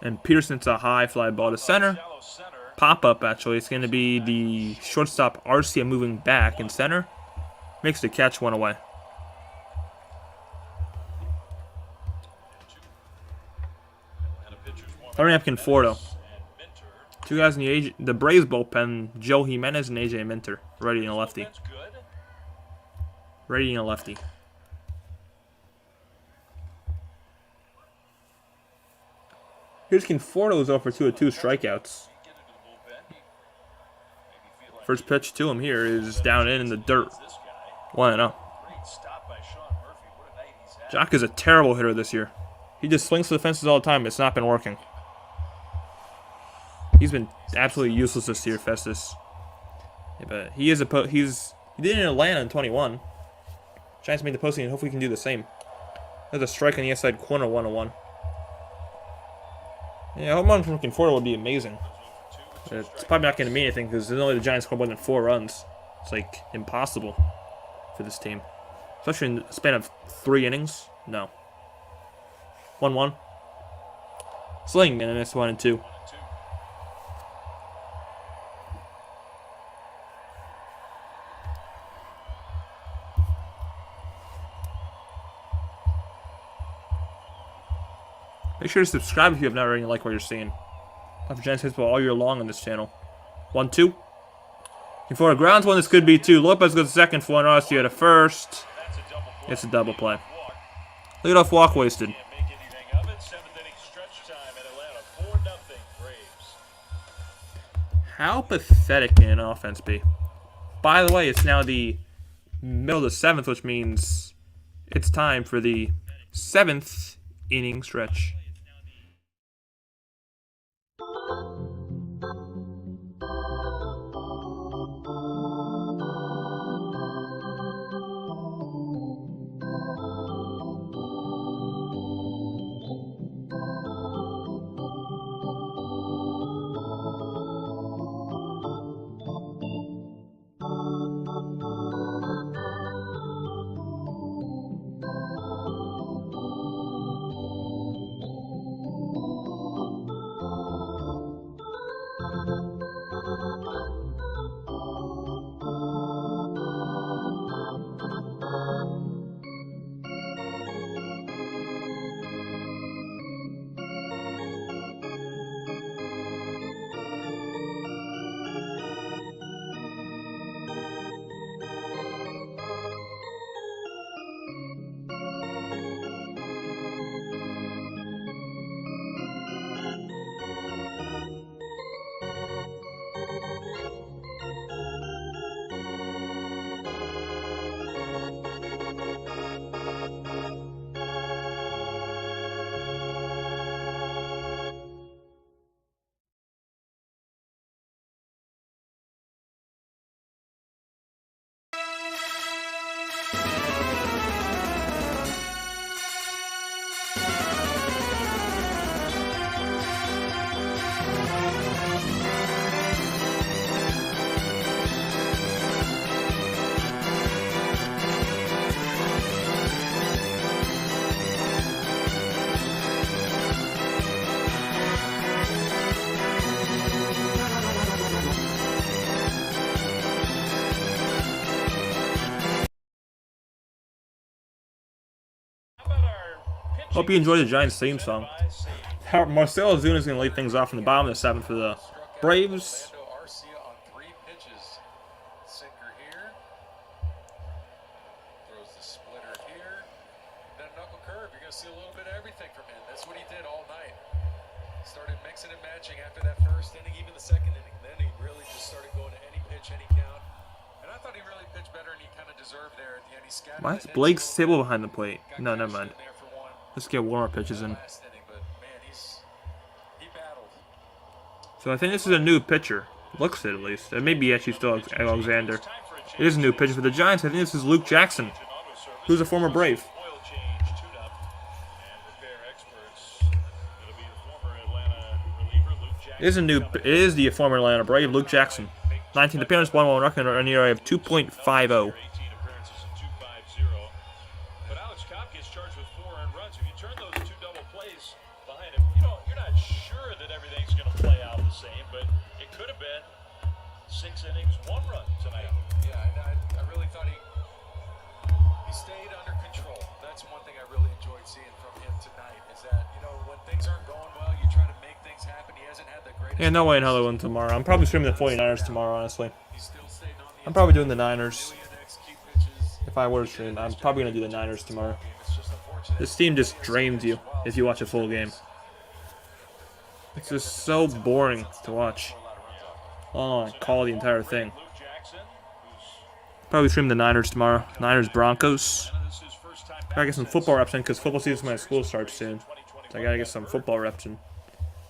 B: And Peterson's a high fly ball to center.
C: Shallow center.
B: Pop up, actually. It's going to be the shortstop Arcia moving back in center. Makes the catch 1 away.
C: And a pitcher's warm.
B: Hurry up, Conforto.
C: And Minter.
B: 2 guys in the Braves bullpen, Joe Jimenez and AJ Minter. Ready and a lefty.
C: That's good.
B: Ready and a lefty. Here's Conforto's 0 for 2 with 2 strikeouts.
C: Get into the bullpen. Maybe feel like
B: First pitch to him here is down in the dirt.
C: this guy.
B: 1-0.
C: Great stop by Sean Murphy. What a night he's had.
B: Jock is a terrible hitter this year. He just swings for the fences all the time. It's not been working. He's been absolutely useless this year, Festus. Yeah, but he is he did it in Atlanta in 21. Giants made the postseason. Hopefully, he can do the same. There's a strike on the outside corner, 1-1. Yeah, home run from Conforto would be amazing. But it's probably not going to mean anything because there's only the Giants score more than 4 runs. It's like impossible for this team, especially in the span of 3 innings. No. 1-1. Sling, and then it's 1-2. Make sure to subscribe if you have not already and like what you're seeing. Time for Giants baseball all year long on this channel. 1-2. Before grounds one, this could be 2. Lopez goes to second, for Arcia to first.
C: That's a double play.
B: It's a double play.
C: Walk.
B: Leadoff walk wasted.
C: Can't make anything of it. 7th inning stretch time in Atlanta. 4-0 Braves.
B: How pathetic can an offense be? By the way, it's now the middle of the 7th, which means it's time for the 7th inning stretch. Hope you enjoyed the Giants theme song. Marcell Ozuna is going to lead things off in the bottom of the 7th for the Braves.
D: on 3 pitches. Sinker here. Throws the splitter here. Then a knuckle curve. You're going to see a little bit of everything from him. That's what he did all night. Started mixing and matching after that first inning, even the second inning. Then he really just started going to any pitch, any count. And I thought he really pitched better, and he kind of deserved there at the end. He scattered.
B: Why is Blake Stable behind the plate? No, never mind. Let's get one more pitches in. So I think this is a new pitcher. Looks it at least. It may be actually still Alexander. It is a new pitcher for the Giants. I think this is Luke Jackson, who's a former Brave. It is the former Atlanta Brave, Luke Jackson. 19th appearance, 1-1 record, an ERA of 2.50.
C: But Alex Cobb gets charged with 4 earned runs. If you turn those 2 double plays behind him, you're not sure that everything's going to play out the same, but it could have been 6 innings, 1 run tonight.
D: Yeah, I really thought he stayed under control. That's one thing I really enjoyed seeing from him tonight, is that, when things aren't going well, you try to make things happen. He hasn't had the greatest...
B: Yeah, no way in hell they win tomorrow. I'm probably streaming the 49ers tomorrow, honestly. I'm probably doing the Niners. If I were to stream, I'm probably going to do the Niners tomorrow. This team just drains you if you watch a full game. It's just so boring to watch. Oh, I call the entire thing. Probably stream the Niners tomorrow. Niners Broncos. Gotta get some football reps in because football season when school starts soon. So I gotta get some football reps in.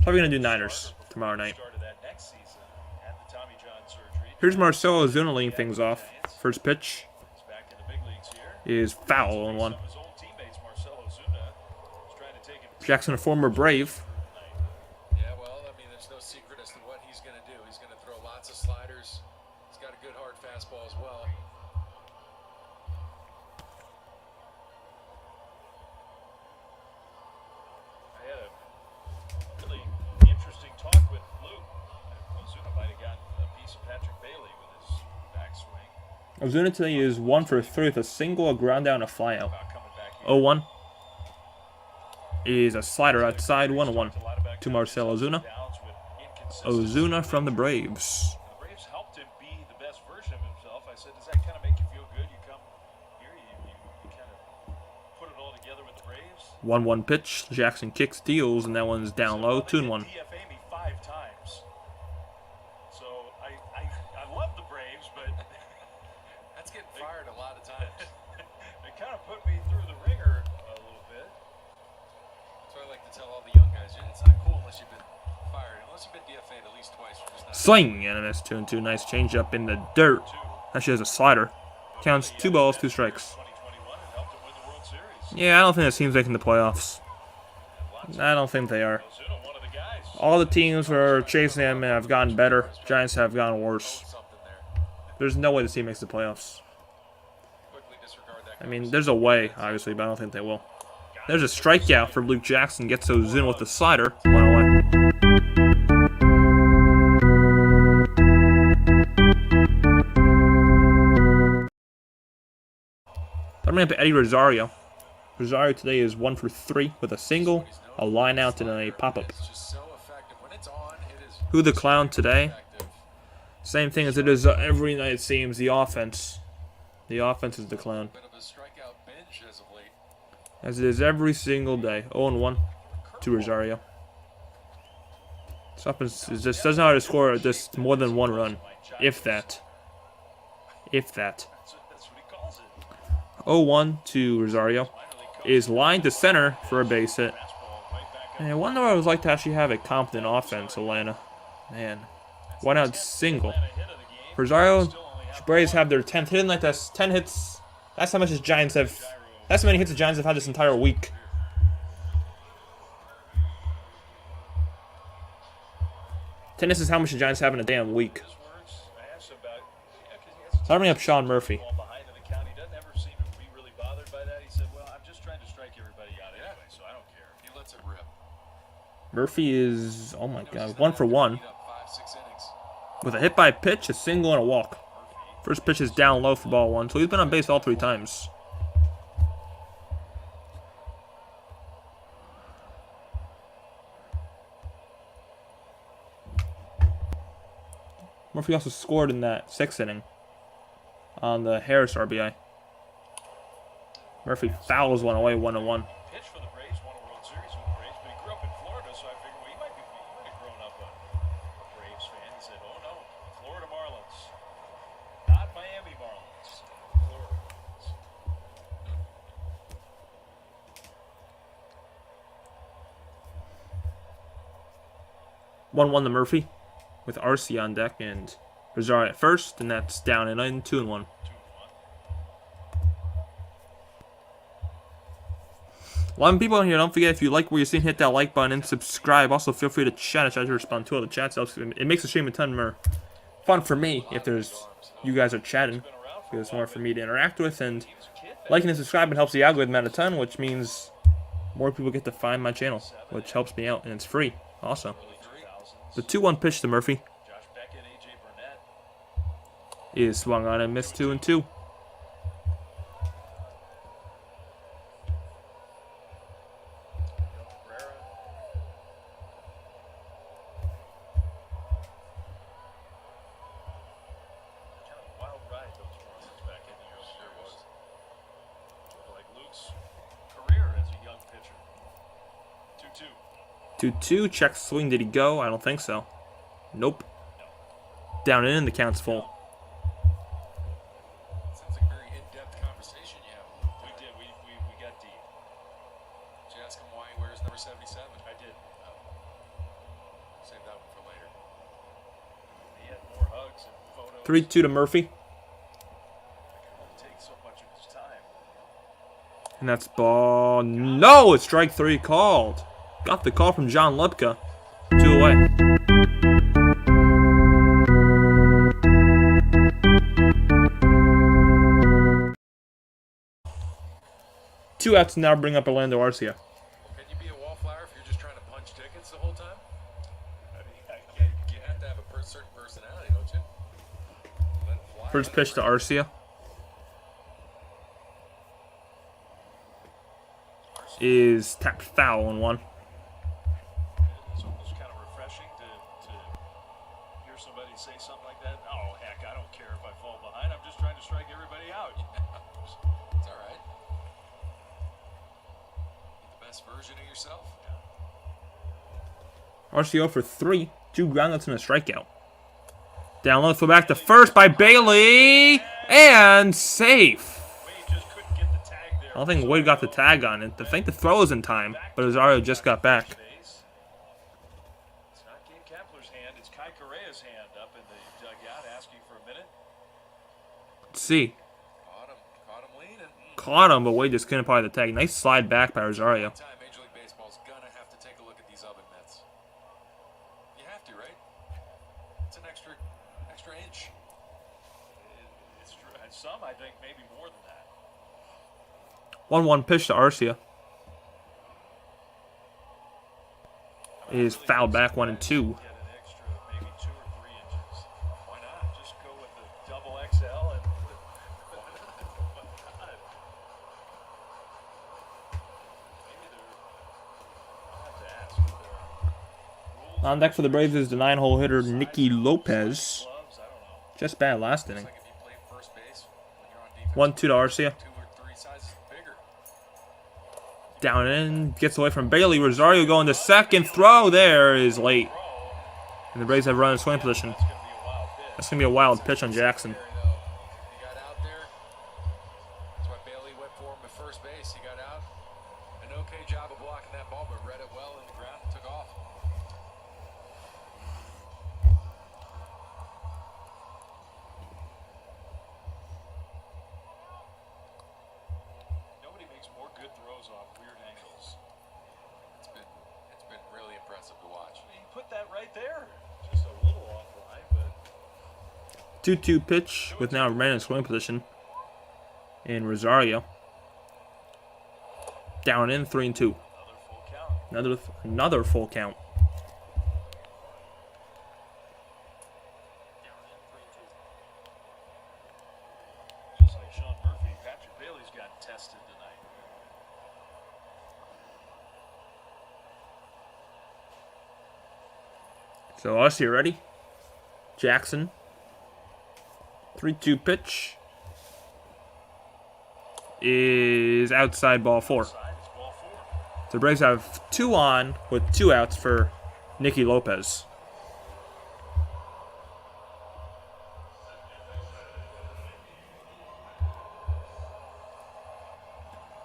B: Probably gonna do Niners tomorrow night. Here's Marcell Ozuna leading things off. First pitch is foul on 1. Jackson, a former Brave.
D: Yeah, well, there's no secret as to what he's going to do. He's going to throw lots of sliders. He's got a good hard fastball as well.
C: I had a really interesting talk with Luke. Ozuna might have gotten a piece of Patrick Bailey with his backswing.
B: Ozuna today is 1 for 3 with a single, a ground down, a flyout. 0-1 is a slider outside, 1-1 to Marcell Ozuna. Ozuna from the Braves.
C: The Braves helped him be the best version of himself. I said, does that kind of make you feel good? You come here, you kind of put it all together with the Braves.
B: 1-1 pitch. Jackson kicks, deals, and that one's down low, 2-1.
C: DFA me 5 times. So I love the Braves, but
D: That's getting fired a lot of times.
C: they kind of put me through the ringer a little bit.
D: That's what I like to tell all the young guys. It's not cool unless you've been fired. Unless you've been DFA'd at least twice. You're just not
B: Swing, and a miss, 2-2. Nice change up in the dirt. Actually has a slider. Counts 2 balls, 2 strikes.
C: 2021 and helped him win the World Series.
B: Yeah, I don't think this team's making the playoffs. I don't think they are.
C: Ozuna, one of the guys.
B: All the teams who are chasing them have gotten better. Giants have gotten worse.
D: something there.
B: There's no way this team makes the playoffs.
D: Quickly disregard that.
B: I mean, there's a way, obviously, but I don't think they will. There's a strikeout for Luke Jackson. Gets Ozuna with the slider. 1 away. I'm going to have Eddie Rosario. Rosario today is 1 for 3 with a single, a line out, and a pop-up.
D: It's just so effective. When it's on, it is
B: Who the clown today?
D: effective.
B: Same thing as it is every night, it seems. The offense. The offense is the clown.
D: Bit of a strikeout binge as of late.
B: As it is every single day. 0-1 to Rosario. This offense just doesn't know how to score just more than 1 run. If that. If that.
C: That's what he calls it.
B: 0-1 to Rosario. Is lined to center for a base hit. Man, I wonder what it was like to actually have a competent offense, Atlanta. Man. 1 out single. Rosario, Braves have their 10th hit like that's 10 hits. That's how much the Giants have. That's how many hits the Giants have had this entire week. Tennis is how much the Giants have in a damn week.
C: I asked him about, because he has
B: Starting up Sean Murphy.
C: ball behind in the count. He doesn't ever seem to be really bothered by that. He said, well, I'm just trying to strike everybody out anyway, so I don't care.
D: He lets it rip.
B: Murphy is, oh my god, 1 for 1.
D: Beat up 5-6 innings.
B: With a hit by pitch, a single, and a walk. First pitch is down low for ball 1, so he's been on base all 3 times. Murphy also scored in that 6th inning on the Harris RBI. Murphy fouls one away, 1-1.
C: Pitched for the Braves, won a World Series with the Braves, but he grew up in Florida, so I figured, well, he might have grown up a Braves fan. He said, oh no, Florida Marlins. Not Miami Marlins. Florida Marlins.
B: 1-1 to Murphy with Arcia on deck and Rosario at first, and that's down and in 2-1.
C: 2-1.
B: A lot of people in here, don't forget, if you like what you're seeing, hit that like button and subscribe. Also, feel free to chat. I try to respond to all the chats. It makes the stream a ton more fun for me if there's you guys are chatting, because it's more for me to interact with. And liking and subscribing helps the algorithm out a ton, which means more people get to find my channel, which helps me out, and it's free also. The 2-1 pitch to Murphy
C: Josh Beckett, AJ Burnett.
B: is swung on and missed 2-2.
C: Career as a young pitcher. 2-2.
B: 2-2, check swing, did he go? I don't think so. Nope. Down and in, the count's full.
D: Sounds like a very in-depth conversation you have.
C: We did. We got deep.
D: Did you ask him why he wears number 77?
C: I did.
D: Save that one for later.
C: He had more hugs and photos.
B: 3-2 to Murphy,
C: It only takes so much of his time.
B: and that's ball. No, it's strike 3 called. Got the call from John Lepka. 2 away. Two outs now bring up Orlando Arcia.
D: Can you be a wallflower if you're just trying to punch tickets the whole time?
C: I mean,
D: You have to have a certain personality, don't you? Let it fly.
B: First pitch to Arcia is tapped foul on 1.
C: it's almost kind of refreshing to hear somebody say something like that. Oh, heck, I don't care if I fall behind. I'm just trying to strike everybody out.
D: It's all right. Be the best version of yourself.
B: Arcia for 3, 2 groundouts and a strikeout. Down low, throw back to first by Bailey, and safe.
C: Wade just couldn't get the tag there.
B: I don't think Wade got the tag on it. I think the throw was in time, but Rosario just got back.
C: It's not Gabe Kapler's hand. It's Kai Correa's hand up in the dugout asking for a minute.
B: Let's see.
D: Caught him leaning.
B: Caught him, but Wade just couldn't apply the tag. Nice slide back by Rosario.
D: Time Major League Baseball's gonna have to take a look at these oven mitts. You have to, right? It's an extra inch.
C: It's true. And some, I think, maybe more than that.
B: 1-1 pitch to Arcia. Is fouled back 1-2.
C: Get an extra, maybe 2 or 3 inches. Why not? Just go with the double XL and why not? Maybe I'll have to ask if there are rules.
B: On deck for the Braves is the 9-hole hitter Nicky Lopez.
C: Gloves, I don't know.
B: Just bad last inning.
D: Like if you play first base when you're on
B: 1-2
D: defense,
B: to Arcia.
D: 2 or 3 sizes bigger.
B: Down in, gets away from Bailey. Rosario going to second. Throw there is late. And the Braves have run in swing position.
C: That's going to be a wild pitch.
B: That's going to be a wild pitch on Jackson.
D: He got out there. That's why Bailey went for him at first base. He got out. An okay job of blocking that ball, but read it well in the ground and took off.
C: Nobody makes more good throws off weird angles.
D: It's been really impressive to watch.
C: He put that right there. Just a little offline, but
B: 2-2 pitch with now man in swing position. In Rosario. Down in 3-2.
C: another full count.
B: Another full count.
C: Just like Sean Murphy, Patrick Bailey's got tested tonight.
B: So Arcia ready. Jackson 3-2 pitch is outside, ball 4. The Braves have 2 on with 2 outs for Nicky Lopez.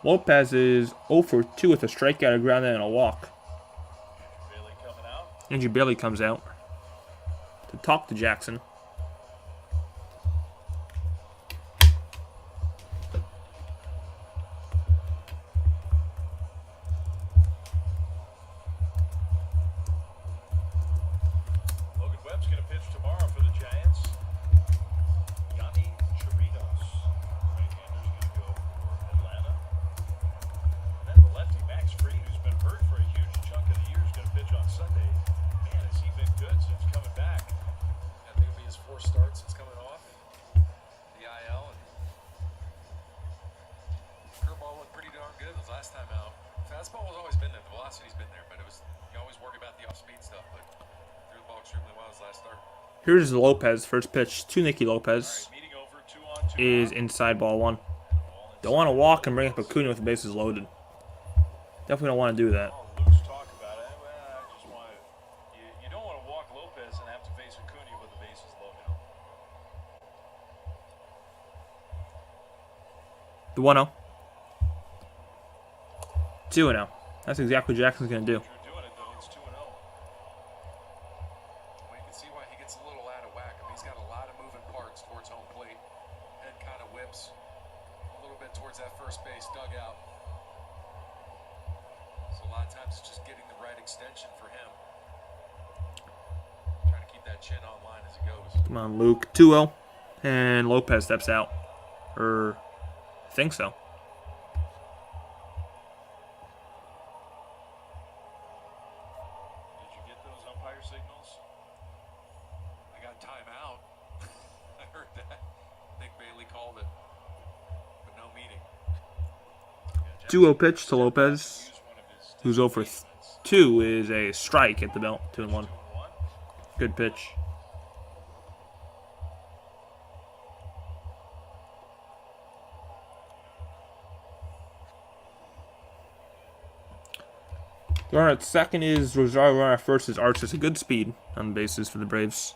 B: Lopez is 0 for 2 with a strikeout, a ground out, and a walk. Andrew Bailey comes out to talk to Jackson.
C: Logan Webb's going to pitch tomorrow for the Giants. Yanni Chirinos, right-hander's going to go for Atlanta. And then the lefty Max Fried, who's been hurt for a huge chunk of the year, is going to pitch on Sunday. Man, has he been good since coming back?
D: I think it'll be his 4 starts since coming off the IL. And curveball looked pretty darn good his last time out. Fastball has always been there. The velocity's been there, but you always worry about the off-speed stuff. But threw the ball extremely well his last start.
B: Here's Lopez. First pitch to Nicky Lopez
C: All right, meeting over 2 on 2
B: is
C: out.
B: inside, ball 1. Don't want to walk and bring up Acuna with the bases loaded. Definitely don't want to do that.
C: Oh, Luke's talk about it. Well, I just want to. You don't want to walk Lopez and have to face Acuna with the bases loaded.
B: The 1-0. 2-0. That's exactly what Jackson's going to do.
C: If you're doing it though, it's 2-0.
D: Well, you can see why he gets a little out of whack. I mean, he's got a lot of moving parts towards home plate. Head kind of whips a little bit towards that first base dugout. So a lot of times it's just getting the right extension for him. Trying to keep that chin on line as it goes.
B: Come on, Luke. 2-0. And Lopez steps out. I think so.
C: Did you get those umpire signals?
D: I got timeout. I heard that. I think Bailey called it, but no meeting.
B: 2-0 pitch to Lopez, who's 0 for 2, is a strike at the belt. 2-1. Good pitch. The runner at second is Rosario. Runner at first is Arch. It's a good speed on the bases for the Braves.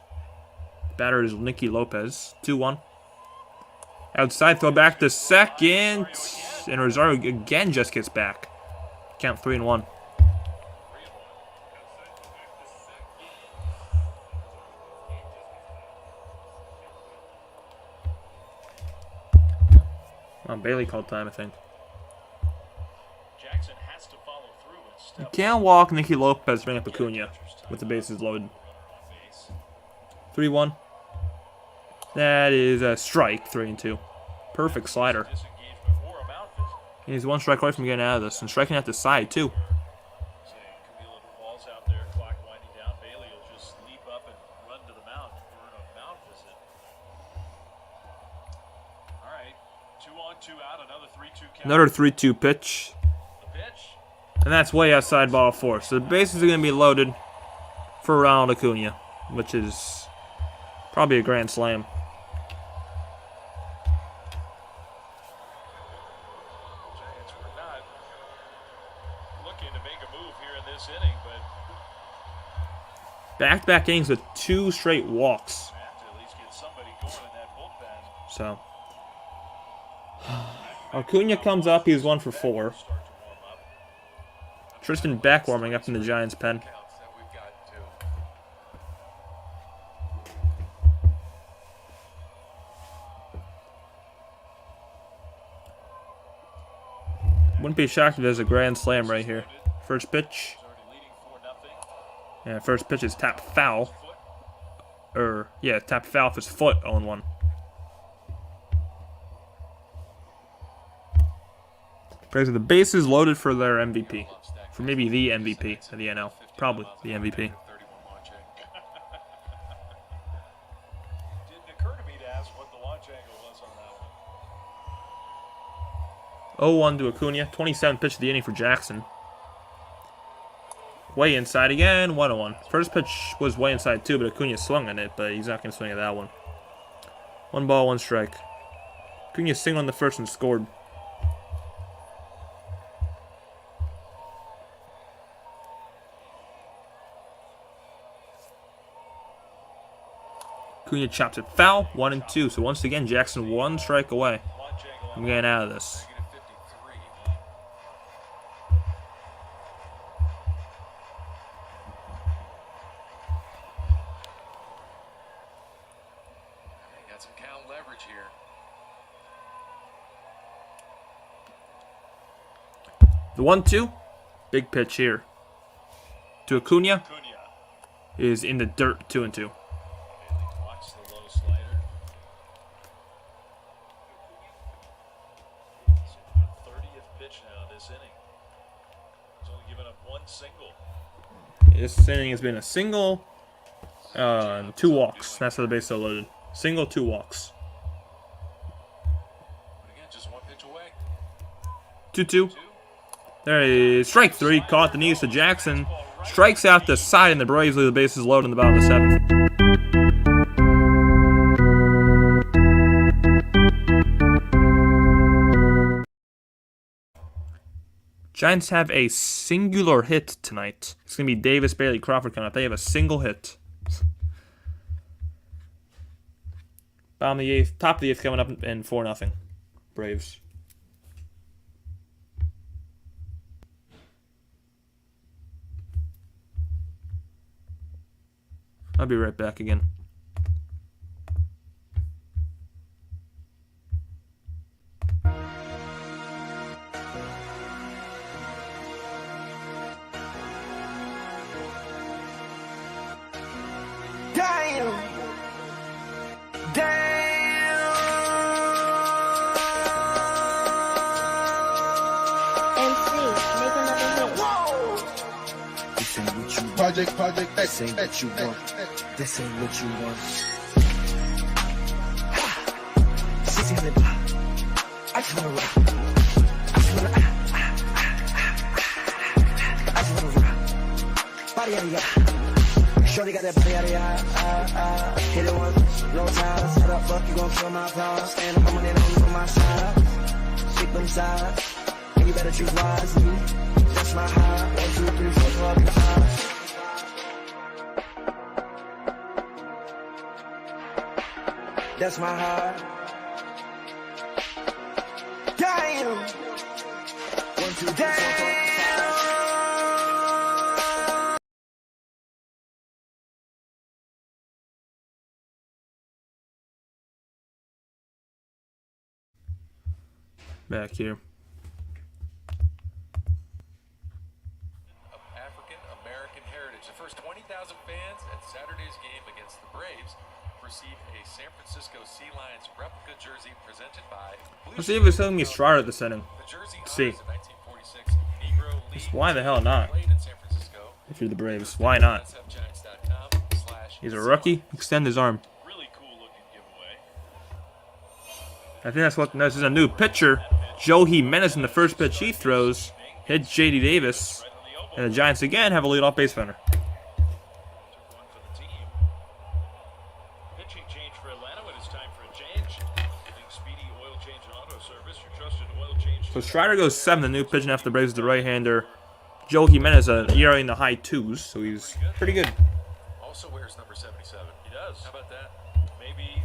B: Batter is Nicky Lopez. 2-1. Outside throw back to second. And Rosario again just gets back. Count 3-1. Bailey called time, I think.
C: Jackson has to follow through and
B: You
C: step
B: can't walk Nicky Lopez, bring up Acuna with the bases loaded. 3-1. That is a strike, 3-2. Perfect slider.
C: disengagement or a mound visit.
B: He's 1 strike away from getting out of this, and striking at the side, too.
C: Say Camilo Ball's out there, clock winding down. Bailey will just leap up and run to the mound for a mound visit. All right, 2 on, 2 out, another 3-2 count.
B: Another 3-2 pitch.
C: The pitch.
B: And that's way outside, ball 4. So the bases are going to be loaded for Ronald Acuna, which is probably a grand slam.
C: Giants were not looking to make a move here in this inning, but
B: Back-to-back innings with 2 straight walks.
C: have to at least get somebody going in that bullpen.
B: So Acuna comes up. He's 1 for 4.
C: Start to warm up.
B: Tristan Beck warming up in the Giants' pen.
D: Counts that we've got too.
B: Wouldn't be shocked if there's a grand slam right here. First pitch.
C: He's already leading 4-0.
B: Yeah, first pitch is tap foul. Tap foul off his foot, 0-1. Braves with the bases loaded for their MVP. For maybe the MVP of the NL. Probably the MVP.
D: 31 launch angle.
C: Didn't occur to me to ask what the launch angle was on that one.
B: 0-1 to Acuna. 27th pitch of the inning for Jackson. Way inside again. 1-1. First pitch was way inside too, but Acuna swung on it, but he's not going to swing at that one. 1 ball, 1 strike. Acuna singled on the first and scored. Acuna chops it foul, 1 and 2. So once again, Jackson 1 strike away from getting out of this.
D: Got some count leverage here.
B: The 1-2, big pitch here to Acuna is in the dirt, 2 and 2.
C: Watch the low slider. 30th pitch now this inning. He's only given up 1 single.
B: This inning has been a single, and 2 walks. That's how the base is loaded. Single, 2 walks.
D: Again, just 1 pitch away.
B: 2-2. There is strike 3. Caught the knees to Jackson. Strikes out the side, and the Braves leave the bases loaded in the bottom of the 7th. Giants have a singular hit tonight. It's going to be Davis, Bailey, Crawford coming up. They have a single hit. Bottom of the 8th, top of the 8th coming up in 4-0. Braves. I'll be right back again.
G: Project, this ain't what you want. This ain't what you want. Sissy on the block. I just wanna rock. I just wanna rock. Body out of ya. Shorty got that body out of ya. Hit it once, no time. Shut up, fuck, you gon' kill my power. Stand up, I'm on it on my side. Shake them sides. And you better choose wisely. That's my high. 1, 2, 3, 4, 5. That's my heart. Damn. 1, 2, 3, 4, 5.
B: Back here.
D: African-American heritage. The first 20,000 fans at Saturday's game against the Braves receive a San Francisco Sea Lions replica jersey presented by
B: Let's see if it's telling me Strider at the setting.
D: The jersey
B: See.
D: honors the 1946 Negro League
B: Why the hell not?
D: played in San Francisco.
B: If you're the Braves, why not?
D: NSFGiants.com/.
B: He's a rookie. Extend his arm.
C: Really cool looking giveaway.
B: I think that's what. This is a new pitcher. Joe Jimenez in the first pitch he throws hits J.D. Davis, and the Giants again have a leadoff base runner.
C: Took one for the team. Pitching change for Atlanta when it's time for a change. Giving Speedy Oil Change and Auto Service, your trusted oil change.
B: So Strider goes 7. The new pitching after the Braves is the right-hander. Joe Jimenez, an ERA in the high 2s, so he's pretty good.
D: Also wears number 77.
C: He does.
D: How about that?
C: Maybe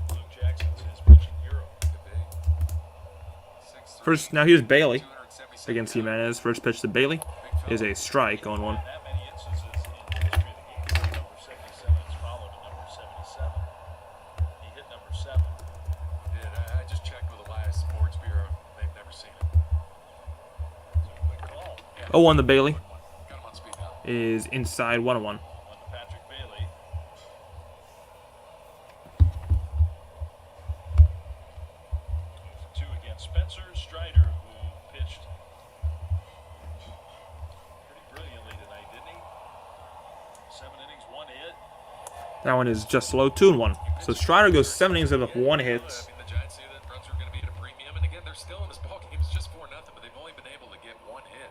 C: Luke Jackson's his pitching hero.
D: Could be. 6'3",
B: First, now here's Bailey
D: 277
B: against Jimenez. First pitch to Bailey is a strike on 1.
C: That many instances in the history of the game. Number 77 is followed to number 77. He hit number 7.
D: Did. I just checked with Elias Sports Bureau. They've never seen it.
C: So quick call.
B: Oh, 1 to Bailey
D: Got him on speed now.
B: is inside 1-1.
C: One to Patrick Bailey. 2 against Spencer Strider, who pitched pretty brilliantly tonight, didn't he? 7 innings, 1 hit.
B: That one is just low, 2-1. So Strider goes 7 innings with 1 hit.
D: I mean, the Giants knew that runs were going to be at a premium, and again, they're still in this ball game. It's just 4-0, but they've only been able to get 1 hit.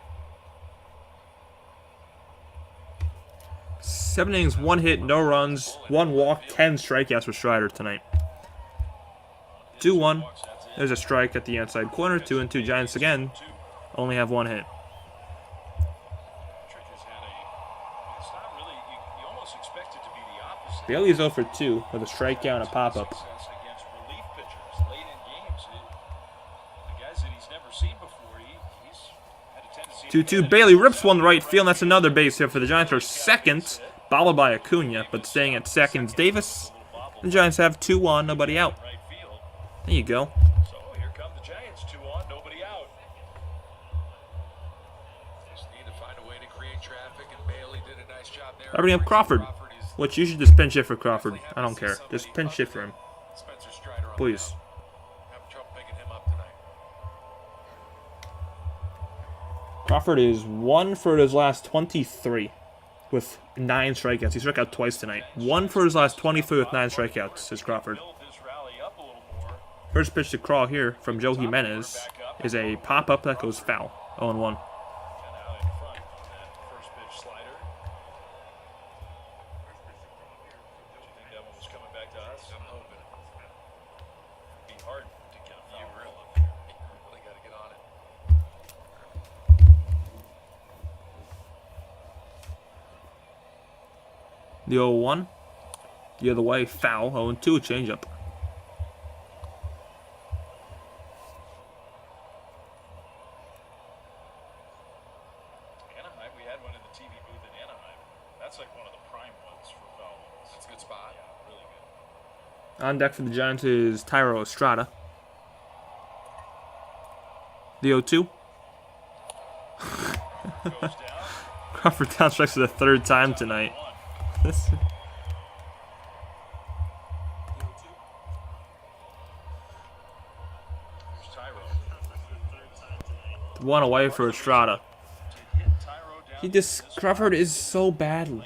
B: 7 innings, 1 hit, no runs, 1 walk, 10 strikeouts for Strider tonight. 2-1. There's a strike at the inside corner. 2-2. Giants again only have one hit. Bailey's 0 for 2 with a strikeout and a pop-up. 2-2. Bailey rips one right field. And that's another base hit for the Giants. Are second, bobbled by Acuna, but staying at second is Davis. The Giants have 2-1, nobody out. There you go.
C: So here come the Giants, 2 on, nobody out.
D: Just need to find a way to create traffic, and Bailey did a nice job there.
B: I bring up Crawford, which you should just pinch hit for Crawford. I don't care. Just pinch hit for him, please.
D: Having trouble picking him up tonight.
B: Crawford is 1 for his last 23 with 9 strikeouts. He struck out twice tonight. 1 for his last 23 with 9 strikeouts is Crawford. First pitch to Craw here from Joe Jimenez is a pop-up that goes foul. 0-1. The 0-1. The other way, foul. 0-2, changeup.
C: Anaheim, we had one in the TV booth in Anaheim. That's like one of the prime ones for foul ones.
D: That's a good spot.
C: Yeah, really good.
B: On deck for the Giants is Tyro Estrada. The 0-2. Crawford down strikes for the 3rd time tonight. This. One away for Estrada. Crawford is so bad.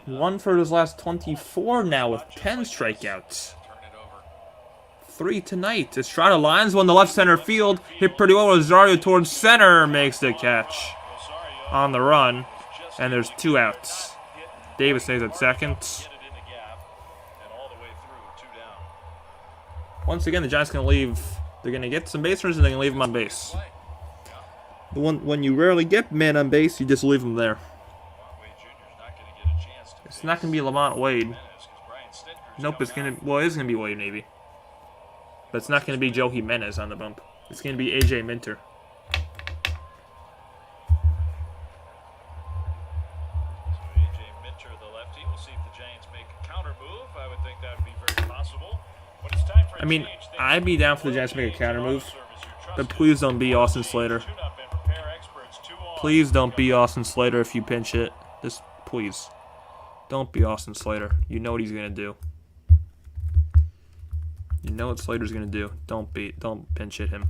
B: 1 for his last 24 now with 10 strikeouts. 3 tonight. Estrada lines one to left center field. Hit pretty well. Rosario towards center makes the catch on the run. And there's 2 outs. Davis stays at second. Once again, the Giants going to leave. They're going to get some base runners and they're going to leave them on base. When you rarely get men on base, you just leave them there. It's not going to be Lamont Wade. Nope, it's going to. Well, it is going to be Wade maybe. But it's not going to be Joe Jimenez on the bump. It's going to be AJ Minter. I mean, I'd be down for the Giants to make a counter move, but please don't be Austin Slater. Please don't be Austin Slater if you pinch hit. Just please, don't be Austin Slater. You know what he's gonna do. You know what Slater's gonna do. Don't pinch hit him.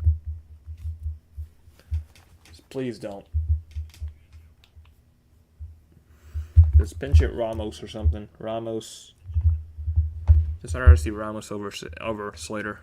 B: Just please don't. Just pinch hit Ramos or something. Ramos. I'd rather see Ramos over Slater.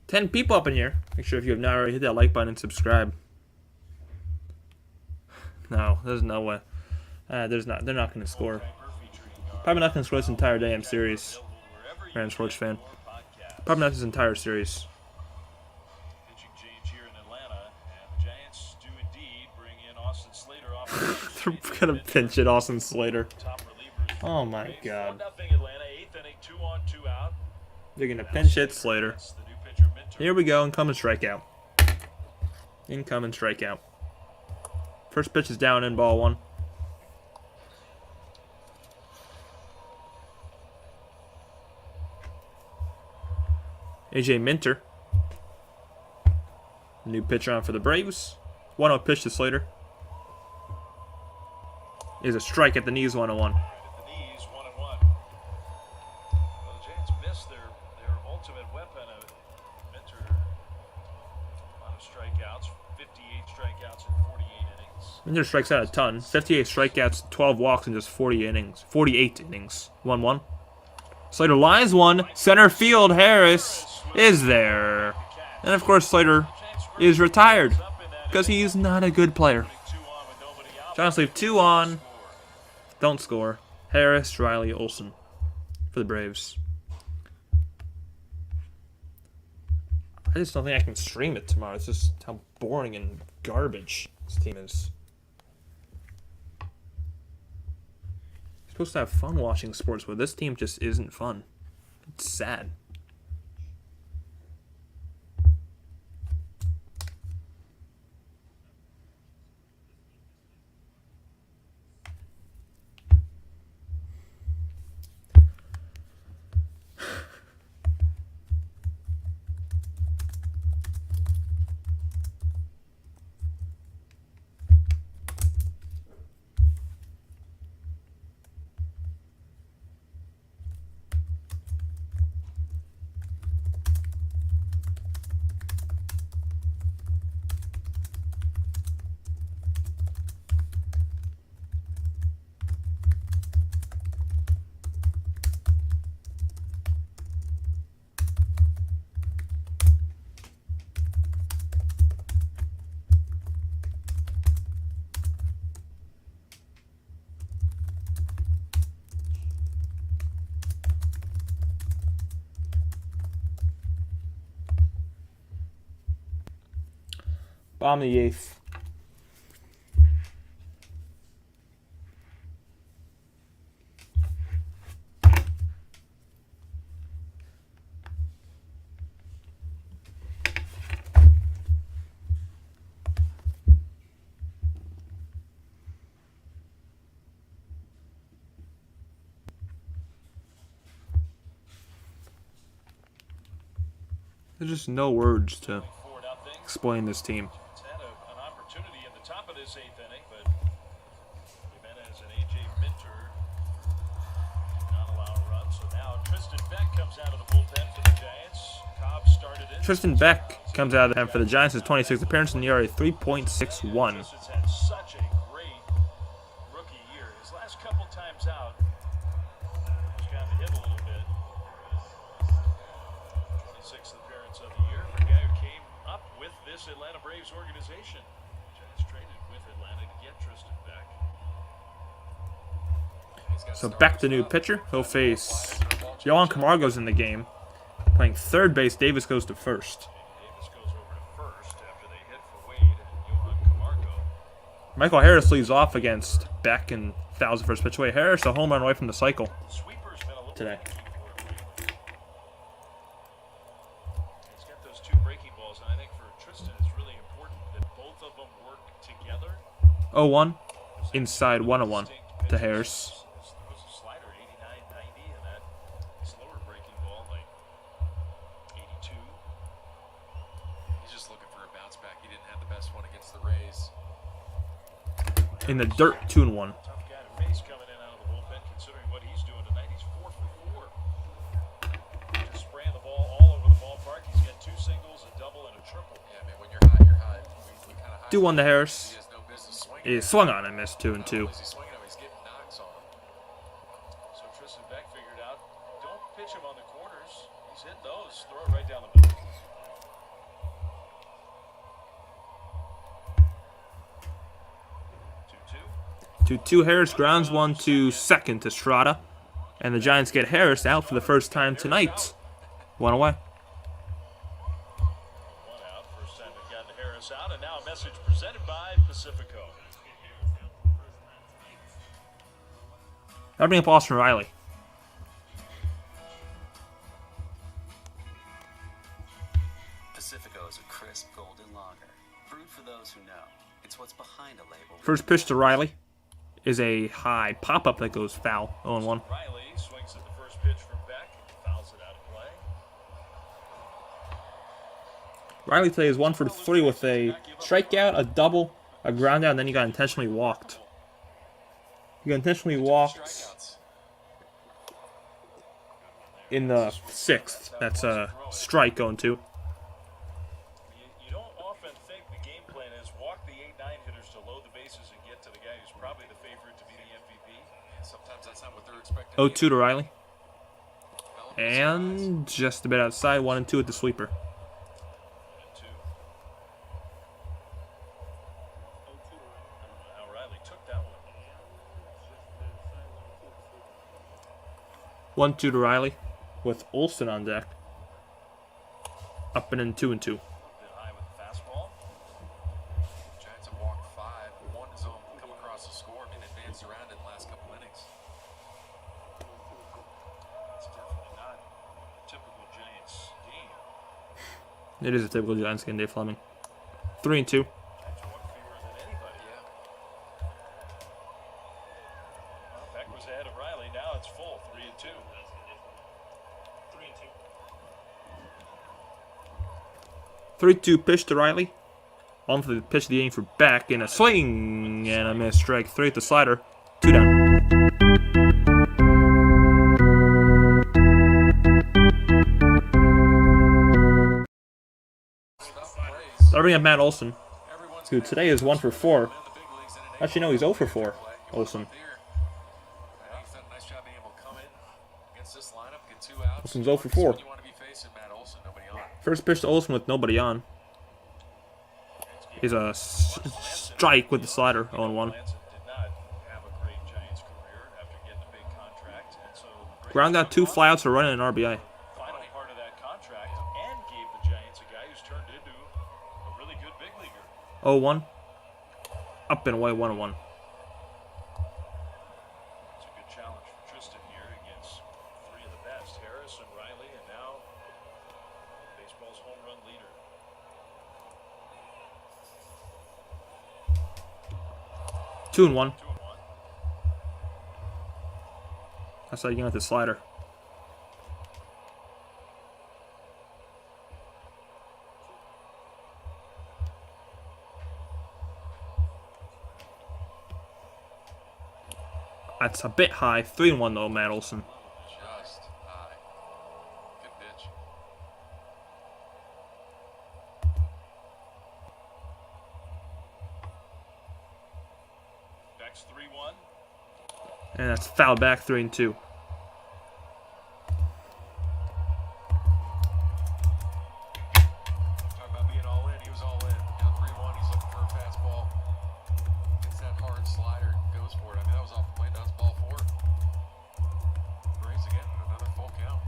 B: Ten people up in here. Make sure if you have not already hit that like button and subscribe. No, there's no way. There's not. They're not going to score. Probably not going to score this entire damn series. Random sports fan. Probably not this entire series.
C: Pitching change here in Atlanta, and the Giants do indeed
B: They're gonna pinch it, Austin Slater.
C: Top relievers.
B: Oh my god.
C: 1-0 Atlanta, 8th inning, 2 on, 2 out.
B: They're gonna pinch it, Slater.
C: That's the new pitcher, Minter.
B: Here we go, incoming strikeout. Incoming strikeout. First pitch is down in ball 1. AJ Minter. New pitcher on for the Braves. 1-0 pitch to Slater. Is a strike at the knees, 1-1.
C: At the knees, 1-1. Well, the Giants missed their ultimate weapon of Minter. A lot of strikeouts, 58 strikeouts in 48 innings.
B: Minter strikes out a ton. 58 strikeouts, 12 walks in just 48 innings. 1-1. Slater lines one. Center field, Harris is there. And of course, Slater is retired because he's not a good player. Giants leave 2 on. Don't score. Harris, Riley, Olsen for the Braves. I just don't think I can stream it tomorrow. It's just how boring and garbage this team is. You're supposed to have fun watching sports, but this team just isn't fun. It's sad. Bottom of the 8th. There's just no words to explain this team.
C: In the top of this 8th inning, but Jimenez and AJ Minter did not allow a run. So now Tristan Beck comes out of the bullpen for the Giants. Cobb started in.
B: Tristan Beck comes out of the pen for the Giants. His 26th appearance in the ERA 3.61.
C: Tristan's had such a great rookie year. His last couple times out, he's gotten to hit a little bit. 26th appearance of the year for a guy who came up with this Atlanta Braves organization. Traded with Atlanta to get Tristan Beck.
B: So Beck, the new pitcher, he'll face Yohan Camargo's in the game, playing third base. Davis goes to first.
C: Davis goes over to first after they hit for Wade and Yohan Camargo.
B: Michael Harris leads off against Beck and fouls the first pitch away. Harris a home run away from the cycle
C: Sweeper's been a little
B: today.
C: He's got those 2 breaking balls, and I think for Tristan it's really important that both of them work together.
B: 0-1, inside 1-1 to Harris.
C: There was a slider, 89, 90, and that slower breaking ball, like 82.
D: He's just looking for a bounce back. He didn't have the best one against the Rays.
B: In the dirt, 2-1.
C: Tough guy to face coming in out of the bullpen, considering what he's doing tonight. He's 4 for 4. Just spraying the ball all over the ballpark. He's got 2 singles, a double, and a triple.
D: Yeah, man, when you're hot, you're hot. We kind of
B: 2-1 to Harris.
D: He has no business swinging.
B: He swung on and missed 2-2.
D: Is he swinging him? He's getting knocks on him.
C: So Tristan Beck figured out, don't pitch him on the corners. He's hitting those. Throw it right down the middle.
B: 2-2. Harris grounds one to second to Strada. And the Giants get Harris out for the first time tonight. 1 away.
C: 1 out. First time they've gotten Harris out, and now a message presented by Pacifico.
B: That'll bring up Austin Riley.
H: Pacifico is a crisp golden lager, brewed for those who know. It's what's behind a label.
B: First pitch to Riley is a high pop-up that goes foul, 0-1.
C: Riley swings at the first pitch from Beck and fouls it out of play.
B: Riley today is 1 for 3 with a strikeout, a double, a ground out, and then he got intentionally walked. He got intentionally walked in the 6th. That's a strike going to.
C: You don't often think the game plan is walk the 8-9 hitters to load the bases and get to the guy who's probably the favorite to be the MVP.
D: Sometimes that's not what they're expecting.
B: 0-2 to Riley. And just a bit outside, 1-2 at the sweeper.
C: 2. How Riley took that one.
B: 1-2 to Riley with Olsen on deck. Up and in 2-2.
C: Bit high with the fastball.
D: Giants have walked 5. One is on come across the score and advanced around in the last couple innings.
C: It's definitely not a typical Giants game.
B: It is a typical Giants game, Dave Fleming. 3-2.
C: Giants walk fewer than anybody. Well, Beck was ahead of Riley. Now it's full. 3-2.
B: 3-2 pitch to Riley. On for the pitch of the inning for Beck, and a swing and a miss. Strike 3 at the slider. 2 down. That'll bring up Matt Olson, who today is 1 for 4. Actually, no, he's 0 for 4. Olson.
D: Nice job being able to come in against this lineup, get 2 outs.
B: Olson's 0 for 4.
D: You want to be facing Matt Olson, nobody on.
B: First pitch to Olson with nobody on. Is a strike with the slider, 0-1.
C: Did not have a great Giants career after getting a big contract, and so
B: Ground out 2 flyouts, a run and an RBI.
C: final part of that contract, and gave the Giants a guy who's turned into a really good big leaguer.
B: 0-1. Up and away, 1-1.
C: It's a good challenge for Tristan here against 3 of the best, Harris and Riley, and now baseball's home run leader.
B: 2-1.
C: 2-1.
B: That's how you get with the slider. That's a bit high. 3-1 though, Matt Olson.
D: Just high. Good pitch.
C: Beck's 3-1.
B: And that's fouled back, 3-2.
D: Talk about being all in. He was all in. 3-1. He's looking for a fastball. Gets that hard slider. Goes for it. I mean, that was off the plate. That was ball 4. Braves again. Another full count.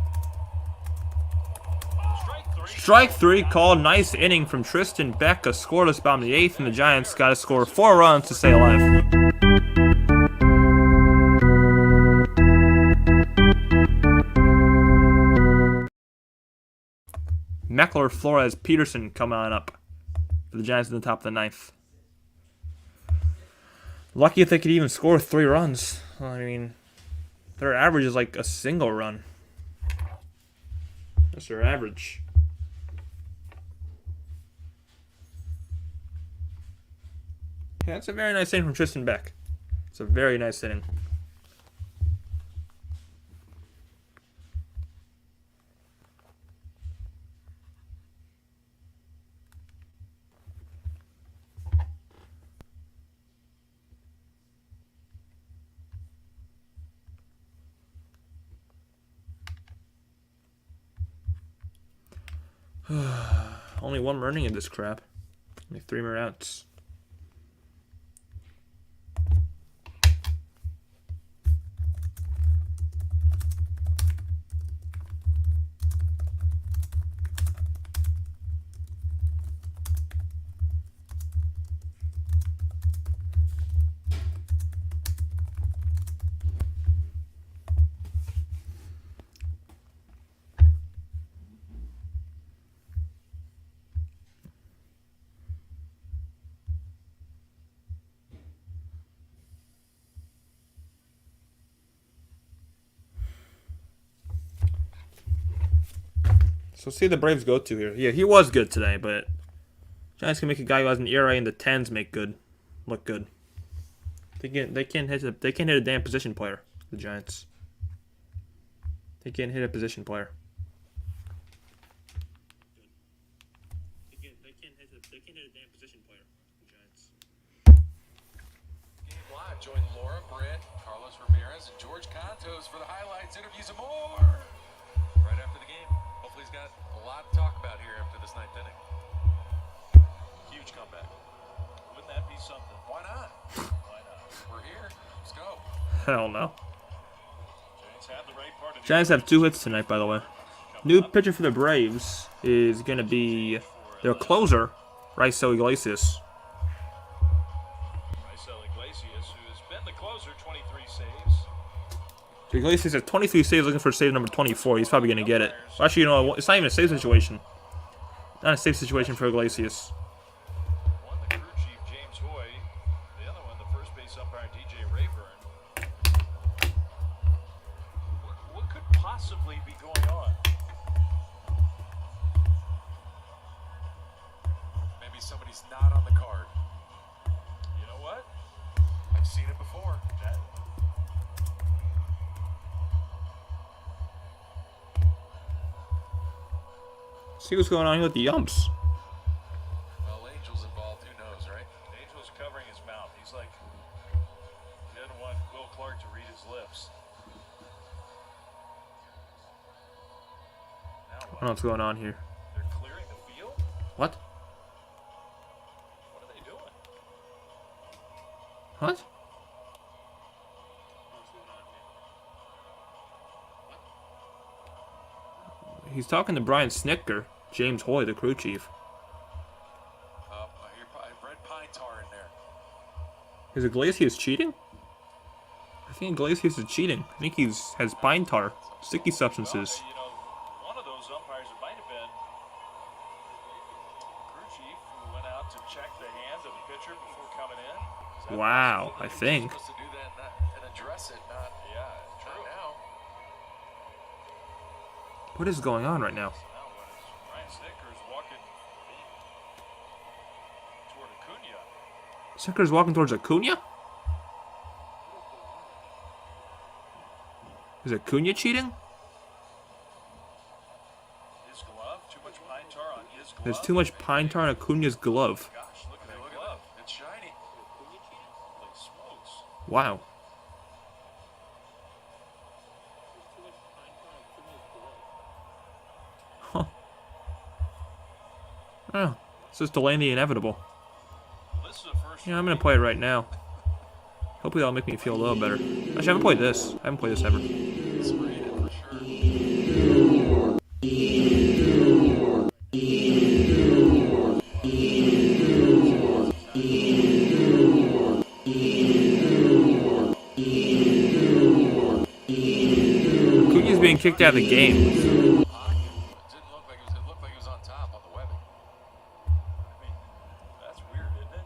C: Strike 3.
B: Strike 3 called. Nice inning from Tristan Beck. A scoreless bomb in the 8th, and the Giants got to score 4 runs to stay alive. Meckler, Flores, Peterson coming on up for the Giants in the top of the 9th. Lucky if they could even score 3 runs. I mean, their average is like a single run. That's their average. Yeah, it's a very nice inning from Tristan Beck. It's a very nice inning. Only 1 more inning of this crap. Only 3 more outs. So see the Braves go to here. Yeah, he was good today, but Giants can make a guy who has an ERA in the 10s look good. They can't hit a damn position player. The Giants. They can't hit a position player. They can't hit a damn position player. The Giants.
D: Game live. Join Laura, Brett, Carlos Ramirez, and George Contos for the highlights, interviews, and more. Right after the game. Hopefully he's got a lot to talk about here after this 9th inning.
C: Huge comeback. Wouldn't that be something?
D: Why not?
C: Why not?
D: We're here. Let's go.
B: Hell no.
C: Giants have the right part of the
B: Giants have 2 hits tonight, by the way. New pitcher for the Braves is going to be their closer, Raisel Iglesias.
C: Raisel Iglesias, who has been the closer, 23 saves.
B: Iglesias has 23 saves, looking for save number 24. He's probably going to get it. Well, actually, you know, it's not even a save situation. Not a safe situation for Iglesias.
C: One, the crew chief, James Hoy. The other one, the first base umpire, DJ Rayburn. What could possibly be going on?
D: Maybe somebody's not on the card.
C: You know what?
D: I've seen it before.
B: See what's going on here with the umps.
D: Well, Angel's involved. Who knows, right?
C: Angel's covering his mouth. He's like, he doesn't want Will Clark to read his lips. Now
B: I don't know what's going on here.
C: They're clearing the field?
B: What?
C: What are they doing?
B: What? He's talking to Brian Snitker, James Hoy, the crew chief.
D: I hear red pine tar in there.
B: Is Iglesias cheating? I think Iglesias is cheating. I think has pine tar, sticky substances.
C: Well, you know, one of those umpires, it might have been crew chief who went out to check the hand of the pitcher before coming in. Is that
B: Wow,
C: possible?
B: I think.
D: Supposed to do that and address it, not
C: True.
D: now.
B: What is going on right now?
C: Now what is Brian Snickers walking toward Acuna?
B: Snitker's walking towards Acuna? Is Acuna cheating?
C: His glove, too much pine tar on his glove.
B: There's too much pine tar on Acuna's glove.
C: Gosh, look at that
D: Look at
C: glove.
D: it. It's shiny.
C: Holy smokes.
B: Wow. Huh. Oh, it's just delaying the inevitable.
C: Well, this is a first.
B: Yeah, I'm gonna play it right now. Hopefully that'll make me feel a little better. Actually, I haven't played this. I haven't played this ever.
D: Sprayed it for sure.
B: Acuna's being kicked out of the game.
D: It didn't look like it looked like it was on top on the webbing.
C: I mean, that's weird, isn't it?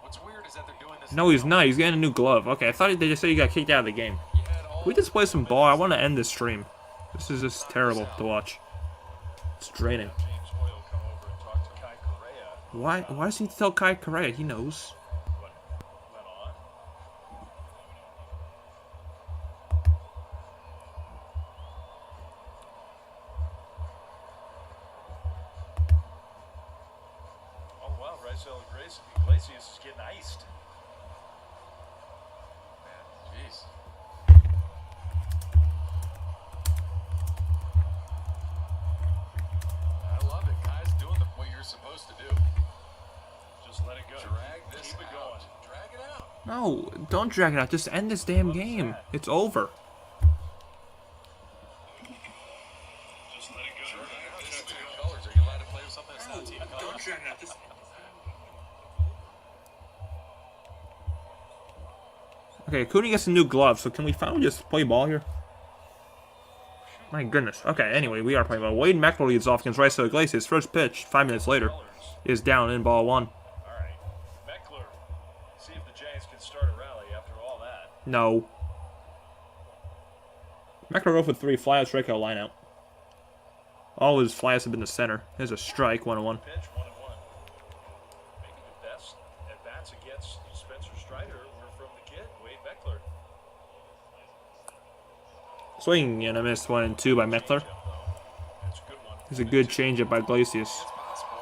D: What's weird is that they're doing this.
B: No, he's not. He's getting a new glove. Okay, I thought they just said he got kicked out of the game.
D: You had all
B: Can we just play some ball? I want to end this stream. This is just terrible to watch. It's draining.
C: James Hoy will come over and talk to Kai Correa.
B: Why does he tell Kai Correa? He knows.
C: What went on? Oh wow, Raisel Iglesias is getting iced.
D: Jeez. I love it. Guys doing what you're supposed to do.
C: Just let it go.
D: Drag this
C: Keep it going.
D: out. Drag it out.
B: No, don't drag it out. Just end this damn game. It's over.
C: Just let it go.
D: Drag it out. It's not team colors. Are you allowed to play with something that's not team colors?
B: Okay, Acuna gets a new glove, so can we finally just play ball here? My goodness. Okay, anyway, we are playing ball. Wade Meckler leads off against Raisel Iglesias. First pitch, 5 minutes later, is down in ball 1.
C: All right, Meckler. See if the Giants can start a rally after all that.
B: No. Meckler go for 3, fly out, strikeout, line out. All his flies have been to center. There's a strike, 1-1.
C: Pitch, 1-1. Maybe the best at bats against Spencer Strider were from the kid, Wade Meckler.
B: Swing and a miss, 1-2 by Meckler.
C: That's a good one.
B: It's a good changeup by Glacius.
D: It's possible.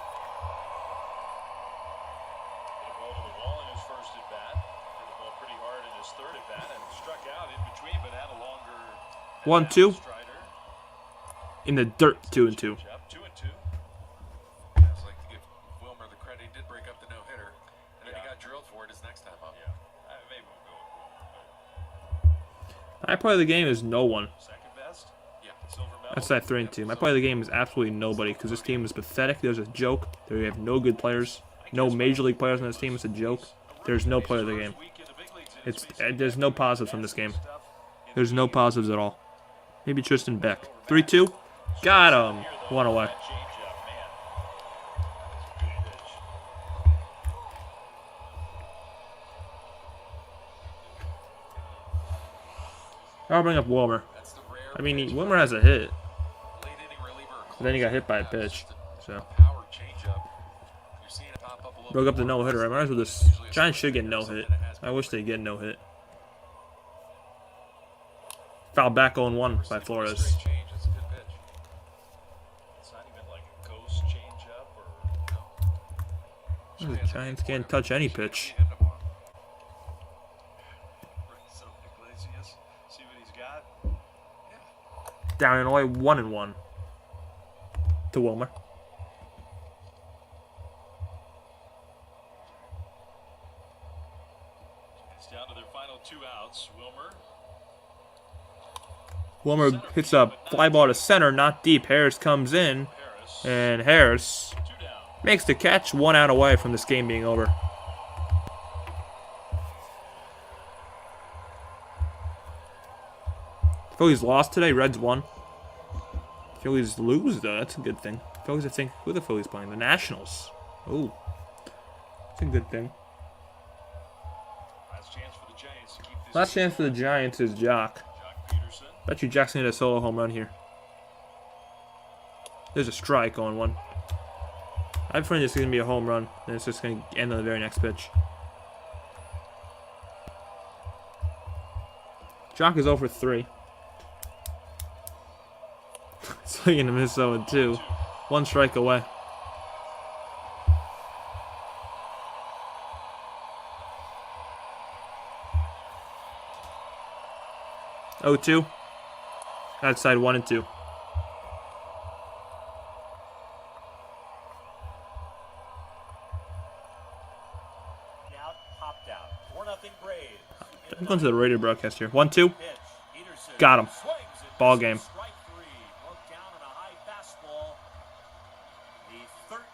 C: Hit a ball to the wall in his first at bat. Hit the ball pretty hard in his third at bat and struck out in between, but had a longer.
B: 1-2.
C: Strider.
B: In the dirt, 2-2.
C: 2-2.
D: Yeah, it's like to give Wilmer the credit. He did break up the no-hitter, and then he got drilled for it his next time up.
C: Yeah. Maybe we'll go with Wilmer.
B: My play of the game is no one.
C: Second best.
D: Yeah.
C: Silver medal.
B: That's that 3-2. My play of the game is absolutely nobody because this team is pathetic. There's a joke. They have no good players. No major league players on this team. It's a joke. There's no player of the game. There's no positives from this game. There's no positives at all. Maybe Tristan Beck. 3-2. Got him. 1 away. I'll bring up Wilmer.
D: That's the rare
B: I mean,
D: pitch
B: Wilmer has a hit.
D: late inning reliever or
B: And then he got
D: closer.
B: hit by a
D: Yeah,
B: pitch.
D: just
B: So
D: a power changeup. You're seeing it pop up a little
B: broke
D: bit
B: up the
D: more.
B: no hitter. I might as well just.
D: Usually a
B: Giants should
D: swing
B: get
D: or
B: no
D: something
B: hit.
D: that has
B: I wish they get no hit. Foul back 0-1 by Flores.
D: Straight change. That's a good pitch.
C: It's not even like a ghost changeup or.
B: The Giants can't touch any pitch.
C: Bring some Iglesias. See what he's got.
B: Down and away 1-1 to Wilmer.
C: It's down to their final 2 outs.
B: Wilmer hits a fly ball to center, not deep. Harris comes in,
C: Harris.
B: and Harris
C: 2 down.
B: makes the catch 1 out away from this game being over. Phillies lost today. Reds won. Phillies lose though. That's a good thing. Phillies, I think, who are the Phillies playing? The Nationals. Oh, that's a good thing.
C: Last chance for the Giants to keep this.
B: Last chance for the Giants is Jock.
C: Jock Peterson.
B: Bet you Jackson hit a solo home run here. There's a strike on 1. I have a feeling this is going to be a home run, and it's just going to end on the very next pitch. Jock is 0 for 3. Swinging to miss 0-2. 1 strike away. Oh, 2. Outside 1-2.
I: Out, popped out. 4-0 Braves.
B: I'm going to the radio broadcast here. 1-2. Got him. Ball game.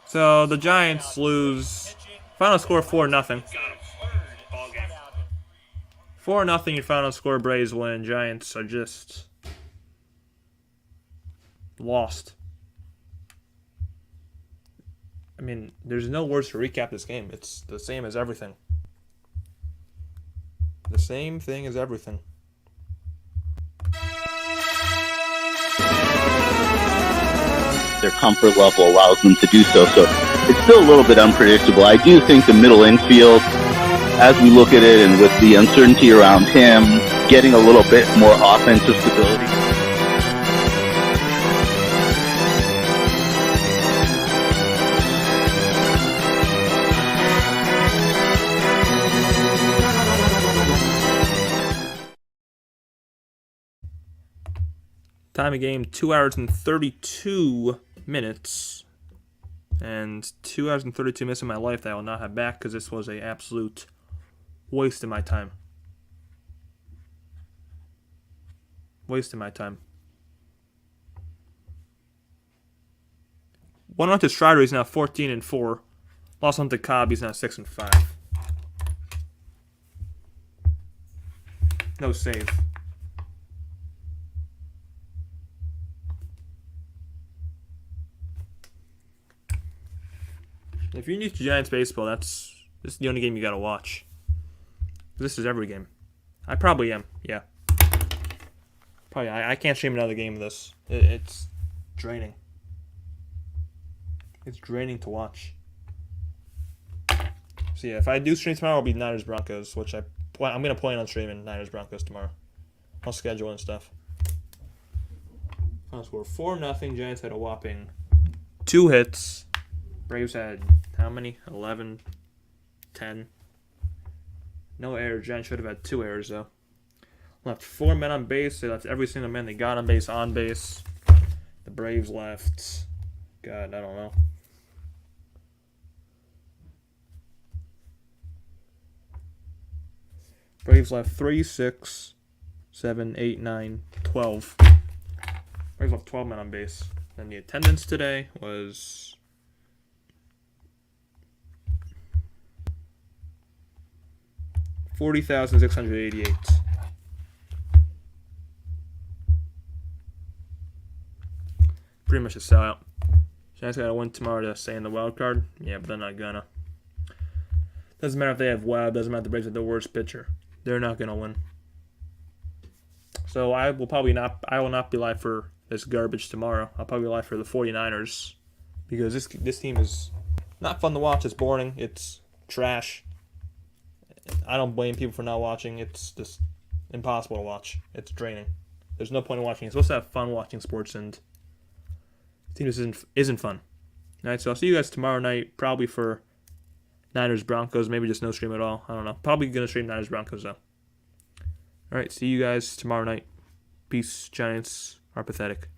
B: So the Giants lose. Final score 4-0. 4-0 your final score. Braves win. Giants are just lost. I mean, there's no words to recap this game. It's the same as everything. The same thing as everything.
J: Their comfort level allows them to do so. So it's still a little bit unpredictable. I do think the middle infield, as we look at it and with the uncertainty around him, getting a little bit more offensive stability.
B: Time of game, 2 hours and 32 minutes. And 2 hours and 32 minutes of my life that I will not have back because this was an absolute waste of my time. Wasting my time. 1-1 to Strider, he's now 14-4. Lost on to Cobb, he's now 6-5. No save. If you're new to Giants baseball, this is the only game you gotta watch. This is every game. I probably am, yeah. Probably, I can't stream another game of this. It's draining. It's draining to watch. So yeah, if I do stream tomorrow, it'll be Niners Broncos, which I'm gonna plan on streaming Niners Broncos tomorrow. I'll schedule and stuff. Final score 4-0. Giants had a whopping 2 hits. Braves had how many? 11, 10. No errors. Giants should have had 2 errors though. Left 4 men on base. They left every single man they got on base on base. The Braves left. God, I don't know. Braves left 3, 6, 7, 8, 9, 12. Braves left 12 men on base. And the attendance today was 40,688. Pretty much a sellout. Giants gotta win tomorrow to stay in the wild card. Yeah, but they're not gonna. Doesn't matter if they have Webb. Doesn't matter if the Braves have the worst pitcher. They're not gonna win. So I will not be live for this garbage tomorrow. I'll probably be live for the 49ers because this team is not fun to watch. It's boring. It's trash. I don't blame people for not watching. It's just impossible to watch. It's draining. There's no point in watching. You're supposed to have fun watching sports, and I think this isn't fun. All right, so I'll see you guys tomorrow night, probably for Niners Broncos. Maybe just no stream at all. I don't know. Probably gonna stream Niners Broncos though. All right, see you guys tomorrow night. Peace. Giants are pathetic.